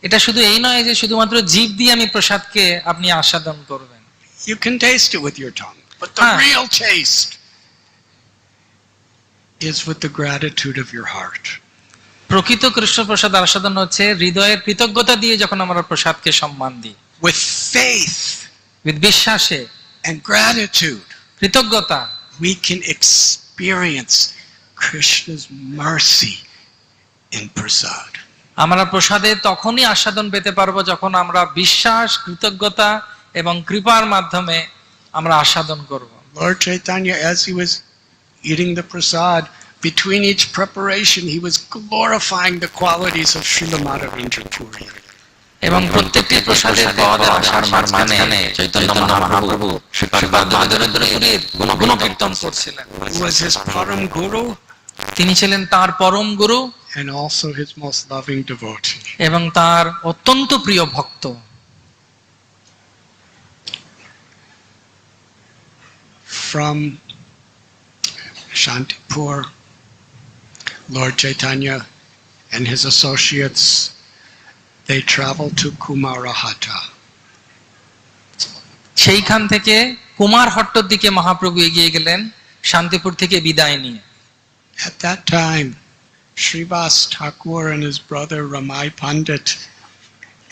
এটা শুধু এই নয় যে শুধুমাত্র জিভ দিয়ে আমি প্রসাদকে আপনি আস্বাদন করবেন। You can taste it with your tongue, but the real taste is with the gratitude of your heart. প্রকৃত কৃষ্ণ প্রসাদ আস্বাদন হচ্ছে হৃদয়ের কৃতজ্ঞতা দিয়ে যখন আমরা প্রসাদকে সম্মান দিই, with faith, with বিশ্বাসে and gratitude, কৃতজ্ঞতা, we can experience Krishna's mercy in prasad. আমরা প্রসাদে তখনই আস্বাদন পেতে পারবো যখন আমরা বিশ্বাস, কৃতজ্ঞতা এবং কৃপার মাধ্যমে আমরা আস্বাদন করব। Lord Chaitanya, as he was eating the prasad, between each preparation, he was glorifying the qualities of Srila Madhavendra Puri. এবং প্রত্যেকটি প্রসাদের পদ আসার মাঝখানে চৈতন্য মহাপ্রভু শ্রীপাদ মাধবেন্দ্রপুরীর গুণকীর্তন করছিলেন। Who was his param guru, তিনি ছিলেন তার পরম গুরু and also his most loving devotee. এবং তার অত্যন্ত প্রিয় ভক্ত। From Shantipur, Lord Chaitanya and his associates, they traveled to Kumarahata. সেইখান থেকে কুমারহট্টর দিকে মহাপ্রভু এগিয়ে গেলেন শান্তিপুর থেকে বিদায় নিয়ে। At that time, Srivas Thakur and his brother Ramai Pandit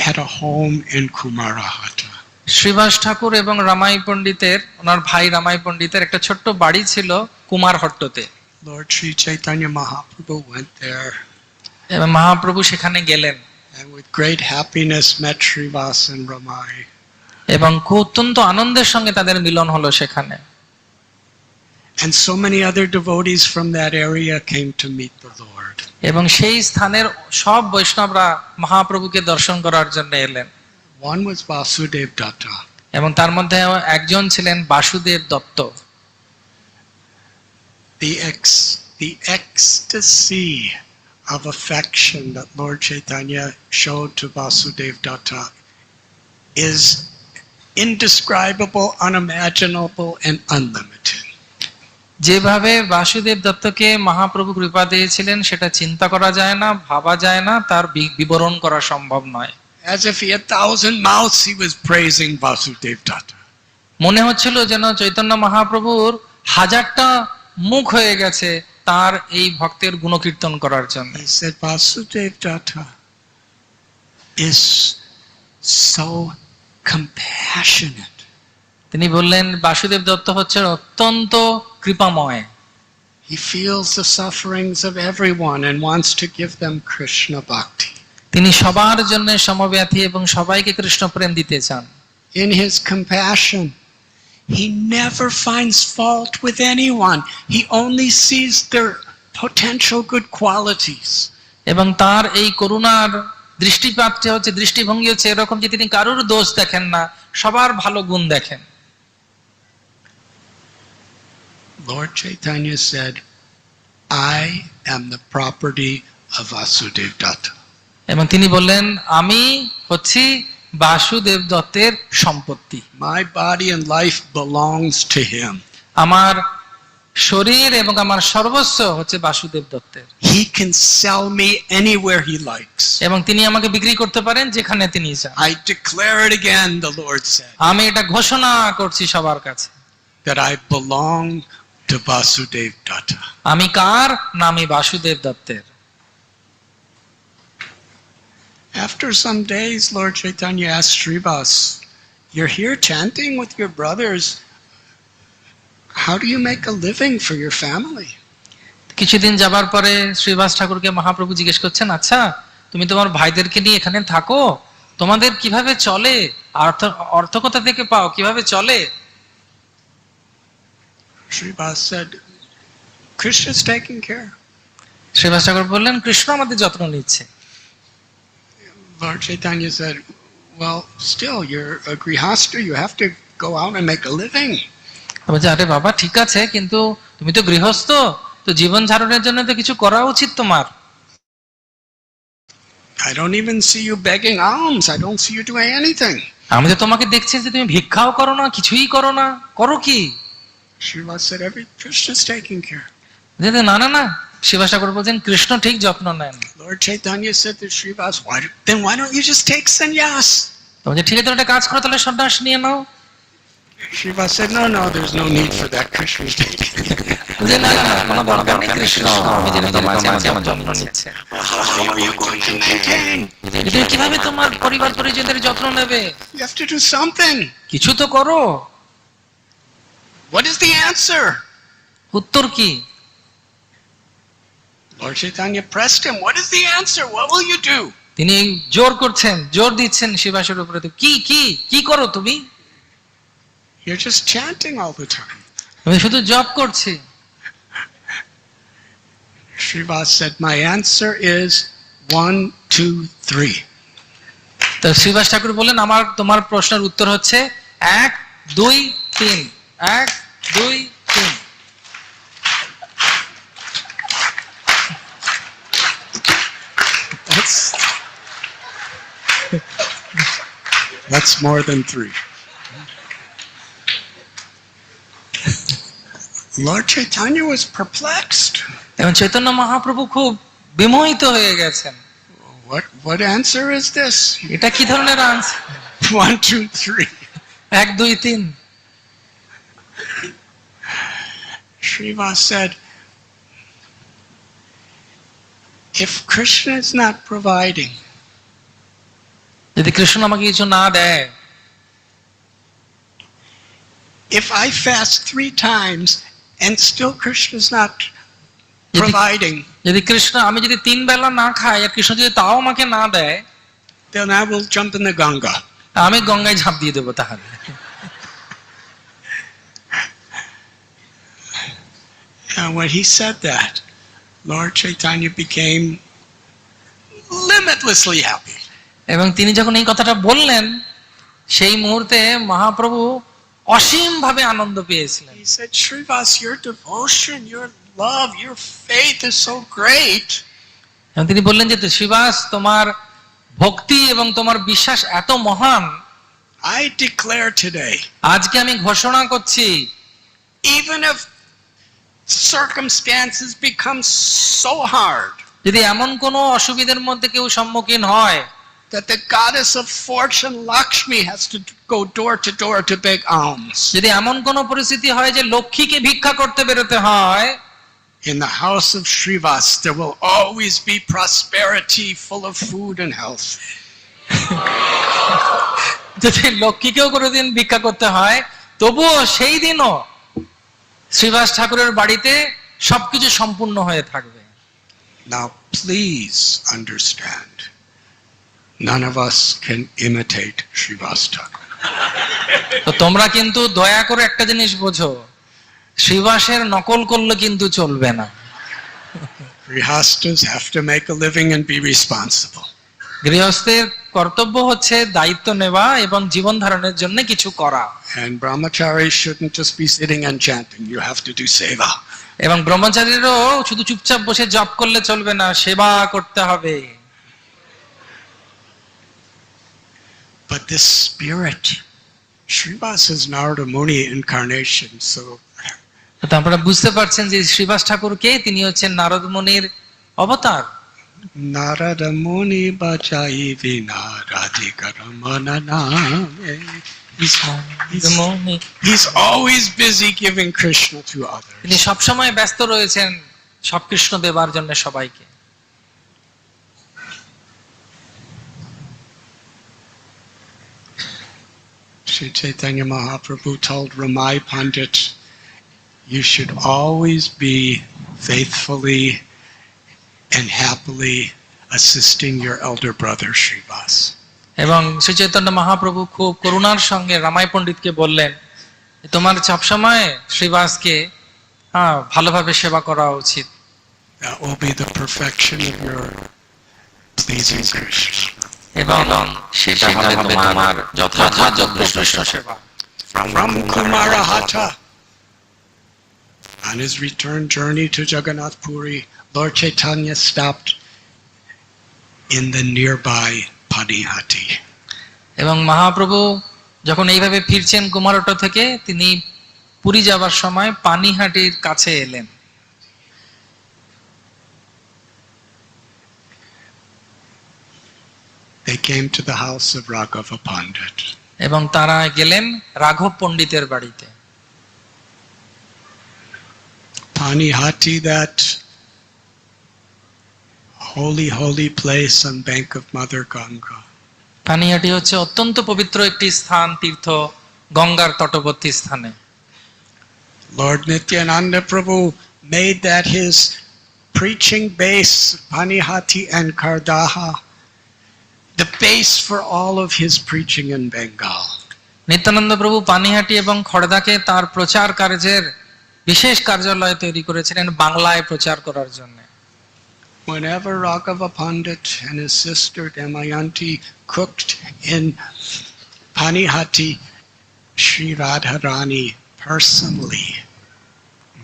had a home in Kumarahata. Srivas ঠাকুর এবং রামাই পণ্ডিতের, ওনার ভাই রামাই পণ্ডিতের একটা ছোট্ট বাড়ি ছিল কুমারহট্টতে। Lord Sri Chaitanya Mahaprabhu went there. এবং মহাপ্রভু সেখানে গেলেন And with great happiness met Srivas and Ramai. এবং অত্যন্ত আনন্দের সঙ্গে তাদের মিলন হলো সেখানে। And so many other devotees from that area came to meet the Lord. এবং সেই স্থানের সব বৈষ্ণবরা মহাপ্রভুকে দর্শন করার জন্য এলেন। One was Vasudev Datta. এবং তার মধ্যে একজন ছিলেন Basudeb Dutta. The ecstasy of affection that Lord Chaitanya showed to Vasudev Datta is indescribable, unimaginable, and unlimited. যেভাবে বাসুদেব দত্তকে মহাপ্রভু কৃপা দিয়েছিলেন সেটা চিন্তা করা যায় না, ভাবা যায় না, তার বিবরণ করা সম্ভব নয়। As if he had 1,000 mouths, he was praising Vasudev Datta. মনে হচ্ছিল যেন চৈতন্য মহাপ্রভুর 1000টা মুখ হয়ে গেছে তার এই ভক্তের গুণকীর্তন করার জন্য। He said, Vasudev Datta is so compassionate তিনি বললেন বাসুদেব দত্ত হচ্ছেন অত্যন্ত কৃপাময়। He feels the sufferings of everyone and wants to give them Krishna bhakti. তিনি সবার জন্য সমব্যথী এবং সবাইকে কৃষ্ণ প্রেম দিতে চান। In his compassion, he never finds fault with anyone. He only sees their potential good qualities. এবং তার এই করুণার দৃষ্টিপাতটা হচ্ছে, দৃষ্টিভঙ্গি হচ্ছে এরকম যে তিনি কারোর দোষ দেখেন না, সবার ভালো গুণ দেখেন। Lord Chaitanya said, I am the property of Vasudeva Datta. এবং তিনি বললেন আমি হচ্ছি বাসুদেব দত্তের সম্পত্তি। My body and life belongs to him. আমার শরীর এবং আমার সর্বস্ব হচ্ছে বাসুদেব দত্তের। He can sell me anywhere he likes. এবং তিনি আমাকে বিক্রি করতে পারেন যেখানে তিনি চান। I declare it again, the Lord said, আমি এটা ঘোষণা করছি সবার কাছে that I belong to Vasudeva Datta. আমি কার না, আমি বাসুদেব দত্তের। After some days, Lord Chaitanya asked Srivas, you're here chanting with your brothers. How do you make a living for your family? কিছুদিন যাবার পরে শ্রীবাস ঠাকুরকে মহাপ্রভু জিজ্ঞেস করছেন, আচ্ছা তুমি তোমার ভাইদেরকে নিয়ে এখানে থাকো, তোমাদের কিভাবে চলে, অর্থ কোথা থেকে পাও, কিভাবে চলে? Srivas said, Krishna's taking care. Srivas ঠাকুর বললেন কৃষ্ণ আমাদের যত্ন নিচ্ছে। Lord Chaitanya said, well, still, you're a grihastha, you have to go out and make a living. বলছে আরে বাবা ঠিক আছে, কিন্তু তুমি তো গৃহস্থ, তো জীবন ধারণের জন্য তো কিছু করা উচিত তোমার। I don't even see you begging alms. I don't see you doing anything. আমি তো তোমাকে দেখছি যে তুমি ভিক্ষাও করো না, কিছুই করো না, করো কি? Srivas said, Krishna's taking care. না না না, শ্রীবাস ঠাকুর বলছেন কৃষ্ণ ঠিক যত্ন নেন। Lord Chaitanya said to Srivas, why don't you just take sannyas? বলছে ঠিক আছে, একটা কাজ করো, তাহলে সন্ন্যাস নিয়ে নাও। Srivas said, no, there's no need for that. Krishna's taking care. না না না, কোনো দরকার নেই, কৃষ্ণ তোমার মাঝে আমার যত্ন নিচ্ছে। How are you going to maintain? তুমি কিভাবে তোমার পরিবার পরিজনদের যত্ন নেবে? You have to do something. কিছু তো করো। What is the answer? উত্তর কি? Lord Chaitanya pressed him. What is the answer? What will you do? তিনি জোর করছেন, জোর দিচ্ছেন শিবাসের উপরে, কি কি কি করো তুমি? You're just chanting all the time. আমি শুধু জপ করছি। Srivas said, my answer is 1, 2, 3. তো শ্রীবাস ঠাকুর বললেন তোমার প্রশ্নের উত্তর হচ্ছে 1, 2, 3, 1, 2, 3। That's more than 3. Lord Chaitanya was perplexed. এবং চৈতন্য মহাপ্রভু খুব বিমোহিত হয়ে গেছেন। What answer is this? এটা কি ধরনের answer? 1, 2, 3. 1, 2, 3। Srivas said, if Krishna is not providing, যদি কৃষ্ণ আমাকে কিছু না দেয়, if I fast 3 times and still Krishna is not providing, যদি কৃষ্ণ, আমি যদি 3 বেলা না খাই আর কৃষ্ণ যদি তাও আমাকে না দেয়, then I will jump in the Ganga. আমি গঙ্গায় ঝাঁপ দিয়ে দেবো তাহলে। And when he said that, Lord Chaitanya became limitlessly happy. এবং তিনি যখন এই কথাটা বললেন, সেই মুহূর্তে মহাপ্রভু অসীম ভাবে আনন্দ পেয়েছিলেন। He said, Srivas, your devotion, your love, your faith is so great. এবং তিনি বললেন যে শ্রীবাস, তোমার ভক্তি এবং তোমার বিশ্বাস এত মহান, I declare today, আজকে আমি ঘোষণা করছি, even if circumstances become so hard, যদি এমন কোনো অসুবিধার মধ্যে কেউ সম্মুখীন হয়, that the goddess of fortune Lakshmi has to go door to door to beg alms. যদি এমন কোনো পরিস্থিতি হয় যে লক্ষ্মীকে ভিক্ষা করতে বেরোতে হয়, in the house of Srivas there will always be prosperity, full of food and health. যদি লক্ষ্মীকেও কোনোদিন ভিক্ষা করতে হয়, তবুও সেই দিনও শ্রীবাস ঠাকুরের বাড়িতে সবকিছু সম্পূর্ণ হয়ে থাকবে। Now please understand, none of us can imitate Srivas Thakur. তো তোমরা কিন্তু দয়া করে একটা জিনিস বোঝো, শ্রীবাসের নকল করলে কিন্তু চলবে না। Grihastas have to make a living and be responsible. গৃহস্থের কর্তব্য হচ্ছে দায়িত্ব নেওয়া এবং জীবন ধারণের জন্য কিছু করা। And brahmacharis shouldn't just be sitting and chanting. You have to do seva. এবং ব্রহ্মচারীরও শুধু চুপচাপ বসে জপ করলে চলবে না, সেবা করতে হবে। But this spirit, Srivas is Narada Muni incarnation, so তো আপনারা বুঝতে পারছেন যে শ্রীবাস ঠাকুর কে? তিনি হচ্ছেন নারদ মুনির অবতার। Narada Muni bachai vina radhikaramana name. He's always busy giving Krishna to others. তিনি সবসময় ব্যস্ত রয়েছেন সব কৃষ্ণ দেবার জন্য সবাইকে। Sri Chaitanya Mahaprabhu told Ramai Pandit, you should always be faithfully and happily assisting your elder brother Srivas. এবং শ্রী চৈতন্য মহাপ্রভু খুব করুণার সঙ্গে রামাই পণ্ডিতকে বললেন, তোমার সবসময় শ্রীবাসকে ভালোভাবে সেবা করা উচিত। That will be the perfection of your pleasing Krishna. এবং সেটা হবে তোমার যথাযথ কৃষ্ণ সেবা। From Kumarahata, on his return journey to Jagannath Puri, Lord Chaitanya stopped in the nearby Panihati. এবং মহাপ্রভু যখন এইভাবে ফিরছেন কুমারহট্ট থেকে, তিনি পুরী যাবার সময় পানিহাটির কাছে এলেন। They came to the house of Raghava Pandit. এবং তারা গেলেন রাঘব পণ্ডিতের বাড়িতে। Panihati, that holy place on bank of Mother Ganga. Panihati হচ্ছে অত্যন্ত পবিত্র একটি স্থান, তীর্থ, গঙ্গার তটবর্তী স্থানে। Lord Nityananda Prabhu made that his preaching base, Panihati and Kardaha, the base for all of his preaching in Bengal. Nityananda প্রভু পানিহাটি এবং খড়দাকে তার প্রচার কার্যের বিশেষ কার্যালয় তৈরি করেছিলেন বাংলায় প্রচার করার জন্য। Whenever Raghava Pandit and his sister Damayanti cooked in Panihati, Sri Radharani personally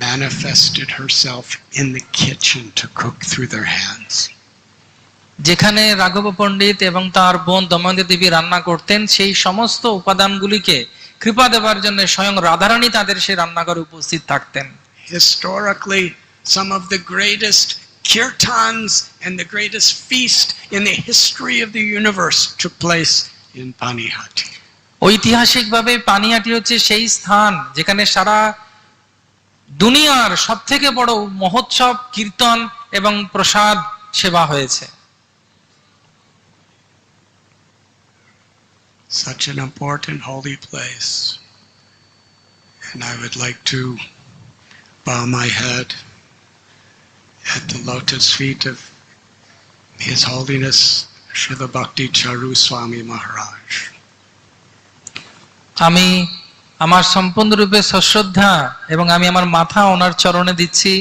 manifested herself in the kitchen to cook through their hands. যেখানে রাঘব পণ্ডিত এবং তার বোন দময়ন্তী দেবী রান্না করতেন, সেই সমস্ত উপাদানগুলিকে কৃপা দেবার জন্য স্বয়ং রাধারানী তাদের সেই রান্নাঘরে উপস্থিত থাকতেন। Historically, some of the greatest kirtans and the greatest feast in the history of the universe took place in Panihati. ঐতিহাসিকভাবে পানিহাটি হচ্ছে সেই স্থান যেখানে সারা দুনিয়ার সবথেকে বড় মহোৎসব, কীর্তন এবং প্রসাদ সেবা হয়েছে। Such an important holy place. And I would like to bow my head at the lotus feet of His Holiness Srila Bhakti Charu Swami Maharaj. আমি আমার সম্পূর্ণরূপে সশ্রদ্ধা এবং আমি আমার মাথা ওনার চরণে দিচ্ছি,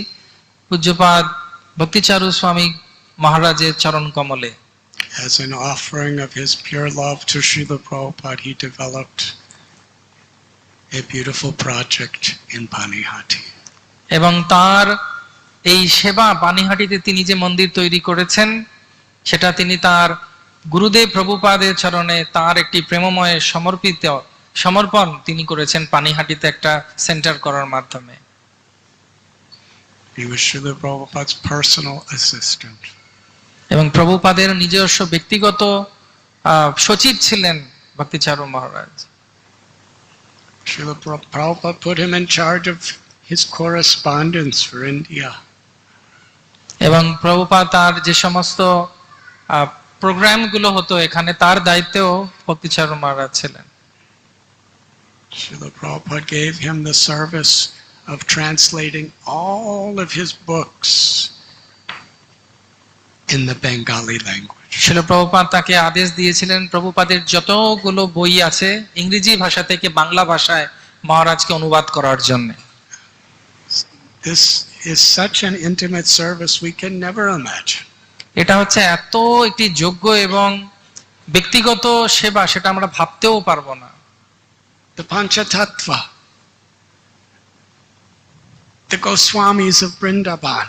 পূজ্যপাদ ভক্তিচারু স্বামী মহারাজের চরণ কমলে। As an offering of his pure love to Srila Prabhupada, he developed a beautiful project in Panihati. এবং তার এই সেবা পানিহাটিতে তিনি যে মন্দির তৈরি করেছেন, সেটা তিনি তার গুরুদেব প্রভুপাদের চরণে তার একটি প্রেমময় সমর্পণ তিনি করেছেন পানিহাটিতে একটা সেন্টার করার মাধ্যমে। He was Srila Prabhupada's personal assistant. এবং প্রভুপাদের নিজস্ব ব্যক্তিগত সচিব ছিলেন ভক্তিচারু মহারাজ। Srila Prabhupada put him in charge of his correspondence for India. এবং প্রভুপাদ তার যে সমস্ত প্রোগ্রামগুলো হতো এখানে, তার দায়িত্বেও ভক্তিচারু মহারাজ ছিলেন। Srila Prabhupada gave him the service of translating all of his books in the Bengali language. শিল প্রভুপাদ তাকে আদেশ দিয়েছিলেন প্রভুপাদের যতগুলো বই আছে ইংরেজি ভাষা থেকে বাংলা ভাষায় মহারাজকে অনুবাদ করার জন্য। This is such an intimate service we can never imagine. এটা হচ্ছে এত একটি যোগ্য এবং ব্যক্তিগত সেবা, সেটা আমরা ভাবতেও পারবো না। The Panchatattva, the Goswamis of Vrindavan,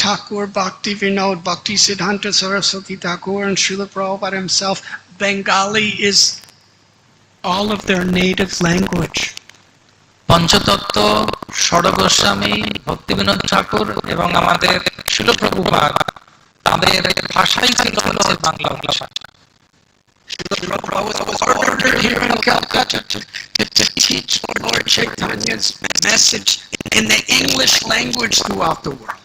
Thakur Bhakti Vinod, Bhakti Siddhanta Saraswati Thakur, and Srila Prabhupada himself, Bengali is all of their native language. পঞ্চতত্ত্ব, ষড় Goswami, ভক্তি বিনোদ ঠাকুর এবং আমাদের শিল প্রভুপাদ, তাদের ভাষাই ছিল হচ্ছে বাংলা ভাষা। Srila Prabhupada was ordered here in Calcutta to teach Lord Chaitanya's message in the English language throughout the world.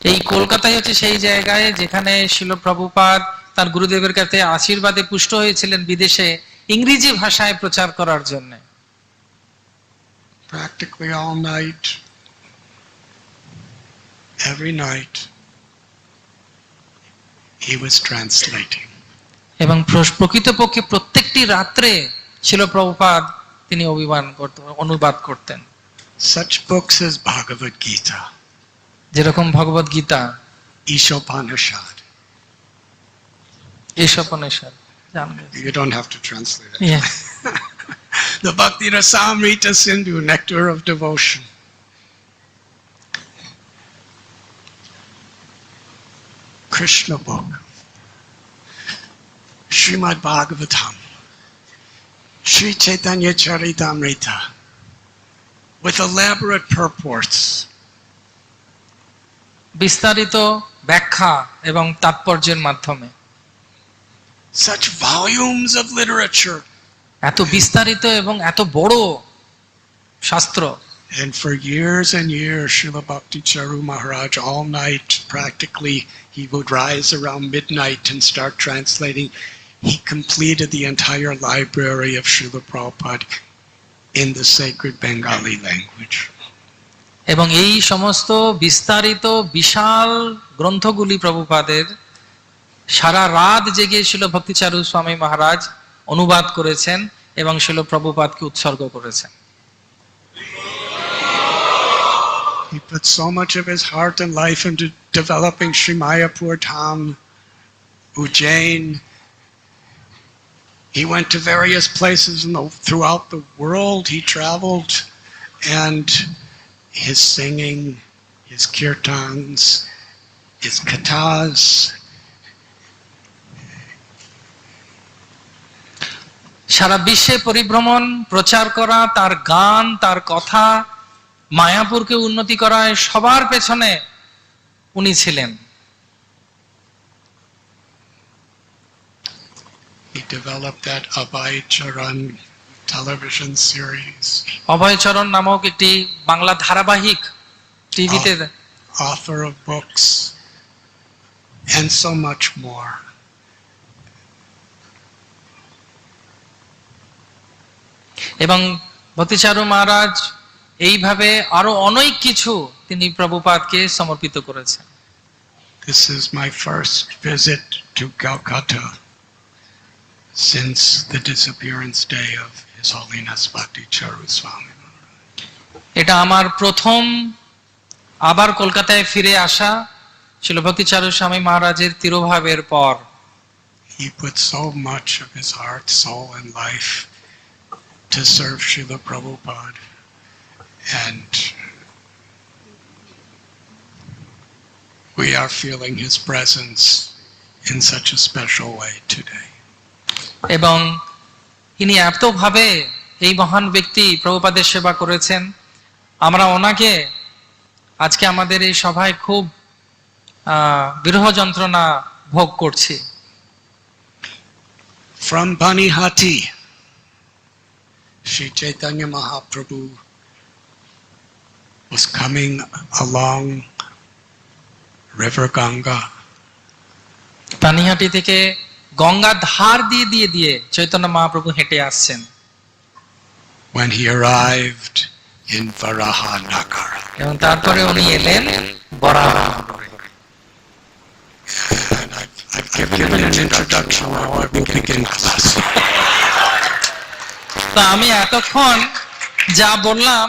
এই কলকাতায় হচ্ছে সেই জায়গায় যেখানে শিল প্রভুপাদ তার গুরুদেবের কাছে আশীর্বাদে পুষ্ট হয়েছিলেন বিদেশে ইংরেজি ভাষায় প্রচার করার জন্য। Practically all night, every night, he was translating. এবং প্রকৃতপক্ষে প্রত্যেকটি রাত্রে শিল প্রভুপাদ তিনি অনুবাদ করতেন। Such books as Bhagavad Gita, যেরকম ভগবদ Gita, Ishopanishad. Ishopanishad, You don't have to translate it. Yeah. The Bhakti Rasamrita Sindhu, Nectar of Devotion. Krishna book, Srimad Bhagavatam, Sri Chaitanya Charitamrita, with elaborate purports. বিস্তারিত ব্যাখ্যা এবং তাৎপর্যের মাধ্যমে Such volumes of literature. এত বিস্তারিত এবং এত বড় শাস্ত্র। And for years and years, Srila Bhakti Charu Maharaj, all night practically, he would rise around midnight and start translating. He completed the entire library of Srila Prabhupada in the sacred Bengali language. এবং এই সমস্ত বিস্তারিত বিশাল গ্রন্থগুলি প্রভুপাদের সারা রাত জেগে শিল ভক্তিচারু স্বামী মহারাজ অনুবাদ করেছেন এবং শিল প্রভুপাদকে উৎসর্গ করেছেন। He put so much of his heart and life into developing Sri Mayapur Dham, Ujjain. He went to various places throughout the world. He traveled, and his singing, his kirtans, his kathas, সারা বিশ্বে পরিভ্রমণ, প্রচার করা, তার গান, তার কথা, মায়াপুরকে উন্নতি করায় সবার পেছনে উনি ছিলেন। He developed that Abhay Charan television series. Abhay Charan নামক একটি বাংলা ধারাবাহিক টিভিতে, Author of books, and so much more. এবং ভক্তিচারু মহারাজ এইভাবে আরো অনেক কিছু তিনি প্রভুপাদকে সমর্পিত করেছেন। This is my first visit to Calcutta since the disappearance day of His Holiness Bhakti Charu Swami Maharaj. এটা আমার প্রথম আবার কলকাতায় ফিরে আসা শিল ভক্তিচারু স্বামী মহারাজের তিরোভাবের পর। He put so much of his heart, soul, and life to serve Srila Prabhupada, and we are feeling his presence in such a special way today. এবং তিনি এতভাবে এই মহান ব্যক্তি প্রভুপাদের সেবা করেছেন, আমরা ওনাকে আজকে আমাদের এই সভায় খুব বিরহ যন্ত্রণা ভোগ করছি। From Banihati, Sri Chaitanya Mahaprabhu was coming along River Ganga. Panihati থেকে গঙ্গা ধার দিয়ে দিয়ে দিয়ে চৈতন্য মহাপ্রভু হেঁটে আসছেন। when he arrived in Varahanagara. এবং তারপরে উনি এলেন বরাহনগরে। And I've given an introduction, now I will begin class. তা আমি এতক্ষণ যা বললাম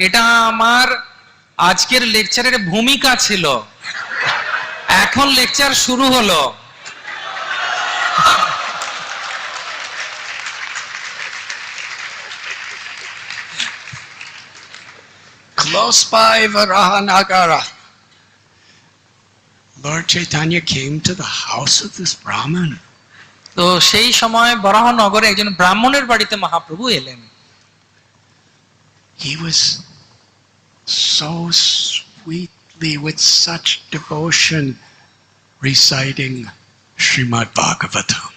এটা আমার আজকের লেকচারের ভূমিকা ছিল, এখন লেকচার শুরু হলো। Close by Varahanagara, Lord Chaitanya came to the house of this Brahmin. তো সেই সময় বরাহনগরে একজন ব্রাহ্মণের বাড়িতে মহাপ্রভু এলেন। He was so sweetly, with such devotion, reciting Srimad Bhagavatam.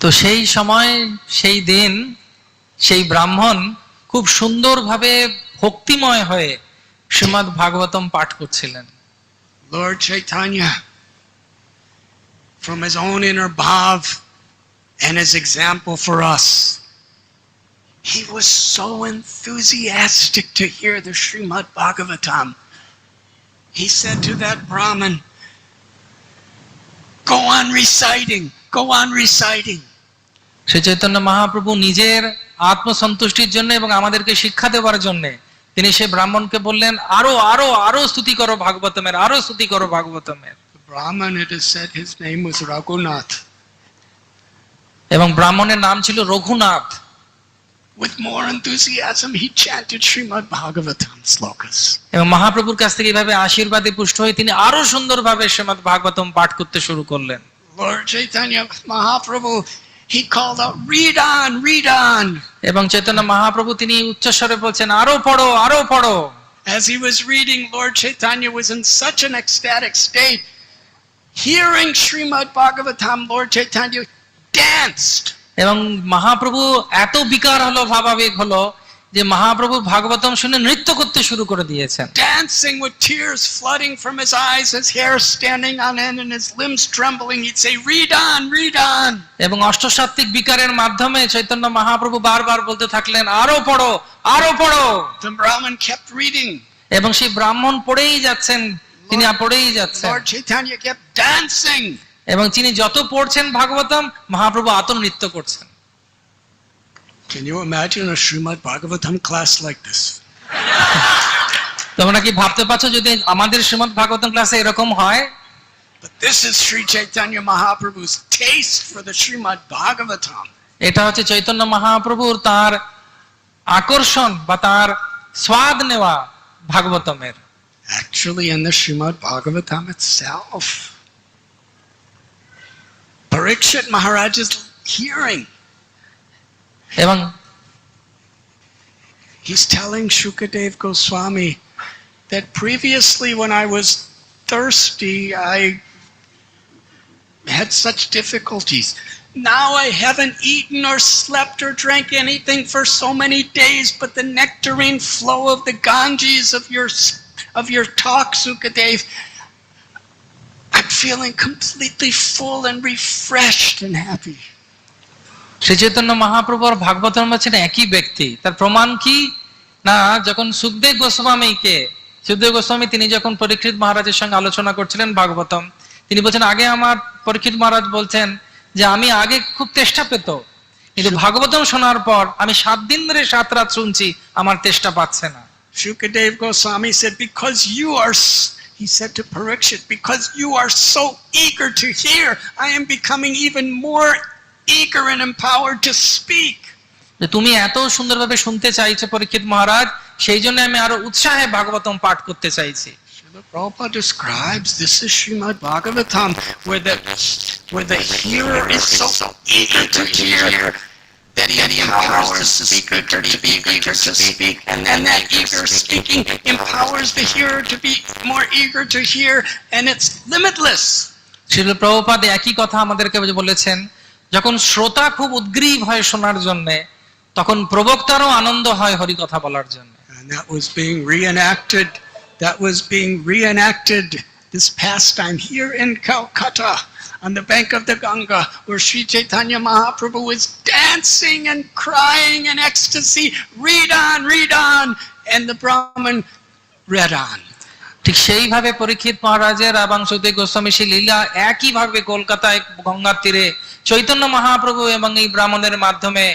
তো সেই সময় সেই দিন সেই ব্রাহ্মণ খুব সুন্দরভাবে ভক্তিময় হয়ে শ্রীমদ্ ভাগবতম পাঠ করছিলেন। Lord Chaitanya, from his own inner bhav and his example for us, he was so enthusiastic to hear the Srimad Bhagavatam. He said to that Brahmin, go on reciting, go on reciting. Shri Chaitanya Mahaprabhu নিজের আত্মসন্তুষ্টির জন্য এবং আমাদেরকে শিক্ষা দেওয়ার জন্য তিনি সে ব্রাহ্মণকে বললেন, আরো আরো আরো স্তুতি করো ভাগবতমের, আরো স্তুতি করো ভাগবতমের। The Brahmin, it is said his name was Raghunath. এবং ব্রাহ্মণের নাম ছিল Raghunath. With more enthusiasm, he chanted Srimad Bhagavatam slokas. এবং মহাপ্রভুর কাছ থেকে এইভাবে আশীর্বাদে পুষ্ট হয়ে তিনি আরো সুন্দরভাবে শ্রীমদ্ ভাগবতম পাঠ করতে শুরু করলেন। Lord Chaitanya Mahaprabhu, he called out, read on, read on. এবং চৈতন্য মহাপ্রভু তিনি উচ্চস্বরে বলছেন, আরো পড়ো, আরো পড়ো। As he was reading, Lord Chaitanya was in such an ecstatic state. Hearing Srimad Bhagavatam, Lord Chaitanya danced. এবং মহাপ্রভু এত বিকার হলো, ভাবাবেগ হলো যে মহাপ্রভু ভাগবতম শুনে নৃত্য করতে শুরু করে দিয়েছেন। Dancing with tears flooding from his eyes, his hair standing on end and his limbs trembling. He'd say, read on, read on. এবং অষ্টসাত্ত্বিক বিকারের মাধ্যমে চৈতন্য মহাপ্রভু বারবার বলতে থাকলেন, আরো পড়ো, আরো পড়ো। The Brahmin kept reading. এবং সেই ব্রাহ্মণ পড়েই যাচ্ছেন, তিনি পড়েই যাচ্ছেন। Lord Chaitanya kept dancing. এবং তিনি যত পড়ছেন ভাগবতম, মহাপ্রভু আত নৃত্য করছেন। Can you imagine a Srimad Bhagavatam class like this? তোমরা কি ভাবতে পারছো যদি আমাদের শ্রীমদ্ ভাগবতম ক্লাসে এরকম হয়? But this is Sri Chaitanya Mahaprabhu's taste for the Srimad Bhagavatam. এটা হচ্ছে চৈতন্য মহাপ্রভুর তার আকর্ষণ বা তার স্বাদ নেওয়া ভাগবতমের। Actually, in the Srimad Bhagavatam itself, Parikshit Maharaj is hearing. এবং He's telling Shukadev Goswami that previously when I was thirsty, I had such difficulties. Now I haven't eaten or slept or drank anything for so many days, but the nectarine flow of the Ganges of your talk, Sukadev, I'm feeling completely full and refreshed and happy. Shri Chaitanya Mahaprabhu আর ভাগবতম হচ্ছেন একই ব্যক্তি। তার প্রমাণ কি না, যখন সুখদেব গোস্বামী তিনি যখন পরীক্ষিত মহারাজের সঙ্গে আলোচনা করছিলেন ভাগবতম, তিনি বলছেন, আগে আমার পরীক্ষিত মহারাজ বলছেন যে আমি আগে খুব তেষ্টা পেত, কিন্তু ভাগবতম শোনার পর আমি 7 দিন ধরে 7 রাত শুনছি, আমার তেষ্টা পাচ্ছে না। Shukadev Goswami said, he said to Parikshit, because you are so eager to hear, I am becoming even more eager and empowered to speak. যে তুমি এত সুন্দরভাবে শুনতে চাইছো পরীক্ষিত মহারাজ, সেই জন্য আমি আরো উৎসাহে ভাগবতম পাঠ করতে চাইছি। Srila Prabhupada describes this is Srimad Bhagavatam, where the hearer is so eager to hear that he empowers the speaker to be eager to speak, and then that eager speaking empowers the hearer to be more eager to hear, and it's limitless. Srila Prabhupada একই কথা আমাদেরকে বলেছেন, যখন শ্রোতা খুব উদ্গ্রীব হয় শোনার জন্য, তখন প্রবক্তারও আনন্দ হয় হরি কথা বলার জন্য। And that was being reenacted this past time here in Calcutta on the bank of the Ganga, where Sri Chaitanya Mahaprabhu was dancing and crying in ecstasy, read on, and the Brahmin read on. ঠিক সেইভাবে পরীক্ষিত মহারাজের এবং সুখদেব গোস্বামী সেই লীলা একইভাবে কলকাতায় গঙ্গার তীরে চৈতন্য মহাপ্রভু এবং এই ব্রাহ্মণের মাধ্যমে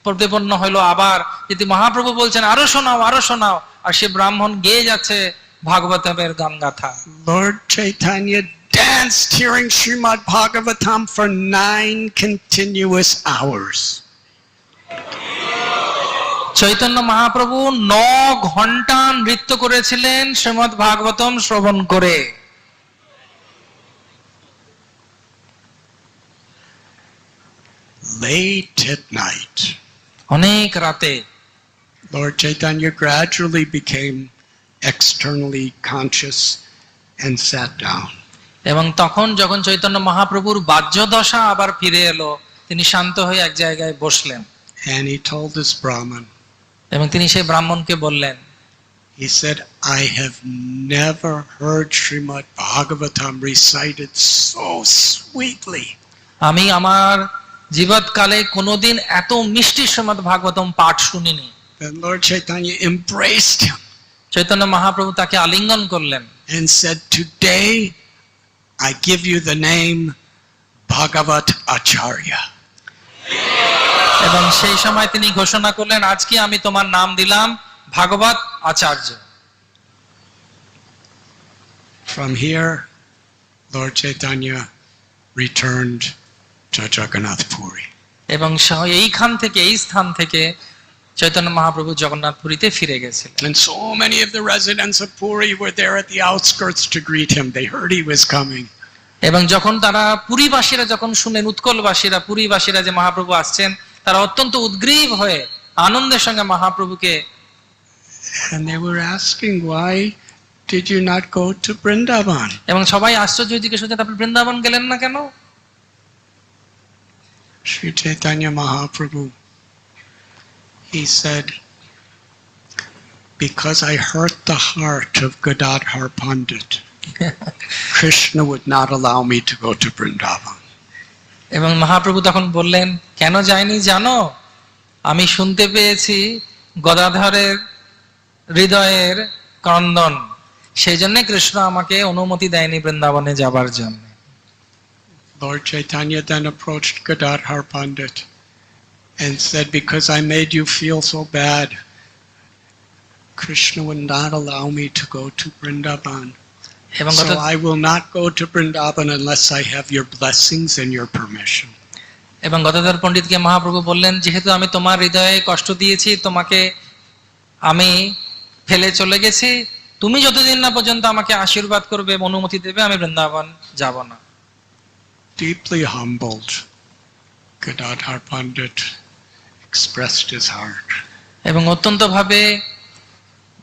প্রতিপন্ন হলো। আবার যদি মহাপ্রভু বলছেন আরো শোনাও, আর সে ব্রাহ্মণ গেয়ে যাচ্ছে ভাগবতের গান গাথা। Lord Chaitanya danced hearing Srimad Bhagavatam for 9 continuous hours. Chaitanya Mahaprabhu 9 ঘন্টা নৃত্য করেছিলেন শ্রীমদ্ ভাগবতম শ্রবণ করে। Late at night, অনেক রাতে Lord Chaitanya gradually became externally conscious and sat down. এবং তখন যখন চৈতন্য মহাপ্রভুর বাহ্য দশা আবার ফিরে এলো, তিনি শান্ত হয়ে এক জায়গায় বসলেন। And he told this Brahmin, এবং তিনি সেই ব্রাহ্মণকে বললেন, he said, I have never heard Srimad Bhagavatam recited so sweetly. আমি আমার জীবৎকালে কোনোদিন এত মিষ্টি শ্রীমদ্ ভাগবতম পাঠ শুনিনি। Then Lord Chaitanya embraced him Chaitanya Mahaprabhu তাকে আলিঙ্গন করলেন and said, today I give you the name Bhagavat Acharya. এবং সেই সময় তিনি ঘোষণা করলেন, আজকে আমি তোমার নাম দিলাম ভাগবত আচার্য। From here, Lord Chaitanya returned to Jagannath Puri. এবং এইখান থেকে, এই স্থান থেকে চৈতন্য মহাপ্রভু জগন্নাথপুরীতে ফিরে গেছিলেন। And so many of the residents of Puri were there at the outskirts to greet him. They heard he was coming. এবং যখন তারা পুরীবাসীরা যখন শুনেন, উৎকলবাসীরা, পুরীবাসীরা যে মহাপ্রভু আসছেন, তারা অত্যন্ত উদ্গ্রীব হয়ে আনন্দের সঙ্গে মহাপ্রভুকে, and they were asking, why did you not go to Vrindavan? এবং সবাই আশ্চর্য হয়ে জিজ্ঞেস করছেন, আপনি বৃন্দাবন গেলেন না কেন? Sri Chaitanya Mahaprabhu, he said, because I hurt the heart of Gadadhar Pandit, Krishna would not allow me to go to Vrindavan. এবং মহাপ্রভু তখন বললেন, কেন যায়নি জানো? আমি শুনতে পেয়েছি গদাধরের হৃদয়ের ক্রন্দন, সেই জন্য কৃষ্ণ আমাকে অনুমতি দেয়নি বৃন্দাবনে যাবার জন্য। Lord Chaitanya then approached Gadadhar Pandit and said, because I made you feel so bad, Krishna would not allow me to go to Vrindavan. So I will not go to Vrindavan unless I have your blessings and your permission. এবং গদাধর পণ্ডিতকে মহাপ্রভু বললেন, যেহেতু আমি তোমার হৃদয়ে কষ্ট দিয়েছি, তোমাকে আমি ফেলে চলে গেছি, তুমি যতদিন না পর্যন্ত আমাকে আশীর্বাদ করবে, অনুমতি দেবে, আমি বৃন্দাবন যাব না। Deeply humbled, Gadadhar Pandit expressed his heart. এবং অত্যন্ত ভাবে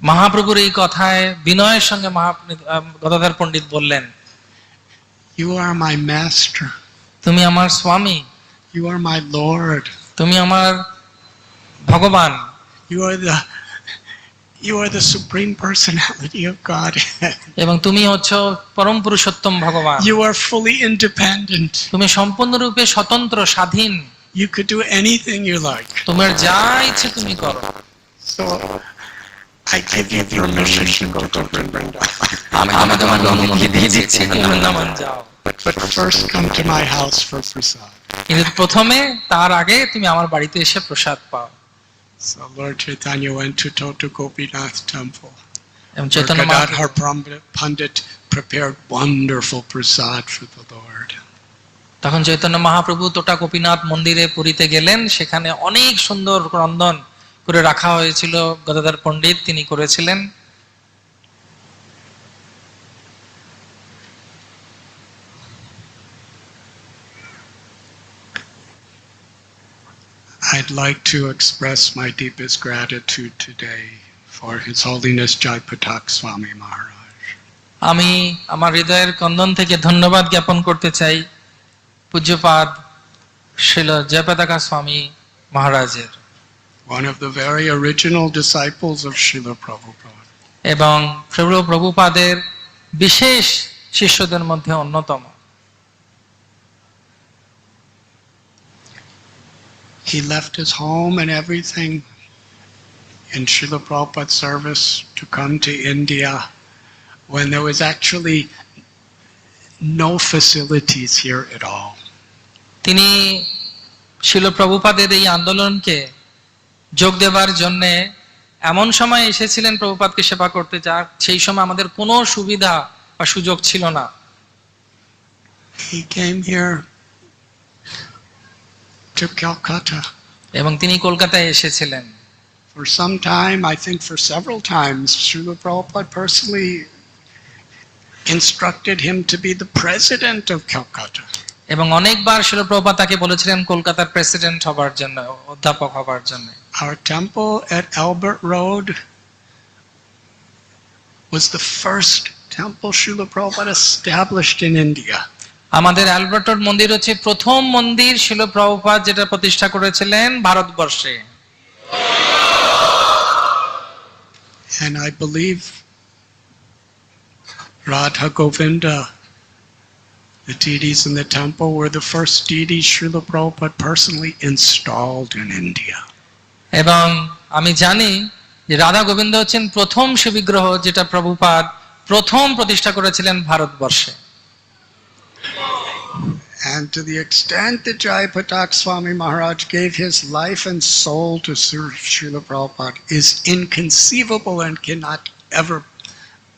মহাপ্রভুর এই কথায় বিনয়ের সঙ্গে গদাধর পণ্ডিত বললেন, you are my master, তুমি আমার স্বামী, you are my Lord, তুমি আমার ভগবান, you are the supreme personality of God. এবং তুমি হচ্ছো পরম পুরুষোত্তম ভগবান। You are fully independent. তুমি সম্পূর্ণরূপে স্বতন্ত্র, স্বাধীন। You could do anything you like. তোমার যা ইচ্ছে তুমি করো। So I give you permission to go to Vrindavan. আমি তোমার অনুমতি দিয়ে দিচ্ছি, বৃন্দাবন যাও। But first come to my house for prasad. কিন্তু প্রথমে, তার আগে তুমি আমার বাড়িতে এসে প্রসাদ পাও। So Lord Chaitanya went to Tota Gopinath temple. এবং Chaitanya Gadadhar Pandit prepared wonderful prasad for the Lord. তখন চৈতন্য মহাপ্রভু তোটা গোপীনাথ মন্দিরে পুরীতে গেলেন, সেখানে অনেক সুন্দর রন্ধন করে রাখা হয়েছিল, গদাধর পণ্ডিত তিনি করেছিলেন। I'd like to express my deepest gratitude today for His Holiness H.H.Radhanath Swami Maharaj. আমি আমার হৃদয়ের কন্দন থেকে ধন্যবাদ জ্ঞাপন করতে চাই পূজ্যপাদ শ্রীল জয়প্রতাকা স্বামী মহারাজের, one of the very original disciples of Srila Prabhupada. এবং প্রভুপাদের বিশেষ শিষ্যদের মধ্যে অন্যতম। He left his home and everything in Srila Prabhupada's service to come to India when there was actually no facilities here at all. তিনি শিল প্রভুপাদের এই আন্দোলনকে যোগ দেবার জন্য এমন সময় এসেছিলেন প্রভুপাদকে সেবা করতে, যার সেই সময় আমাদের কোনো সুবিধা বা সুযোগ ছিল না। He came here to Calcutta. এবং তিনি কলকাতায় এসেছিলেন। For some time, I think for several times, Srila Prabhupada personally instructed him to be the president of Calcutta. এবং অনেকবার শিল প্রভুপাদ তাকে বলেছিলেন কলকাতার প্রেসিডেন্ট হবার জন্য, অধ্যাপক হবার জন্য। Our temple at Albert Road was the first temple Srila Prabhupada established in India. আমাদের অ্যালবার্ট রোড মন্দির হচ্ছে প্রথম মন্দির শিল প্রভুপাদ যেটা প্রতিষ্ঠা করেছিলেন ভারতবর্ষে। And I believe Radha Govinda, the deities in the temple, were the first deities Srila Prabhupada personally installed in India. এবং আমি জানি যে রাধা গোবিন্দ হচ্ছেন প্রথম শিববিগ্রহ যেটা প্রভুপাদ প্রথম প্রতিষ্ঠা করেছিলেন ভারতবর্ষে। And to the extent that H.H.Radhanath Swami Maharaj gave his life and soul to serve Srila Prabhupada is inconceivable and cannot ever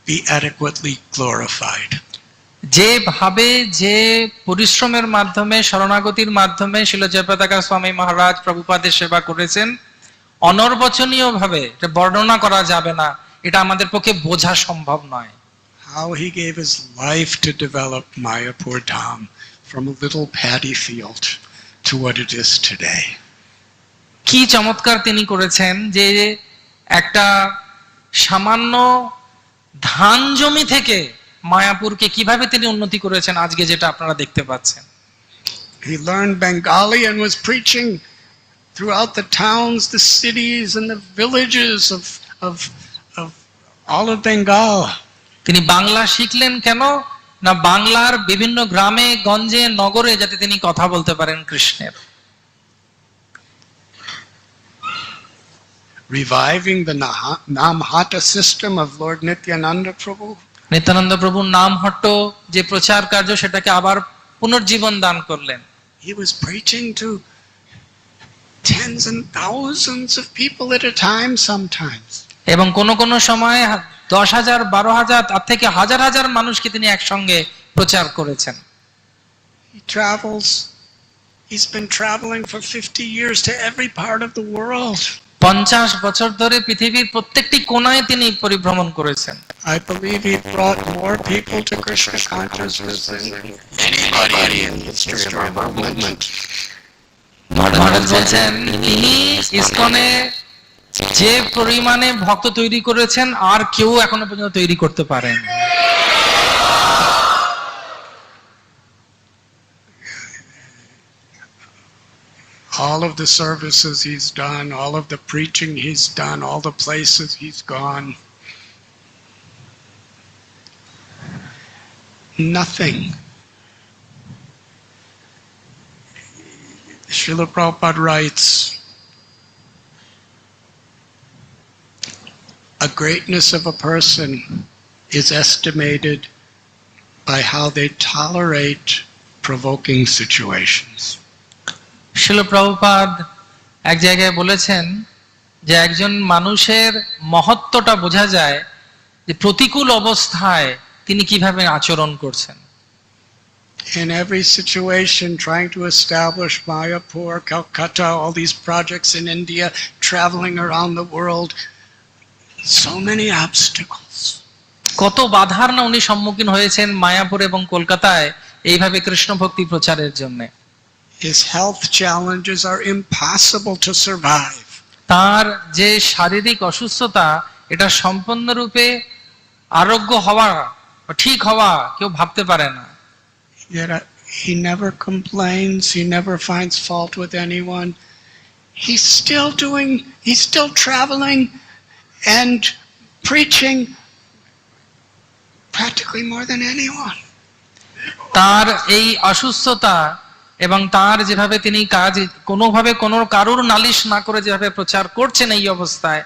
be adequately glorified. যেভাবে যে পরিশ্রমের মাধ্যমে শরণাগতির মাধ্যমে শিল জয়প্রতাকা স্বামী মহারাজ প্রভুপাদের সেবা করেছেন, অনর্বচনীয় ভাবে এটা বর্ণনা করা যাবে না, এটা আমাদের পক্ষে বোঝা সম্ভব নয়। How he gave his life to develop Mayapur Dham from a little paddy field to what it is today. কি চমৎকার তিনি করেছেন যে একটা সামান্য ধান জমি থেকে মায়াপুরকে কিভাবে তিনি উন্নতি করেছেন আজকে যেটা আপনারা দেখতে পাচ্ছেন। He learned Bengali and was preaching throughout the towns, the cities and the villages of all of Bengal. তিনি বাংলা শিখলেন কেন না, বাংলার বিভিন্ন গ্রামে গঞ্জে নগরে যাতে তিনি কথা বলতে পারেন কৃষ্ণের। Reviving the Namhata system of Lord Nityananda Prabhu. Nityananda প্রভুর নাম হট্ট যে প্রচার কার্য সেটাকে আবার পুনর্জীবন দান করলেন। He was preaching to tens and thousands of people at a time sometimes. এবং কোন কোন সময় 10,000, 12,000 তার থেকে হাজার হাজার মানুষকে তিনি একসঙ্গে প্রচার করেছেন। He travels. He's been traveling for 50 years to every part of the world. 50 বছর ধরে পৃথিবীর প্রত্যেকটি কোণায় তিনি পরিভ্রমণ করেছেন। I believe he brought more people to Krishna consciousness than anybody in the history of our movement. মহারাজ বলছেন তিনি ইসকনে যে পরিমাণে ভক্ত তৈরি করেছেন আর কেউ এখনো পর্যন্ত তৈরি করতে পারেন। All of the services he's done, all of the preaching he's done, all the places he's gone, nothing. Srila Prabhupada writes, a greatness of a person is estimated by how they tolerate provoking situations. শিল প্রভুপাদ এক জায়গায় বলেছেন যে একজন মানুষের মহত্বটা বোঝা যায় যে প্রতিকূল অবস্থায় তিনি কিভাবে আচরণ করছেন। In every situation, trying to establish Mayapur, Calcutta, all these projects in India, traveling around the world, so many obstacles. কত বাধার না উনি সম্মুখীন হয়েছেন মায়াপুর এবং কলকাতায় এইভাবে কৃষ্ণ ভক্তি প্রচারের জন্য। His health challenges are impossible to survive. তার যে শারীরিক অসুস্থতা এটা সম্পূর্ণরূপে আরোগ্য হওয়া বা ঠিক হওয়া কেউ ভাবতে পারে না। Yet he never complains, he never finds fault with anyone. He's still traveling and preaching practically more than anyone. তার এই অসুস্থতা এবং তার যেভাবে তিনি কাজ কোনোভাবে কোনো কারুর নালিশ না করে যেভাবে প্রচার করছেন এই অবস্থায়,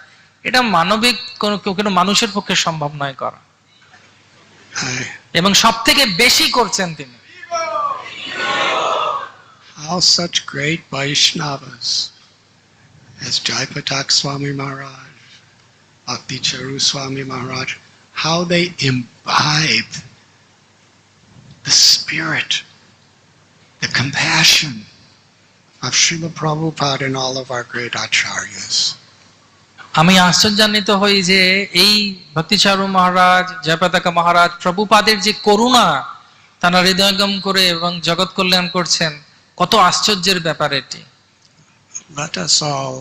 এটা মানবিক কোনো মানুষের পক্ষে সম্ভব নয় করা। এবং সব থেকে বেশি করছেন তিনি। How such great Vaishnavas as H.H.Radhanath Swami Maharaj, H.H.Radhanath Swami Maharaj, how they imbibe the spirit, the compassion of Srila Prabhupada and all of our great acharyas. আমি আশ্চর্যান্বিত হই যে এই ভক্তিচারু মহারাজ, জয়পতাকা মহারাজ, প্রভুপাদের যে করুণা তারা হৃদয়ঙ্গম করে এবং জগৎ কল্যাণ করছেন, কত আশ্চর্যের ব্যাপার এটি। Let us all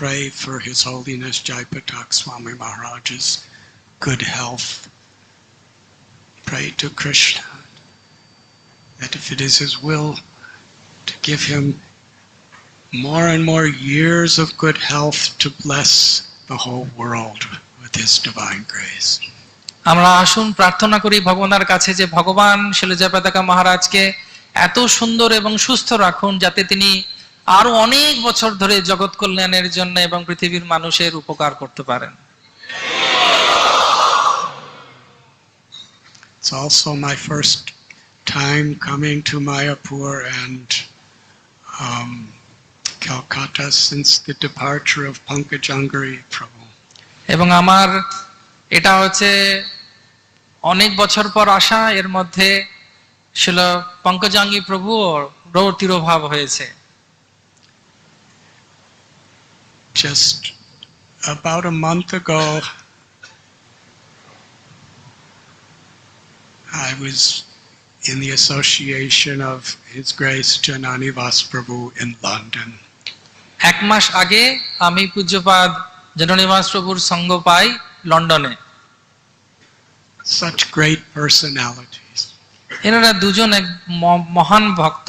pray for His Holiness H.H.Radhanath Swami Maharaj's good health. Pray to Krishna that if it is His will to give him more and more years of good health to bless the whole world with His divine grace. আমরা আসুন প্রার্থনা করি ভগবানের কাছে যে ভগবান শ্রীল জয়পতাকা মহারাজকে এত সুন্দর এবং সুস্থ রাখুন, যাতে তিনি আরো অনেক বছর ধরে জগৎ কল্যাণের জন্য এবং পৃথিবীর মানুষের উপকার করতে পারেন। It's also my first time coming to Mayapur and Calcutta since the departure of Pankajangari Prabhu. এবং আমার এটা হচ্ছে অনেক বছর পর আসা, এর মধ্যে শিল পঙ্কজাঙ্গি প্রভুর তিরোভাব হয়েছে। Just about a month ago, I was in the association of His Grace Janani Vas Prabhu in London. এক মাস আগে আমি পূজ্যপাদ জননীবাস প্রভুর সঙ্গ পাই লন্ডনে। Such great personalities. এনারা দুজন এক মহান ভক্ত।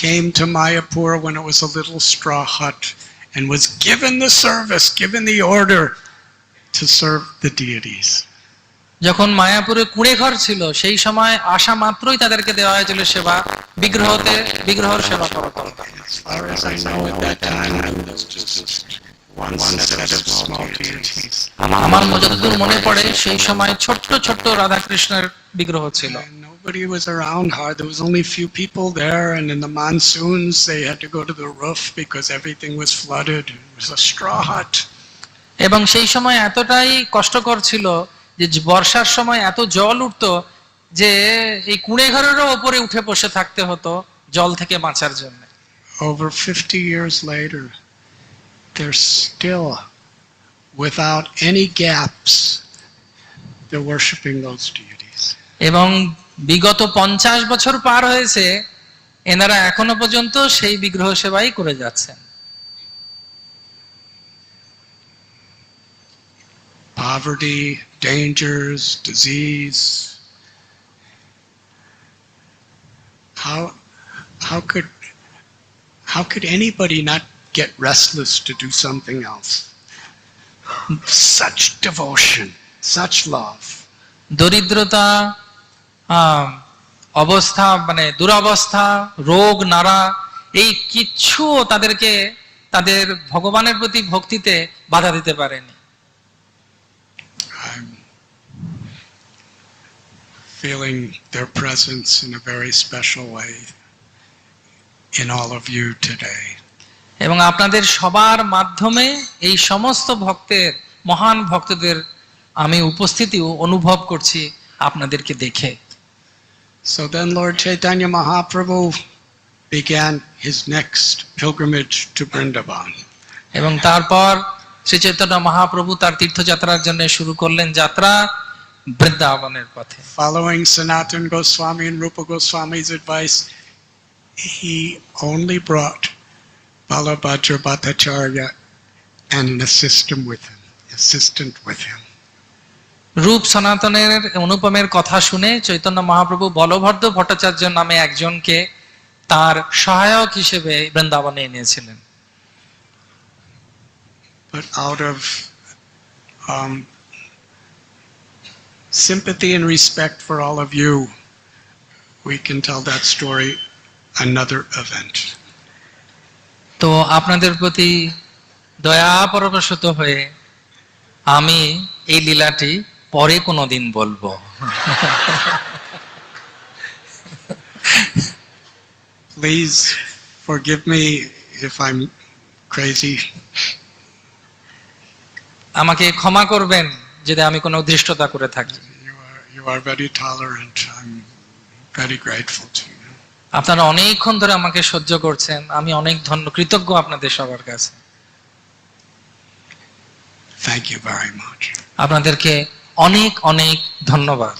Came to Mayapur when it was a little straw hut and was given the service, given the order to serve the deities. যখন মায়াপুরে কুঁড়ে ঘর ছিল, সেই সময় আসা মাত্রই তাদেরকে দেওয়া হয়েছিল সেবা, বিগ্রহের সেবা করা। As far as I know, at that time it was just one set of small deities. আমার যতদূর মনে পড়ে সেই সময় ছোট্ট ছোট্ট রাধা কৃষ্ণের বিগ্রহ ছিল। And nobody was around hard. There was only a few people there, and in the monsoons they had to go to the roof because everything was flooded. It was a straw hut. এবং সেই সময় এতটাই কষ্টকর ছিল যে বর্ষার সময় এত জল উঠতো যে এই কুঁড়ে ঘরেরও উপরে উঠে বসে থাকতে হতো জল থেকে বাঁচার জন্য। Over 50 years later, they're still, without any gaps, they're worshiping those deities. এবং বিগত 50 বছর পার হয়েছে, এনারা এখনো পর্যন্ত সেই বিগ্রহ সেবাই করে যাচ্ছেন। Poverty, dangers, disease. How could anybody not get restless to do something else? Such devotion, such love. দরিদ্রতা, অবস্থা মানে দুরবস্থা, রোগ নারা, এই কিচ্ছু তাদেরকে তাদের ভগবানের প্রতি ভক্তিতে বাধা দিতে পারেনি। I'm feeling their presence in a very special way in all of you today. এবং আপনাদের সবার মাধ্যমে এই সমস্ত ভক্তের, মহান ভক্তদের আমি উপস্থিতি অনুভব করছি আপনাদেরকে দেখে। So then Lord Chaitanya Mahaprabhu began his next pilgrimage to Vrindavan. এবং তারপর শ্রী চৈতন্য মহাপ্রভু তার তীর্থযাত্রার জন্য শুরু করলেন যাত্রা বৃন্দাবনের পথে। Following Sanatana Goswami and Rupa Goswami's advice, he only brought Balabhadra Bhattacharya and an assistant with him. রূপ সনাতনের অনুপমের কথা শুনে চৈতন্য মহাপ্রভু বলভদ্র ভট্টাচার্য নামে একজনকে তার সহায়ক হিসেবে বৃন্দাবনে এনেছিলেন। But out of sympathy and respect for all of you, we can tell that story another event. তো আপনাদের প্রতি দয়া পরবশত হয়ে আমি এই লীলাটি পরে কোনোদিন বলবো। Please forgive me if I'm crazy. আমাকে ক্ষমা করবেন যদি আমি কোনো দৃষ্টতা করে থাকি। You are very tolerant. I'm very grateful to you. আপনারা অনেকক্ষণ ধরে আমাকে সহ্য করছেন, আমি অনেক কৃতজ্ঞ আপনাদের সবার কাছে। Thank you very much. আপনাদেরকে অনেক অনেক ধন্যবাদ।